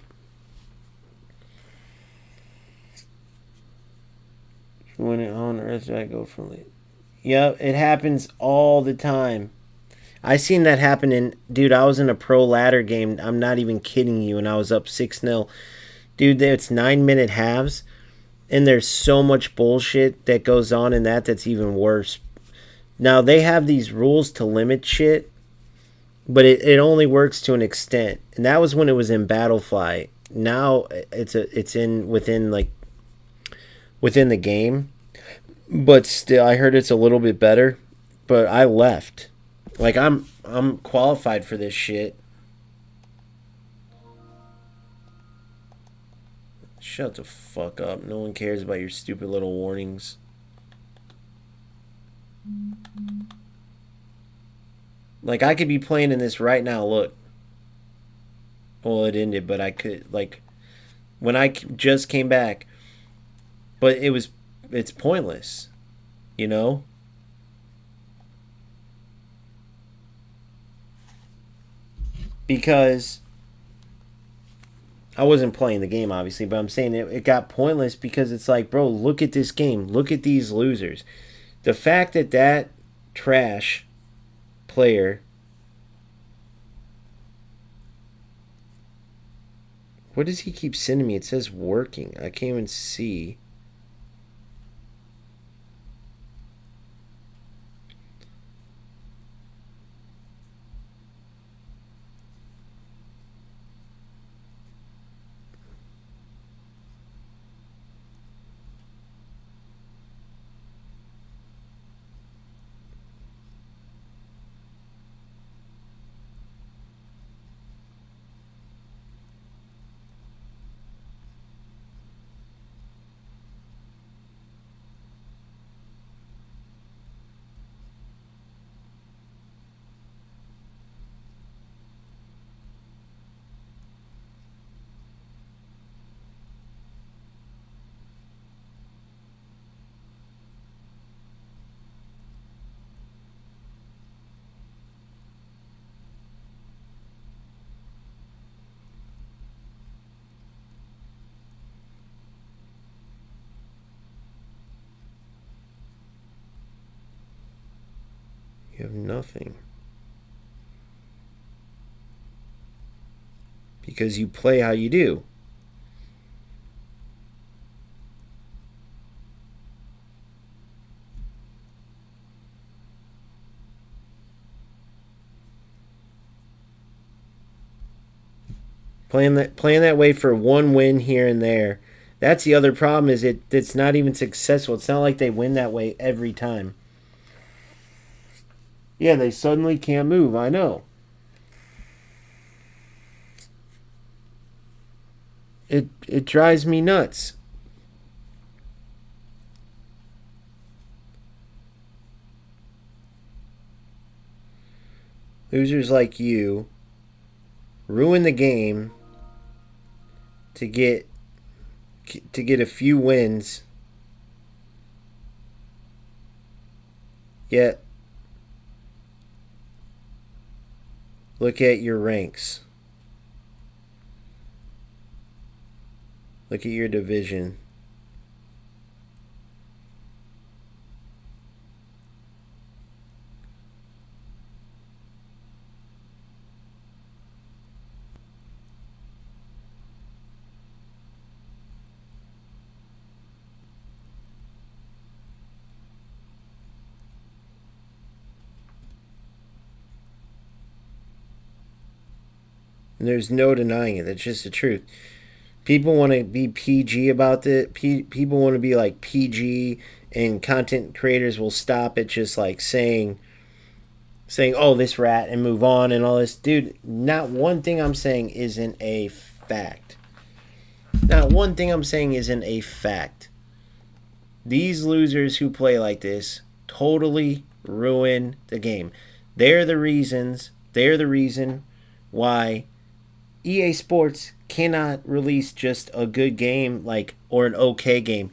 When it on Earth, I go from late. Yep, it happens all the time. I seen that happen in, dude, I was in a pro ladder game. I'm not even kidding you, and I was up 6-0. Dude, it's 9-minute halves, and there's so much bullshit that goes on in that's even worse. Now, they have these rules to limit shit, but it only works to an extent. And that was when it was in Battlefly. Now it's within the game. But still, I heard it's a little bit better. But I left. Like I'm qualified for this shit. Shut the fuck up. No one cares about your stupid little warnings. Like, I could be playing in this right now, look. Well, it ended, but I could, like, when I just came back. But it's pointless, you know? Because I wasn't playing the game, obviously, but I'm saying it got pointless because it's like, bro, look at this game. Look at these losers. The fact that trash player. What does he keep sending me? It says working. I can't even see. You have nothing. Because you play how you do. Playing that way for one win here and there. That's the other problem, is it's not even successful. It's not like they win that way every time. Yeah, they suddenly can't move. I know. It drives me nuts. Losers like you ruin the game to get a few wins. Yet look at your ranks. Look at your division. And there's no denying it. That's just the truth. People want to be PG about it. People want to be like PG, and content creators will stop at just like saying, oh, this rat, and move on and all this. Dude, not one thing I'm saying isn't a fact. Not one thing I'm saying isn't a fact. These losers who play like this totally ruin the game. They're the reason why EA Sports cannot release just a good game, like, or an okay game.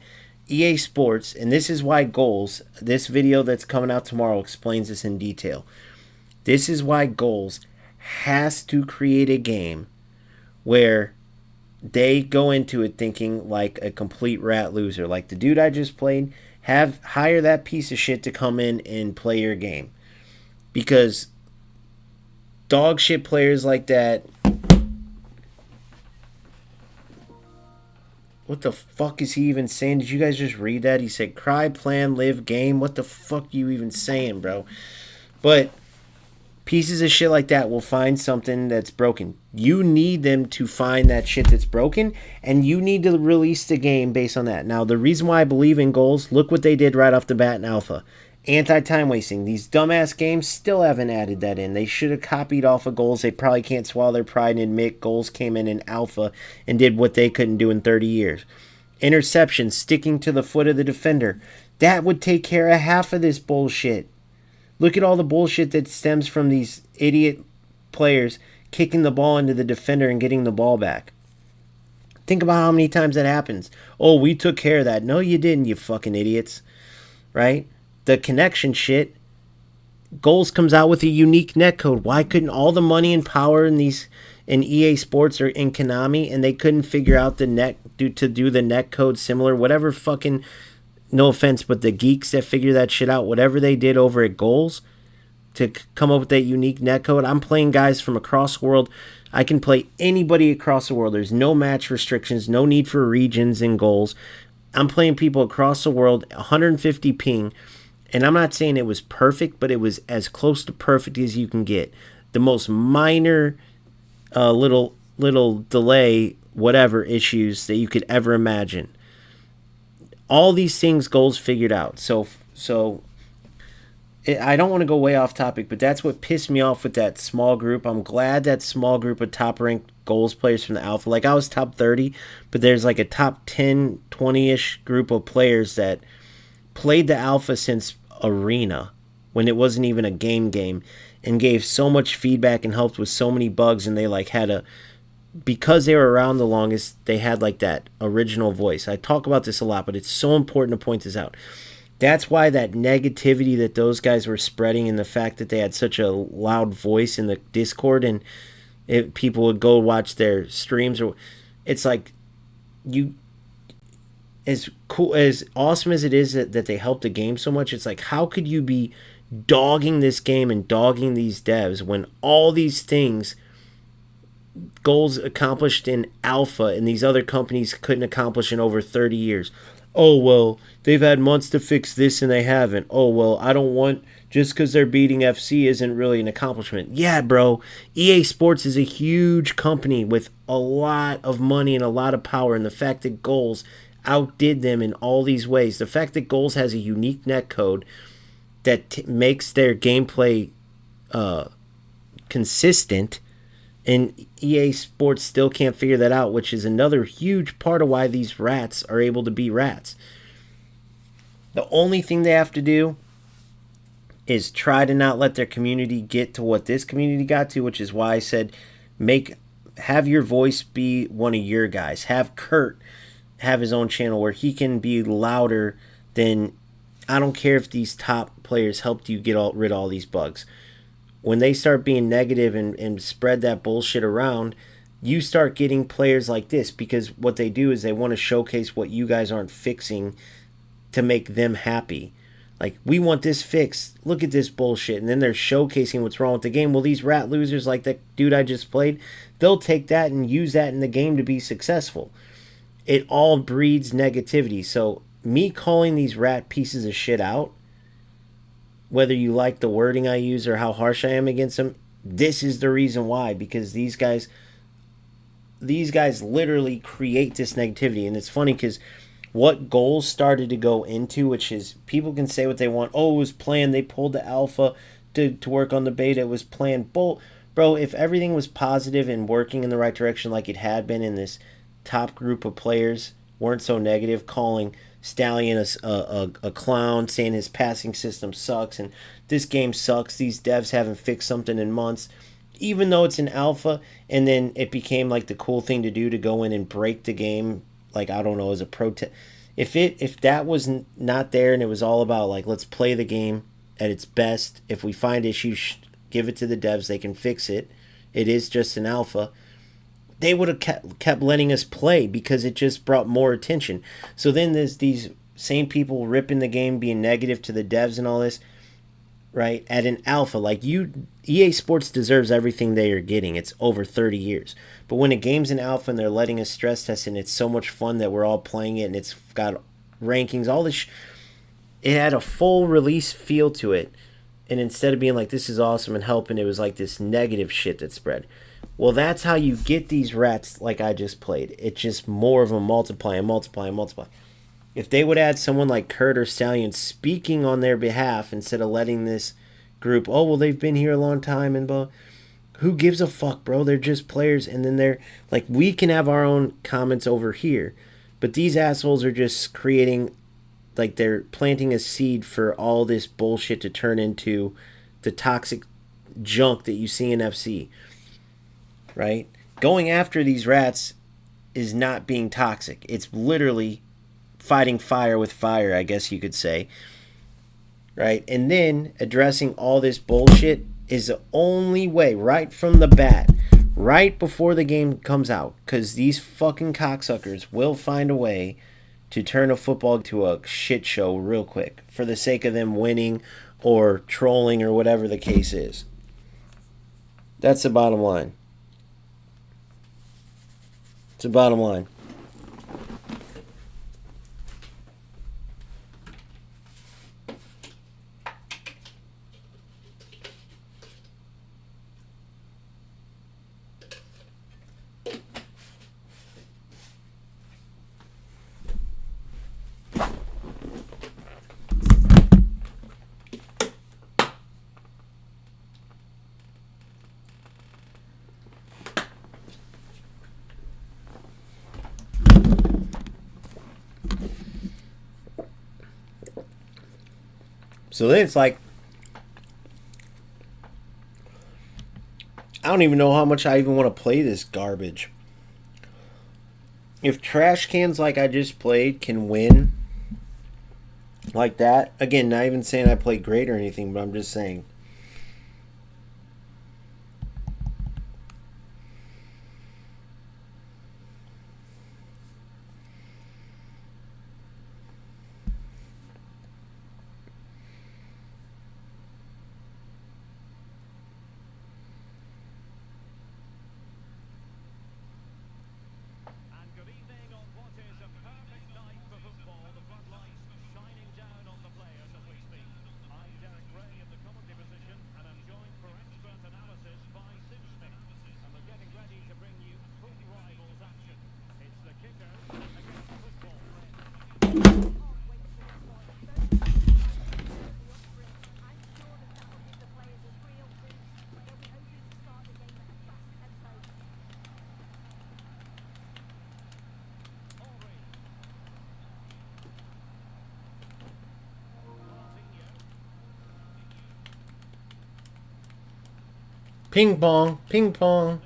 EA Sports, and this is why Goals, this video that's coming out tomorrow explains this in detail. This is why Goals has to create a game where they go into it thinking like a complete rat loser. Like the dude I just played, hire that piece of shit to come in and play your game. Because dog shit players like that. What the fuck is he even saying? Did you guys just read that? He said, cry, plan, live, game. What the fuck you even saying, bro? But Pieces of shit like that will find something that's broken. You need them to find that shit that's broken, and you need to release the game based on that. Now, the reason why I believe in goals, look what they did right off the bat in Alpha. Anti-time wasting. These dumbass games still haven't added that in. They should have copied off of goals. They probably can't swallow their pride and admit goals came in Alpha and did what they couldn't do in 30 years. Interception, sticking to the foot of the defender. That would take care of half of this bullshit. Look at all the bullshit that stems from these idiot players kicking the ball into the defender and getting the ball back. Think about how many times that happens. Oh, we took care of that. No, you didn't, you fucking idiots. Right? The connection shit. Goals comes out with a unique netcode. Why couldn't all the money and power in EA Sports or in Konami, and they couldn't figure out to do the netcode similar? Whatever fucking, no offense, but the geeks that figure that shit out, whatever they did over at Goals to come up with that unique netcode. I'm playing guys from across the world. I can play anybody across the world. There's no match restrictions, no need for regions in Goals. I'm playing people across the world, 150 ping. And I'm not saying it was perfect, but it was as close to perfect as you can get. The most minor little delay, whatever issues that you could ever imagine. All these things Goals figured out. So I don't want to go way off topic, but that's what pissed me off with that small group. I'm glad that small group of top-ranked Goals players from the Alpha. Like, I was top 30, but there's like a top 10, 20-ish group of players that played the Alpha since Arena, when it wasn't even a game, and gave so much feedback and helped with so many bugs, and they like had because they were around the longest, they had like that original voice. I talk about this a lot, but it's so important to point this out. That's why that negativity that those guys were spreading, and the fact that they had such a loud voice in the Discord, and people would go watch their streams, or it's like, you, as cool, as awesome as it is that they helped the game so much, it's like, how could you be dogging this game and dogging these devs when all these things, Goals accomplished in Alpha, and these other companies couldn't accomplish in over 30 years? Oh, well, they've had months to fix this and they haven't. Oh, well, I don't want, just because they're beating FC isn't really an accomplishment. Yeah, bro, EA Sports is a huge company with a lot of money and a lot of power, and the fact that Goals outdid them in all these ways, the fact that Goals has a unique netcode that makes their gameplay consistent, and EA Sports still can't figure that out, which is another huge part of why these rats are able to be rats. The only thing they have to do is try to not let their community get to what this community got to, which is why I said have your voice be one of your guys. Have Kurt have his own channel where he can be louder than, I don't care if these top players helped you get rid of all these bugs. When they start being negative and spread that bullshit around, you start getting players like this, because what they do is they want to showcase what you guys aren't fixing to make them happy. Like, we want this fixed. Look at this bullshit. And then they're showcasing what's wrong with the game. Well, these rat losers like that dude I just played, they'll take that and use that in the game to be successful. It all breeds negativity. So me calling these rat pieces of shit out, whether you like the wording I use or how harsh I am against them, this is the reason why. Because these guys literally create this negativity. And it's funny because what Goals started to go into, which is, people can say what they want. Oh, it was planned. They pulled the alpha to work on the beta. It was planned. Bro, if everything was positive and working in the right direction like it had been, in this top group of players weren't so negative, calling Stallion a clown, saying his passing system sucks and this game sucks, these devs haven't fixed something in months, even though it's an alpha, and then it became like the cool thing to do to go in and break the game, like, I don't know, as a protest. If that was not there and it was all about like, let's play the game at its best, if we find issues, give it to the devs, they can fix it, it is just an alpha, they would have kept letting us play, because it just brought more attention. So then there's these same people ripping the game, being negative to the devs and all this, right? At an alpha, like, EA Sports deserves everything they are getting. It's over 30 years. But when a game's an alpha and they're letting us stress test, and it's so much fun that we're all playing it, and it's got rankings, all this, it had a full release feel to it. And instead of being like, this is awesome and helping, it was like this negative shit that spread. Well, that's how you get these rats like I just played. It's just more of them multiply and multiply and multiply. If they would add someone like Kurt or Stallion speaking on their behalf instead of letting this group, oh, well, they've been here a long time and blah. Who gives a fuck, bro? They're just players. And then they're like, we can have our own comments over here. But these assholes are just creating, like, they're planting a seed for all this bullshit to turn into the toxic junk that you see in FC. Right? Going after these rats is not being toxic. It's literally fighting fire with fire, I guess you could say. Right? And then addressing all this bullshit is the only way, right from the bat, right before the game comes out, because these fucking cocksuckers will find a way to turn a football to a shit show real quick for the sake of them winning or trolling or whatever the case is. That's the bottom line. It's the bottom line. So then it's like, I don't even know how much I even want to play this garbage. If trash cans like I just played can win like that, again, not even saying I played great or anything, but I'm just saying. Ping pong, ping pong.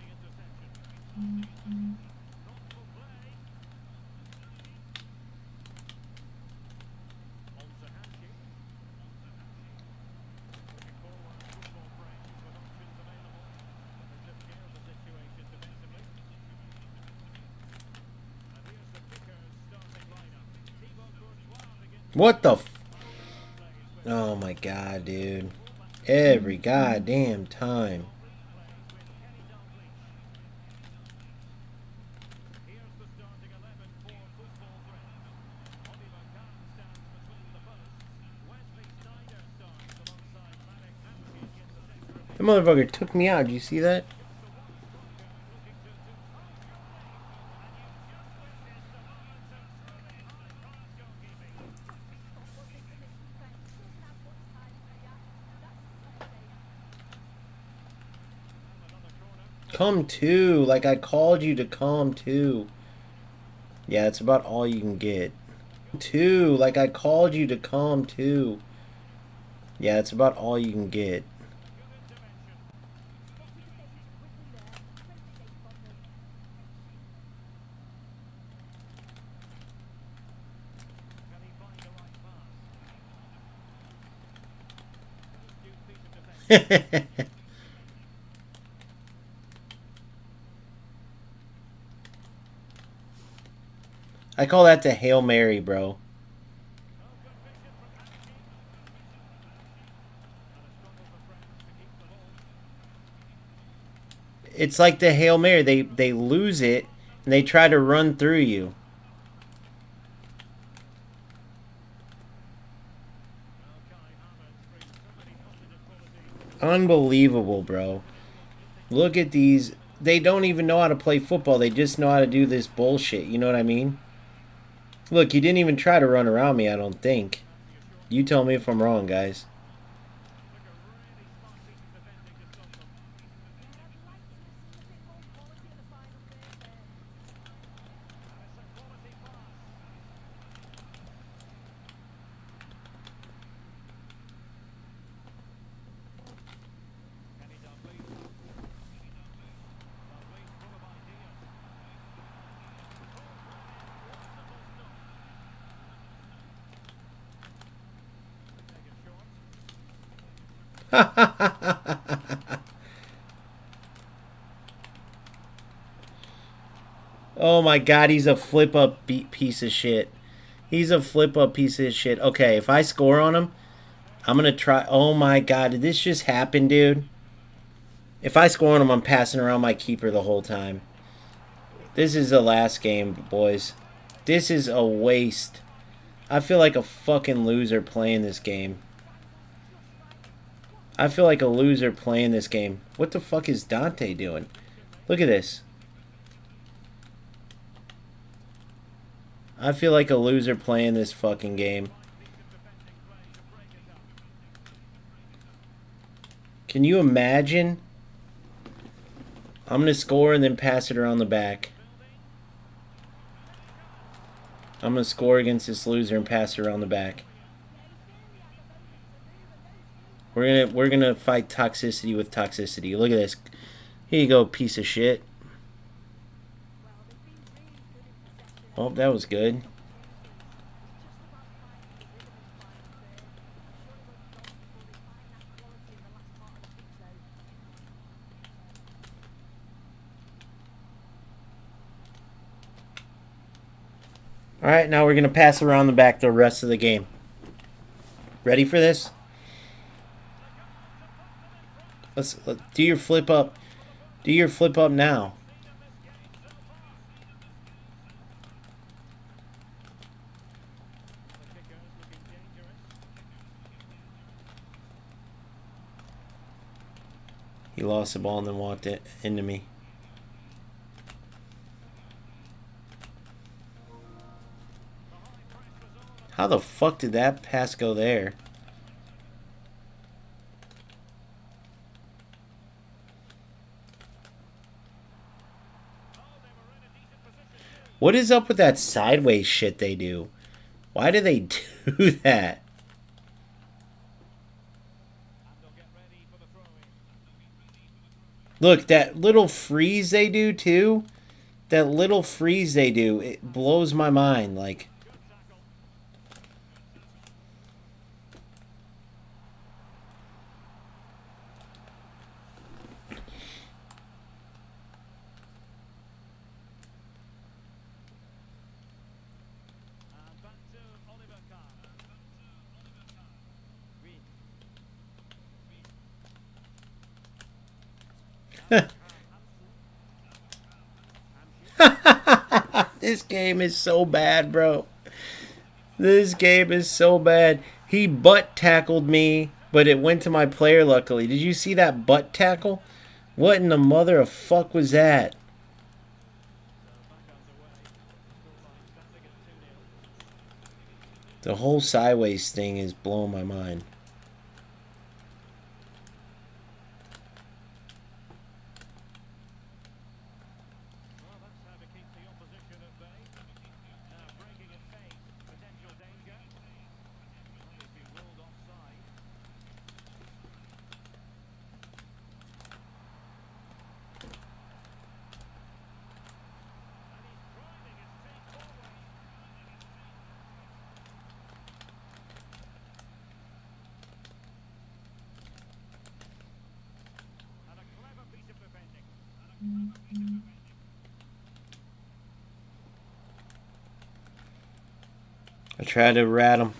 What the oh my god, dude. Every goddamn time. The motherfucker took me out. Did you see that? Come to, like I called you to come to. Yeah, it's about all you can get. To, like I called you to come to. Yeah, it's about all you can get. I call that the Hail Mary, bro. It's like the Hail Mary. They lose it and they try to run through you. Unbelievable, bro. Look at these. They don't even know how to play football. They just know how to do this bullshit. You know what I mean? Look, you didn't even try to run around me, I don't think. You tell me if I'm wrong, guys. Oh my god, he's a flip up piece of shit. He's a flip up piece of shit. Okay, if I score on him, I'm gonna try. Oh my god, did this just happen, dude? If I score on him, I'm passing around my keeper the whole time. This is the last game, boys. This is a waste. I feel like a fucking loser playing this game. I feel like a loser playing this game. What the fuck is Dante doing? Look at this. I feel like a loser playing this fucking game. Can you imagine? I'm going to score and then pass it around the back. I'm going to score against this loser and pass it around the back. We're gonna fight toxicity with toxicity. Look at this. Here you go, piece of shit. Oh, that was good. Alright, now we're going to pass around the back the rest of the game. Ready for this? Let's do your flip up. Do your flip up now. He lost the ball and then walked it into me. How the fuck did that pass go there? What is up with that sideways shit they do? Why do they do that? Look, that little freeze they do too. That little freeze they do, it blows my mind. Like, this game is so bad, bro. This game is so bad. He butt tackled me, but it went to my player luckily. Did you see that butt tackle? What in the mother of fuck was that? The whole sideways thing is blowing my mind. I tried to rat him.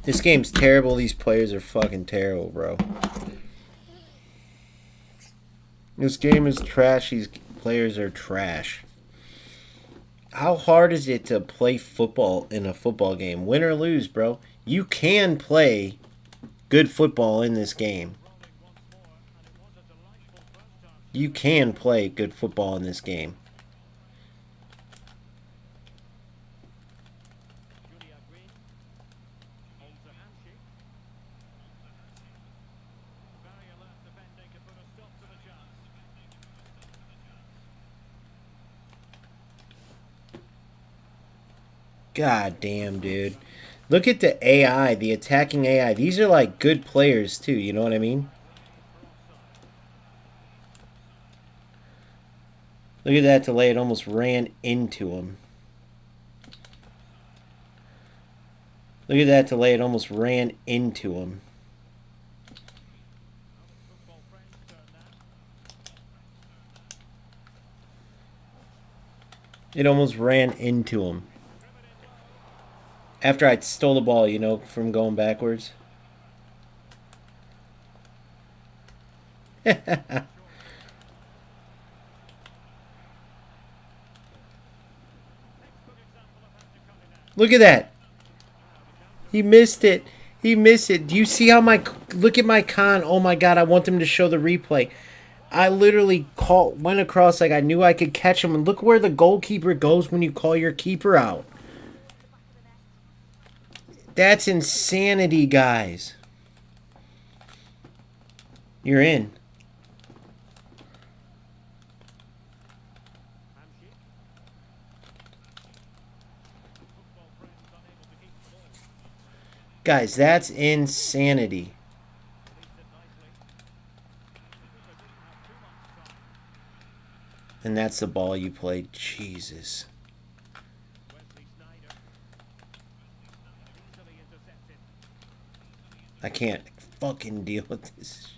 This game's terrible. These players are fucking terrible, bro. This game is trash. These players are trash. How hard is it to play football in a football game? Win or lose, bro. You can play good football in this game. You can play good football in this game. God damn, dude. Look at the AI, the attacking AI. These are like good players too, you know what I mean? Look at that delay. It almost ran into him. Look at that delay. It almost ran into him. It almost ran into him. After I stole the ball, you know, from going backwards. Look at that. He missed it. He missed it. Do you see how my... Look at my con. Oh my god, I want them to show the replay. I literally went across like I knew I could catch him. And look where the goalkeeper goes when you call your keeper out. That's insanity, guys. You're in. Guys, that's insanity. And that's the ball you played. Jesus. I can't fucking deal with this.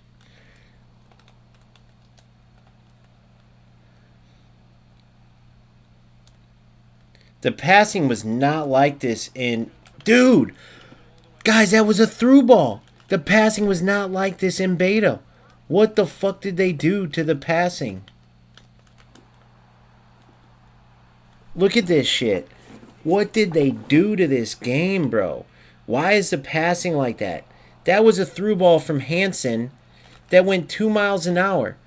The passing was not like this in... Dude! Guys, that was a through ball. The passing was not like this in beta. What the fuck did they do to the passing? Look at this shit. What did they do to this game, bro? Why is the passing like that? That was a through ball from Hansen that went 2 miles an hour.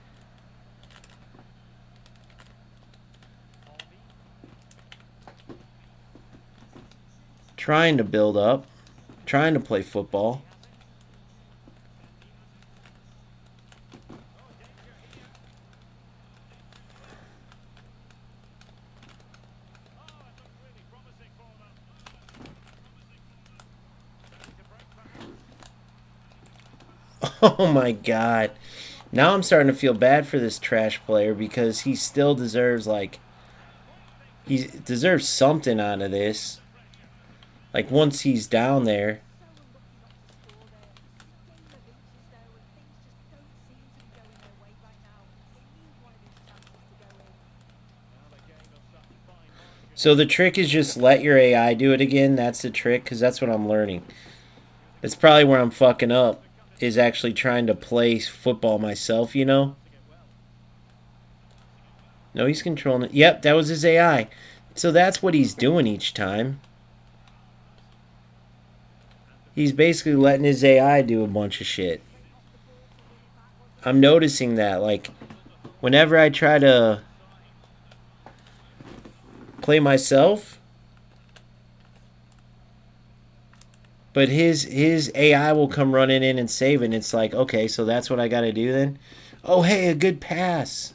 Trying to build up. Trying to play football. Oh my god. Now I'm starting to feel bad for this trash player because he still deserves, like... He deserves something out of this. Like, once he's down there. So the trick is just let your AI do it again. That's the trick, because that's what I'm learning. That's probably where I'm fucking up, is actually trying to play football myself, you know? No, he's controlling it. Yep, that was his AI. So that's what he's doing each time. He's basically letting his AI do a bunch of shit. I'm noticing that, like, whenever I try to play myself, but his AI will come running in and save it, and it's like, okay, so that's what I gotta do then? Oh, hey, a good pass.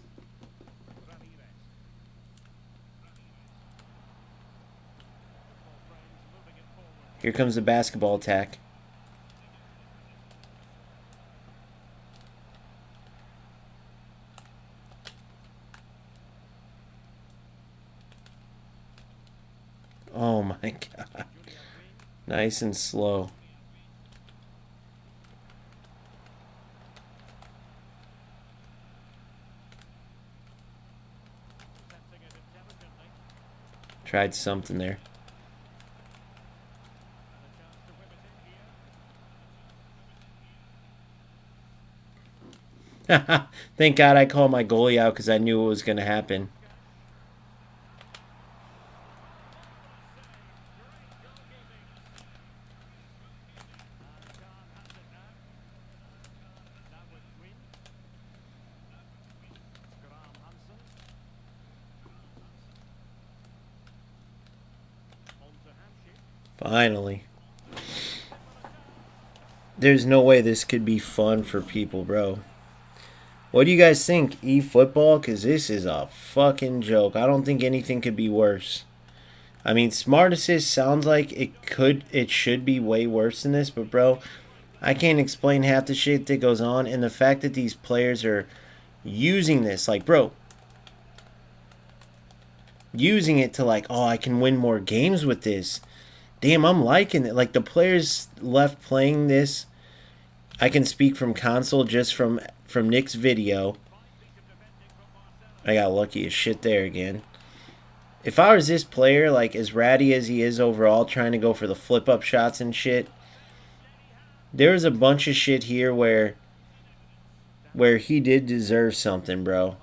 Here comes the basketball attack. Oh my god. Nice and slow. Tried something there. Thank God I called my goalie out because I knew it was going to happen. Finally. There's no way this could be fun for people, bro. What do you guys think? eFootball? Because this is a fucking joke. I don't think anything could be worse. I mean, Smart Assist sounds like it should be way worse than this, but bro, I can't explain half the shit that goes on, and the fact that these players are using this, like, bro, using it to like, oh, I can win more games with this. Damn, I'm liking it. Like the players left playing this, I can speak from console just from Nick's video. I got lucky as shit there again. If I was this player, like as ratty as he is overall, trying to go for the flip up shots and shit, there's a bunch of shit here where he did deserve something, bro.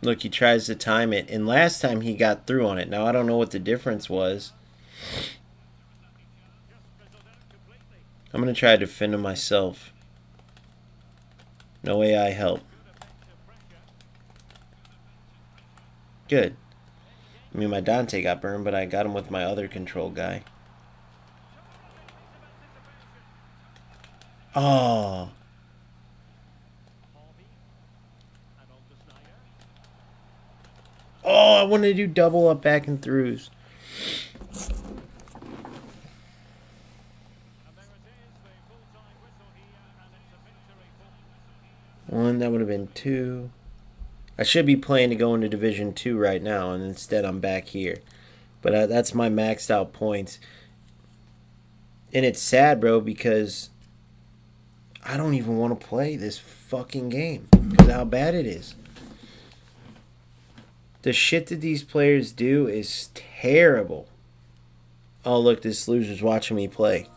Look, he tries to time it, and last time he got through on it. Now I don't know what the difference was. I'm gonna try to defend him myself. No AI help. Good. I mean, my Dante got burned, but I got him with my other control guy. Oh. Oh, I wanted to do double up back and throughs. One, that would have been two. I should be playing to go into Division 2 right now, and instead I'm back here. But that's my maxed out points. And it's sad, bro, because I don't even want to play this fucking game because of how bad it is. The shit that these players do is terrible. Oh, look, this loser's watching me play.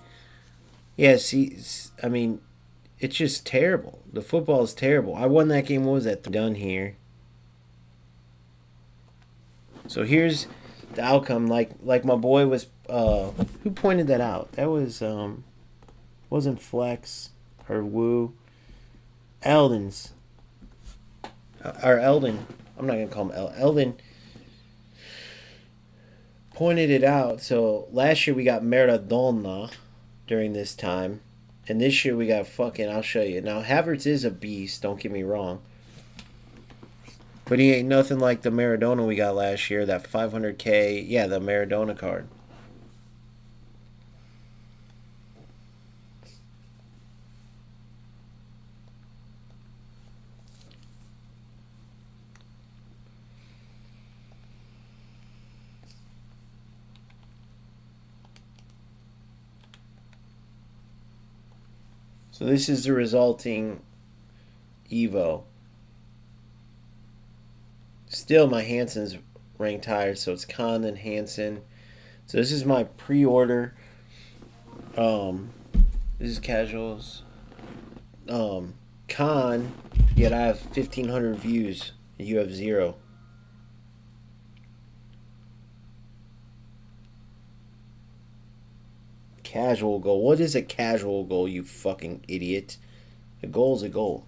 Yeah, see, I mean, it's just terrible. The football is terrible. I won that game, what was that? Done here. So here's the outcome. Like my boy was, who pointed that out? That was, wasn't Flex or Woo. Eldon's. Or Eldon. I'm not going to call him Eldon pointed it out. So last year we got Maradona during this time. And this year we got fucking, I'll show you. Now Havertz is a beast, don't get me wrong. But he ain't nothing like the Maradona we got last year. That 500K, yeah, the Maradona card. So this is the resulting Evo. Still, my Hansen's ranked higher, so it's Khan and Hansen. So this is my pre-order. This is casuals. Khan, yet I have 1,500 views. You have 0. Casual goal. What is a casual goal, you fucking idiot? A goal's a goal.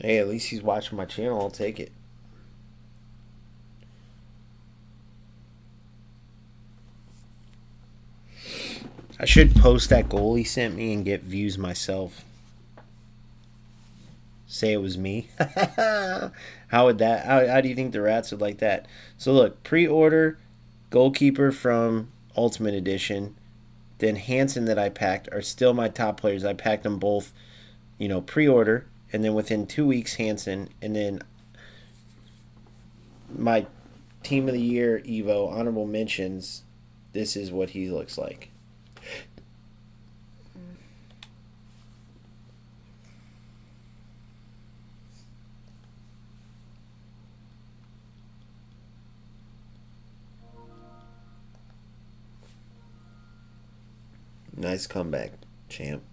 Hey, at least he's watching my channel. I'll take it. I should post that goal he sent me and get views myself. Say it was me. How would that? How do you think the rats would like that? So look, pre-order goalkeeper from Ultimate Edition, then Hansen that I packed are still my top players. I packed them both, pre-order, and then within 2 weeks Hansen, and then my team of the year Evo honorable mentions. This is what he looks like. Nice comeback, champ.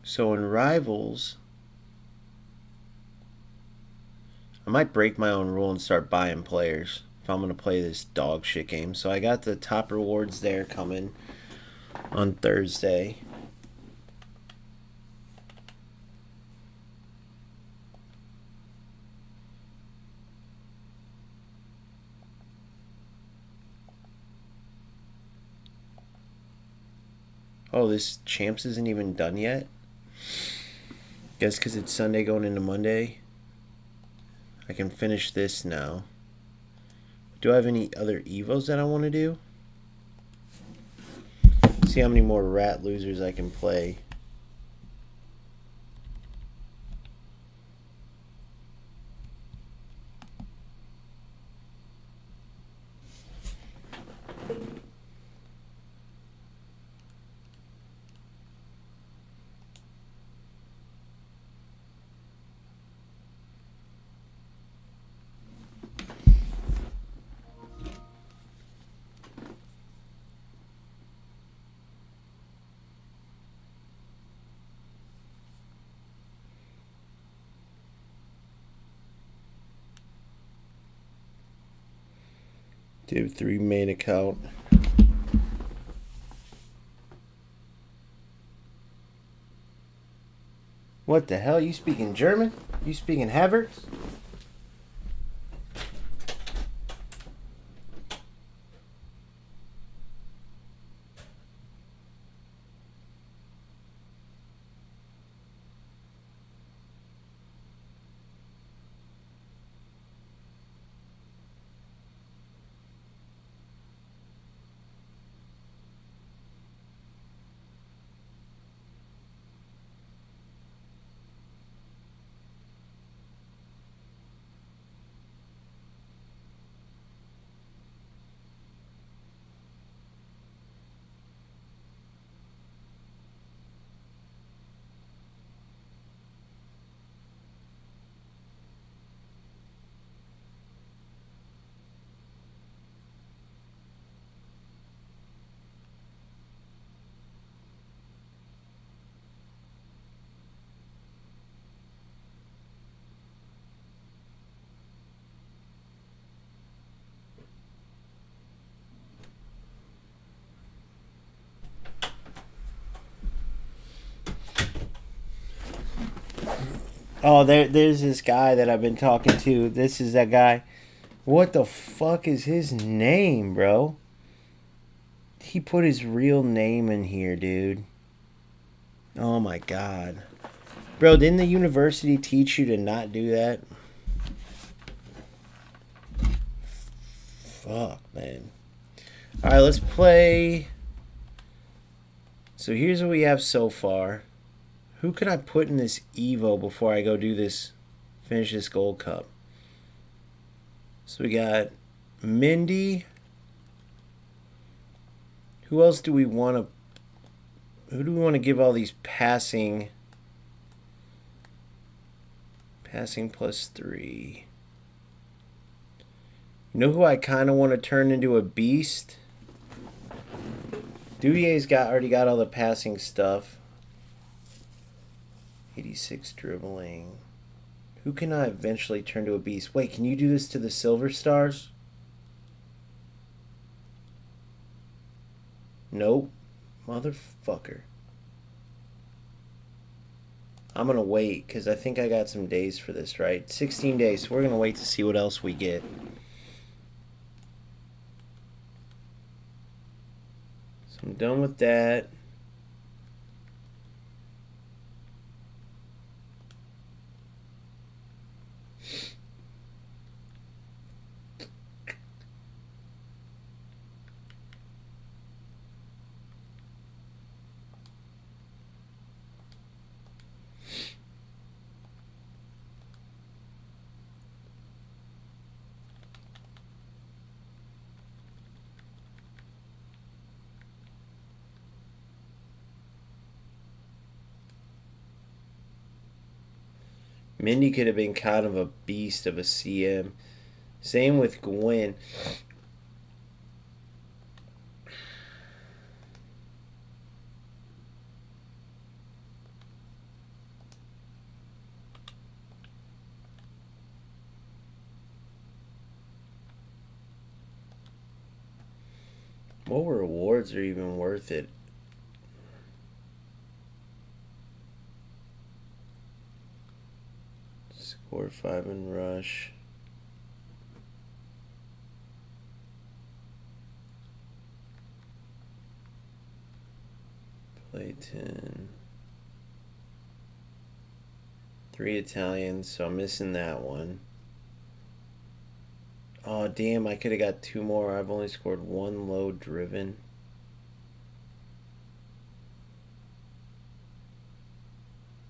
So in Rivals, I might break my own rule and start buying players if I'm going to play this dog shit game. So I got the top rewards there coming on Thursday. Oh, this Champs isn't even done yet? Guess because it's Sunday going into Monday. I can finish this now. Do I have any other Evos that I want to do? See how many more rat losers I can play. Div 3 main account. What the hell? You speaking German? You speaking Havertz? Oh, there's this guy that I've been talking to. This is that guy. What the fuck is his name, bro? He put his real name in here, dude. Oh my god. Bro, didn't the university teach you to not do that? Fuck, man. Alright, let's play. So here's what we have so far. Who could I put in this Evo before I go do this, finish this Gold Cup? So we got Mindy. Who else do we want to... Who do we want to give all these passing Passing +3. You know who I kind of want to turn into a beast? Duvier's already got all the passing stuff. 86 dribbling. Who can I eventually turn to a beast? Wait, can you do this to the Silver Stars? Nope. Motherfucker. I'm going to wait because I think I got some days for this, right? 16 days. So we're going to wait to see what else we get. So I'm done with that. Mindy could have been kind of a beast of a CM. Same with Gwen. What rewards are even worth it? Score 5 in rush. Play 10. 3 Italians, so I'm missing that one. Oh, damn, I could have got 2 more. I've only scored 1 low driven.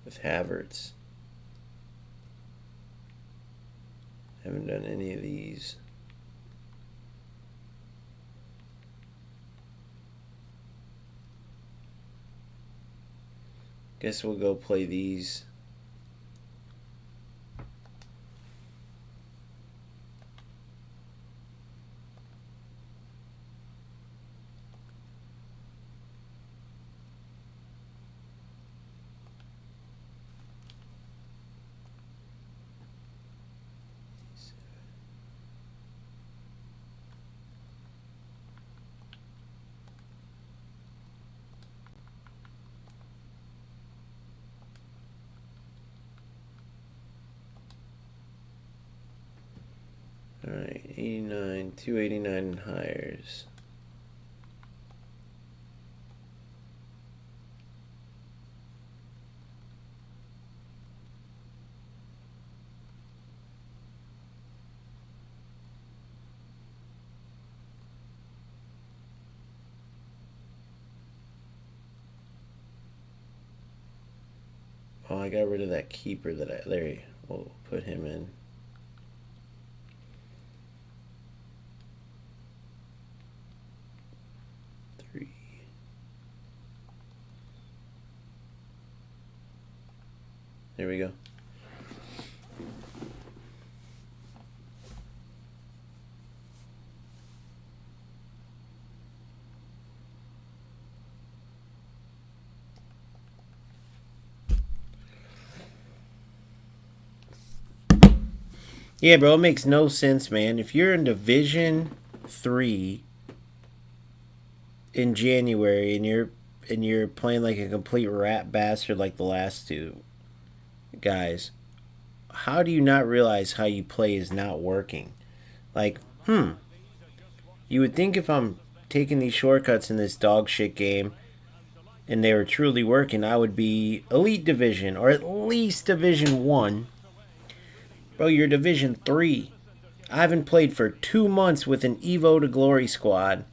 With Havertz. Haven't done any of these. Guess we'll go play these. Alright, 89, 289 in hires. Oh, I got rid of that keeper that we'll put him in. There we go. Yeah, bro, it makes no sense, man. If you're in Division 3 in January and you're playing like a complete rat bastard like the last two guys, how do you not realize how you play is not working? Like, you would think if I'm taking these shortcuts in this dog shit game and they were truly working, I would be Elite Division or at least Division 1. Bro, you're Division 3. I haven't played for 2 months with an Evo to Glory squad,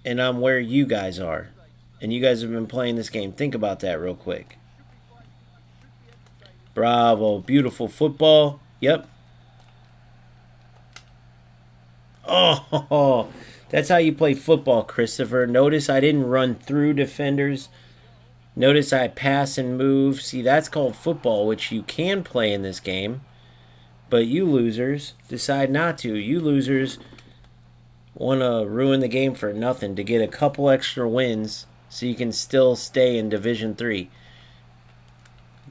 and I'm where you guys are. And you guys have been playing this game. Think about that real quick. Bravo. Beautiful football. Yep. Oh, that's how you play football, Christopher. Notice I didn't run through defenders. Notice I pass and move. See, that's called football, which you can play in this game. But you losers decide not to. You losers want to ruin the game for nothing to get a couple extra wins so you can still stay in Division 3.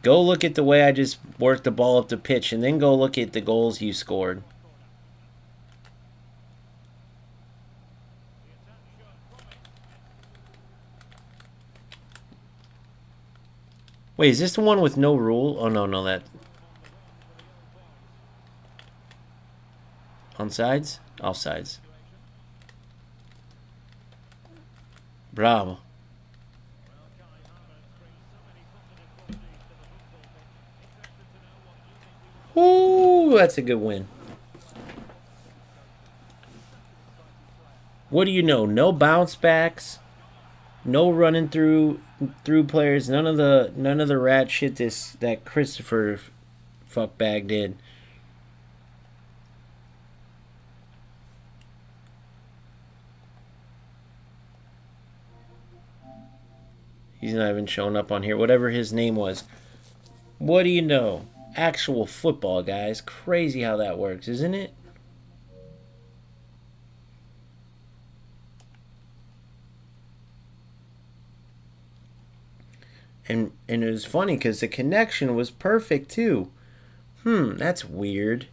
Go look at the way I just worked the ball up the pitch, and then go look at the goals you scored. Wait, is this the one with no rule? Oh, no, that... Onsides? Offsides. Bravo. Ooh, that's a good win. What do you know? No bounce backs, no running through players. None of the rat shit that Christopher fuckbag did. He's not even showing up on here. Whatever his name was. What do you know? Actual football, guys. Crazy how that works, isn't it? And it was funny because the connection was perfect too. That's weird.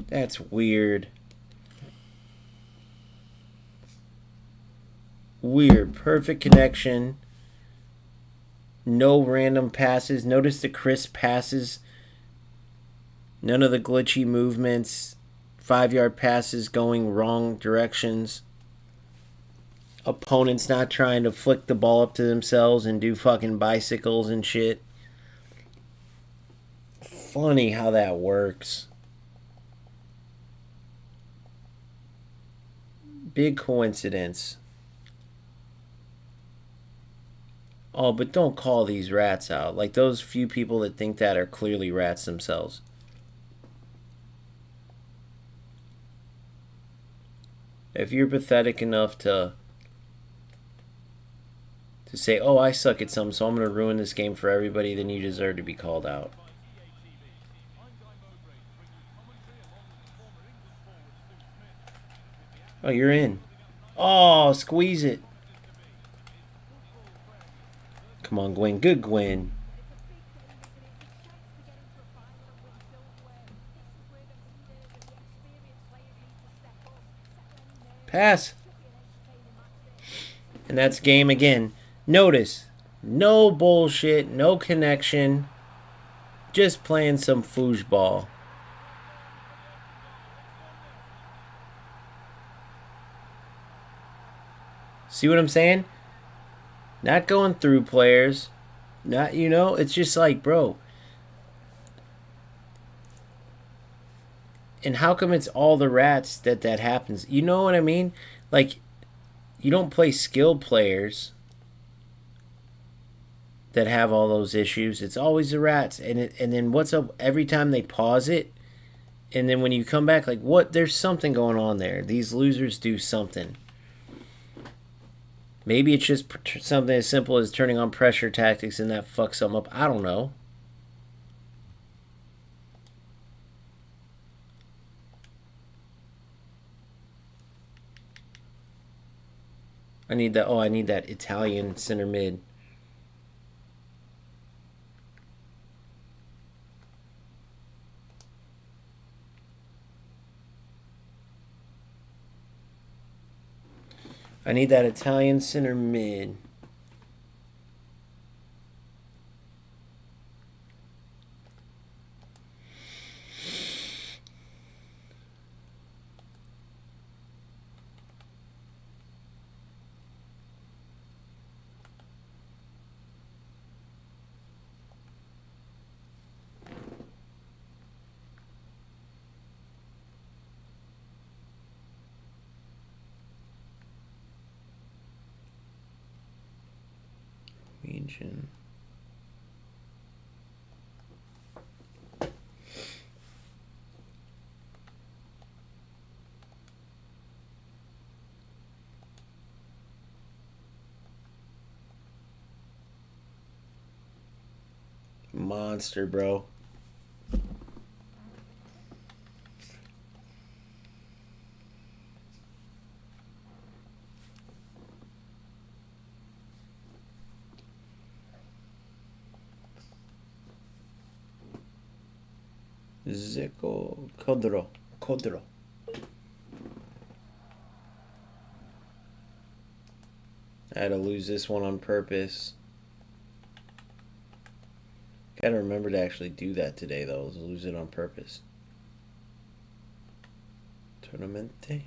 That's weird. Weird. Perfect connection. No random passes. Notice the crisp passes. None of the glitchy movements. 5-yard passes going wrong directions. Opponents not trying to flick the ball up to themselves and do fucking bicycles and shit. Funny how that works. Big coincidence. Oh, but don't call these rats out. Like, those few people that think that are clearly rats themselves. If you're pathetic enough to say, oh, I suck at something, so I'm going to ruin this game for everybody, then you deserve to be called out. Oh, you're in. Oh, squeeze it. Come on, Gwen. Good Gwen. Pass. And that's game again. Notice, no bullshit, no connection. Just playing some foosball. See what I'm saying? Not going through players. Not, it's just like, bro. And how come it's all the rats that happens? You know what I mean? Like, you don't play skilled players that have all those issues. It's always the rats. And then what's up every time they pause it? And then when you come back, like, what? There's something going on there. These losers do something. Maybe it's just something as simple as turning on pressure tactics and that fucks something up. I don't know. I need that. Oh, I need that Italian center mid. I need that Italian center mid. Region. monster, bro. Zico Kodro. I had to lose this one on purpose. Gotta remember to actually do that today, though. Lose it on purpose. Tournamente.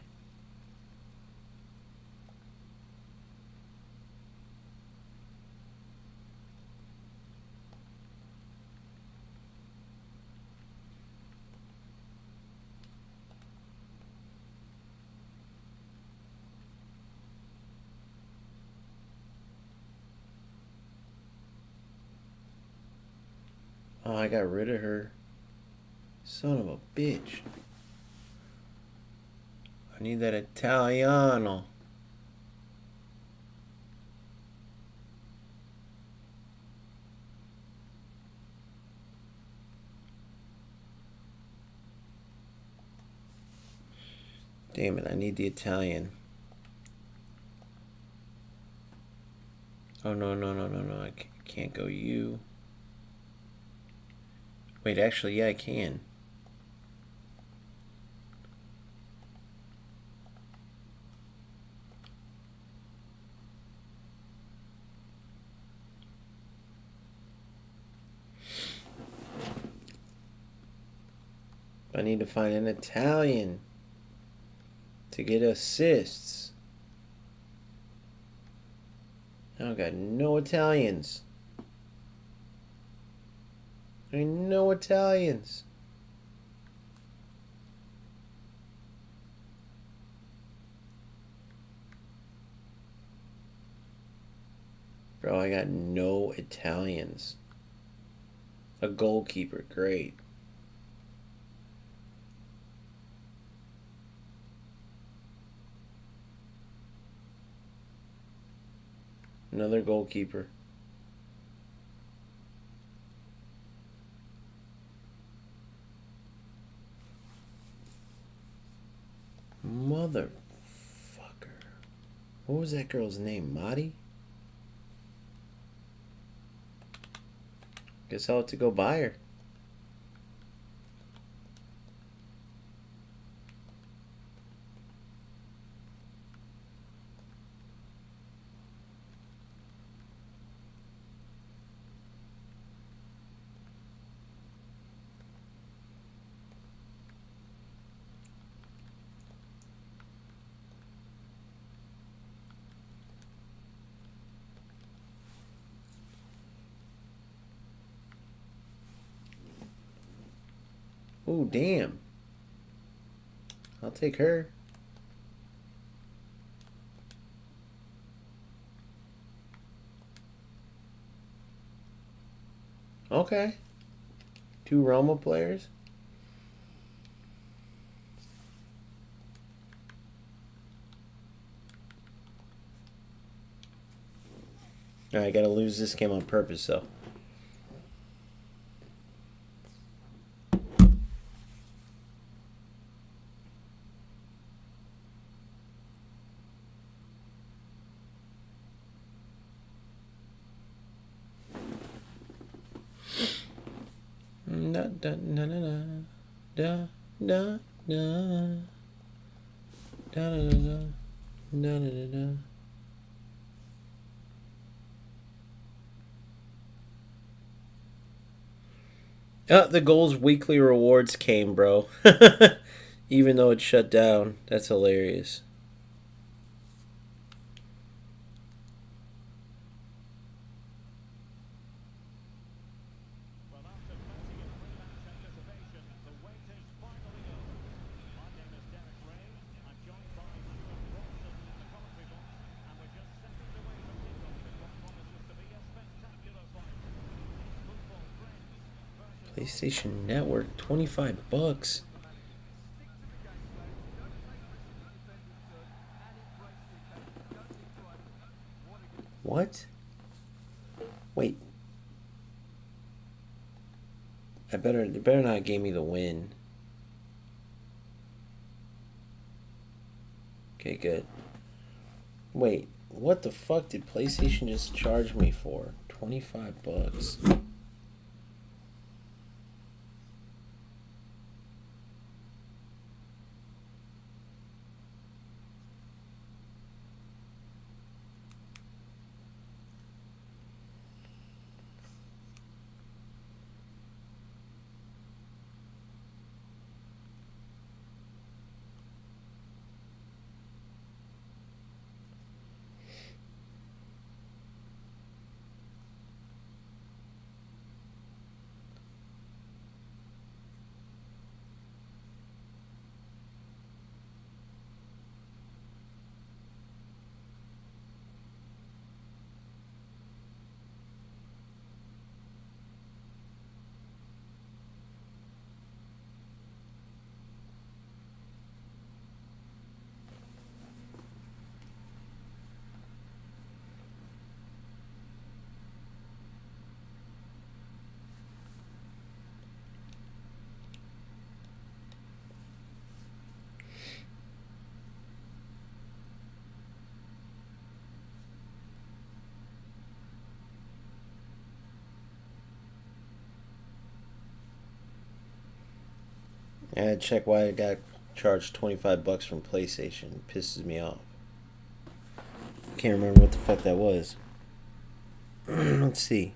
Oh, I got rid of her. Son of a bitch. I need that Italiano. Damn it, I need the Italian. Oh, no, no, no, no, no. I can't go you. Wait, actually, yeah, I can. I need to find an Italian to get assists. I don't got no Italians. I ain't no Italians. Bro, I got no Italians. A goalkeeper, great. Another goalkeeper. Motherfucker. What was that girl's name? Madi? Guess I'll have to go buy her. Oh, damn. I'll take her. Okay. 2 Roma players. Alright, I gotta lose this game on purpose, though. Da da da da da da da da da da da da da da. The goals weekly rewards came, bro. Even though it's shut down. That's hilarious. PlayStation Network, $25. What? Wait. They better not give me the win. Okay, good. Wait, what the fuck did PlayStation just charge me for? $25. I had to check why I got charged $25 from PlayStation. It pisses me off. Can't remember what the fuck that was. Let's see.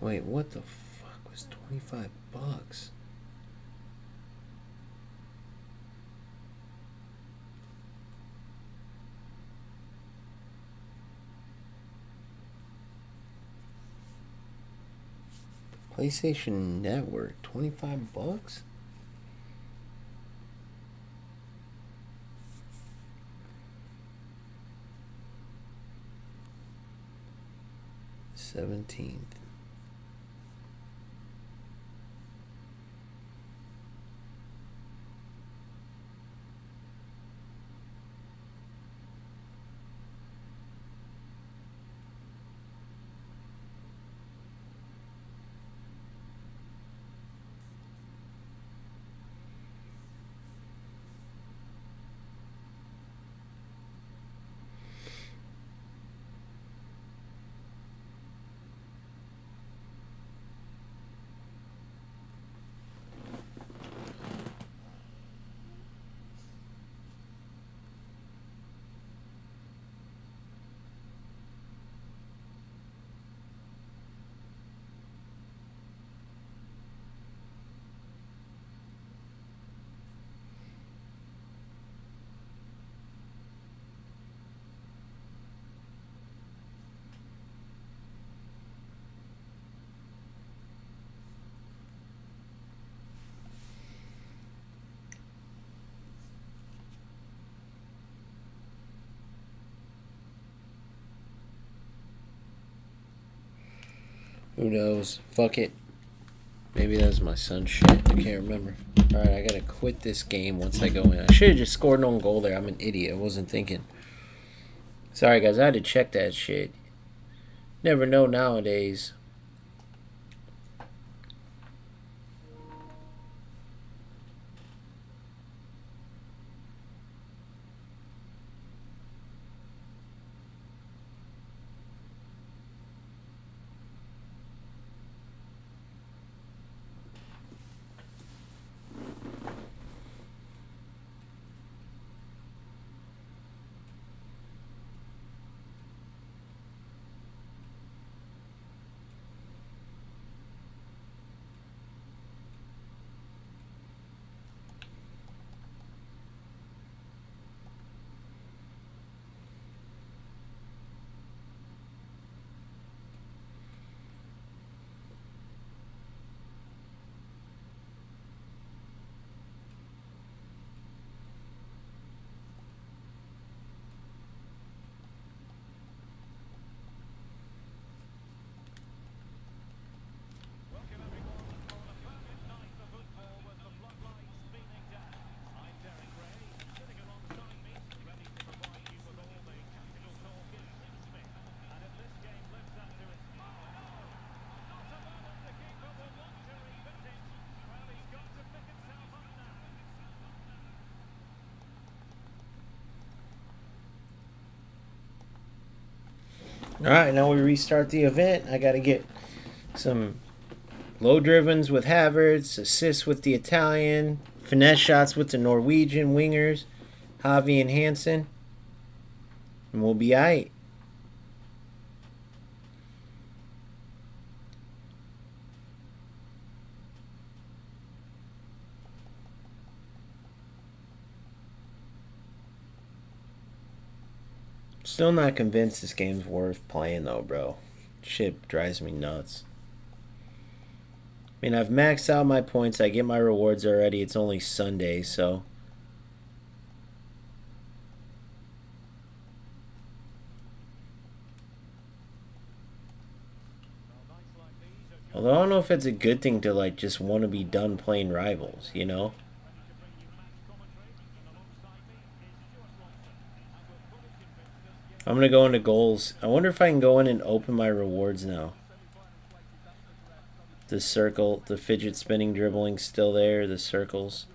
Wait, what the fuck was $25? PlayStation Network, $25? $17th. Who knows? Fuck it. Maybe that was my son's shit. I can't remember. Alright, I gotta quit this game once I go in. I should have just scored an own goal there. I'm an idiot. I wasn't thinking. Sorry, guys. I had to check that shit. Never know nowadays. Alright, now we restart the event. I gotta get some low drivens with Havertz, assists with the Italian, finesse shots with the Norwegian wingers, Javi and Hansen, and we'll be aight. Still not convinced this game's worth playing though, bro. Shit drives me nuts. I mean, I've maxed out my points. I get my rewards already. It's only Sunday, so. Although I don't know if it's a good thing to like just want to be done playing rivals, you know? I'm going to go into goals. I wonder if I can go in and open my rewards now. The circle, the fidget spinning dribbling still there, the circles.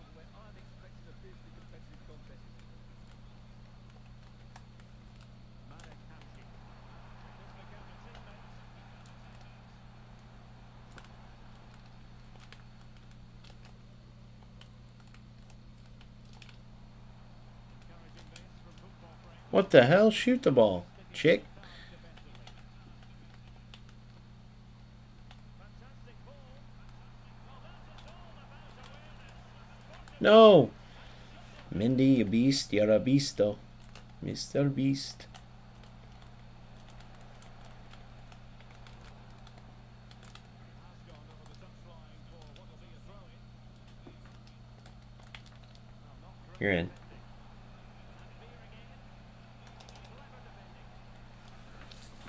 What the hell? Shoot the ball, chick. No! Mindy, you beast. You're a beasto. Mr. Beast. You're in.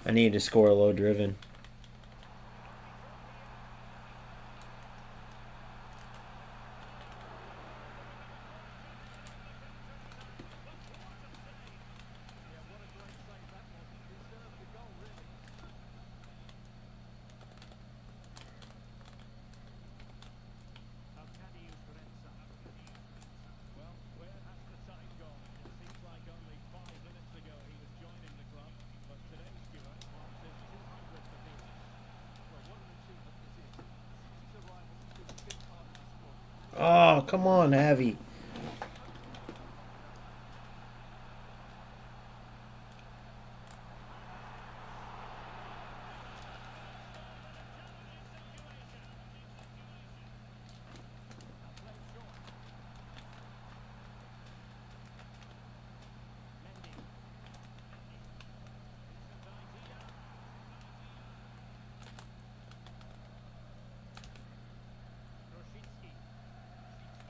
I need to score a low driven. Oh, come on, Avi.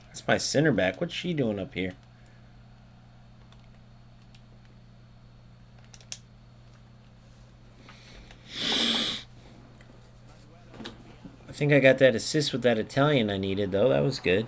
That's my center back. What's she doing up here? I think I got that assist with that Italian I needed, though. That was good.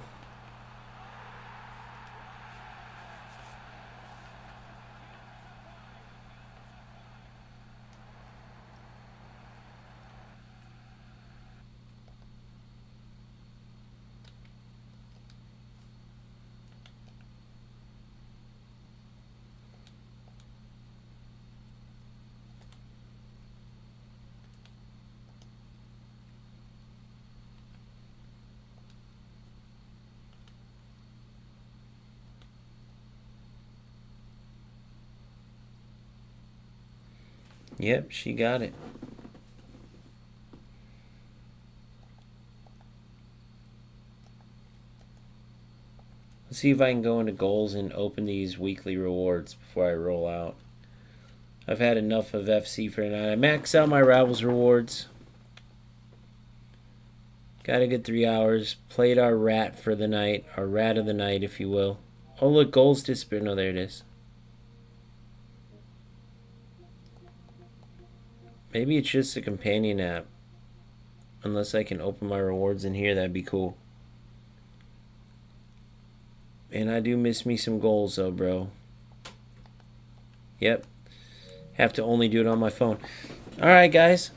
Yep, she got it. Let's see if I can go into goals and open these weekly rewards before I roll out. I've had enough of FC for tonight. I maxed out my Rivals rewards. Got a good 3 hours. Played our rat for the night. Our rat of the night, if you will. Oh, look, goals disappear. No, there it is. Maybe it's just a companion app. Unless I can open my rewards in here, that'd be cool. And I do miss me some goals, though, bro. Yep. Have to only do it on my phone. Alright, guys.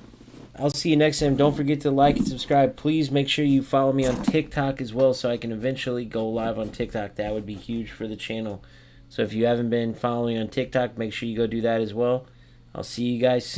I'll see you next time. Don't forget to like and subscribe. Please make sure you follow me on TikTok as well so I can eventually go live on TikTok. That would be huge for the channel. So if you haven't been following on TikTok, make sure you go do that as well. I'll see you guys soon.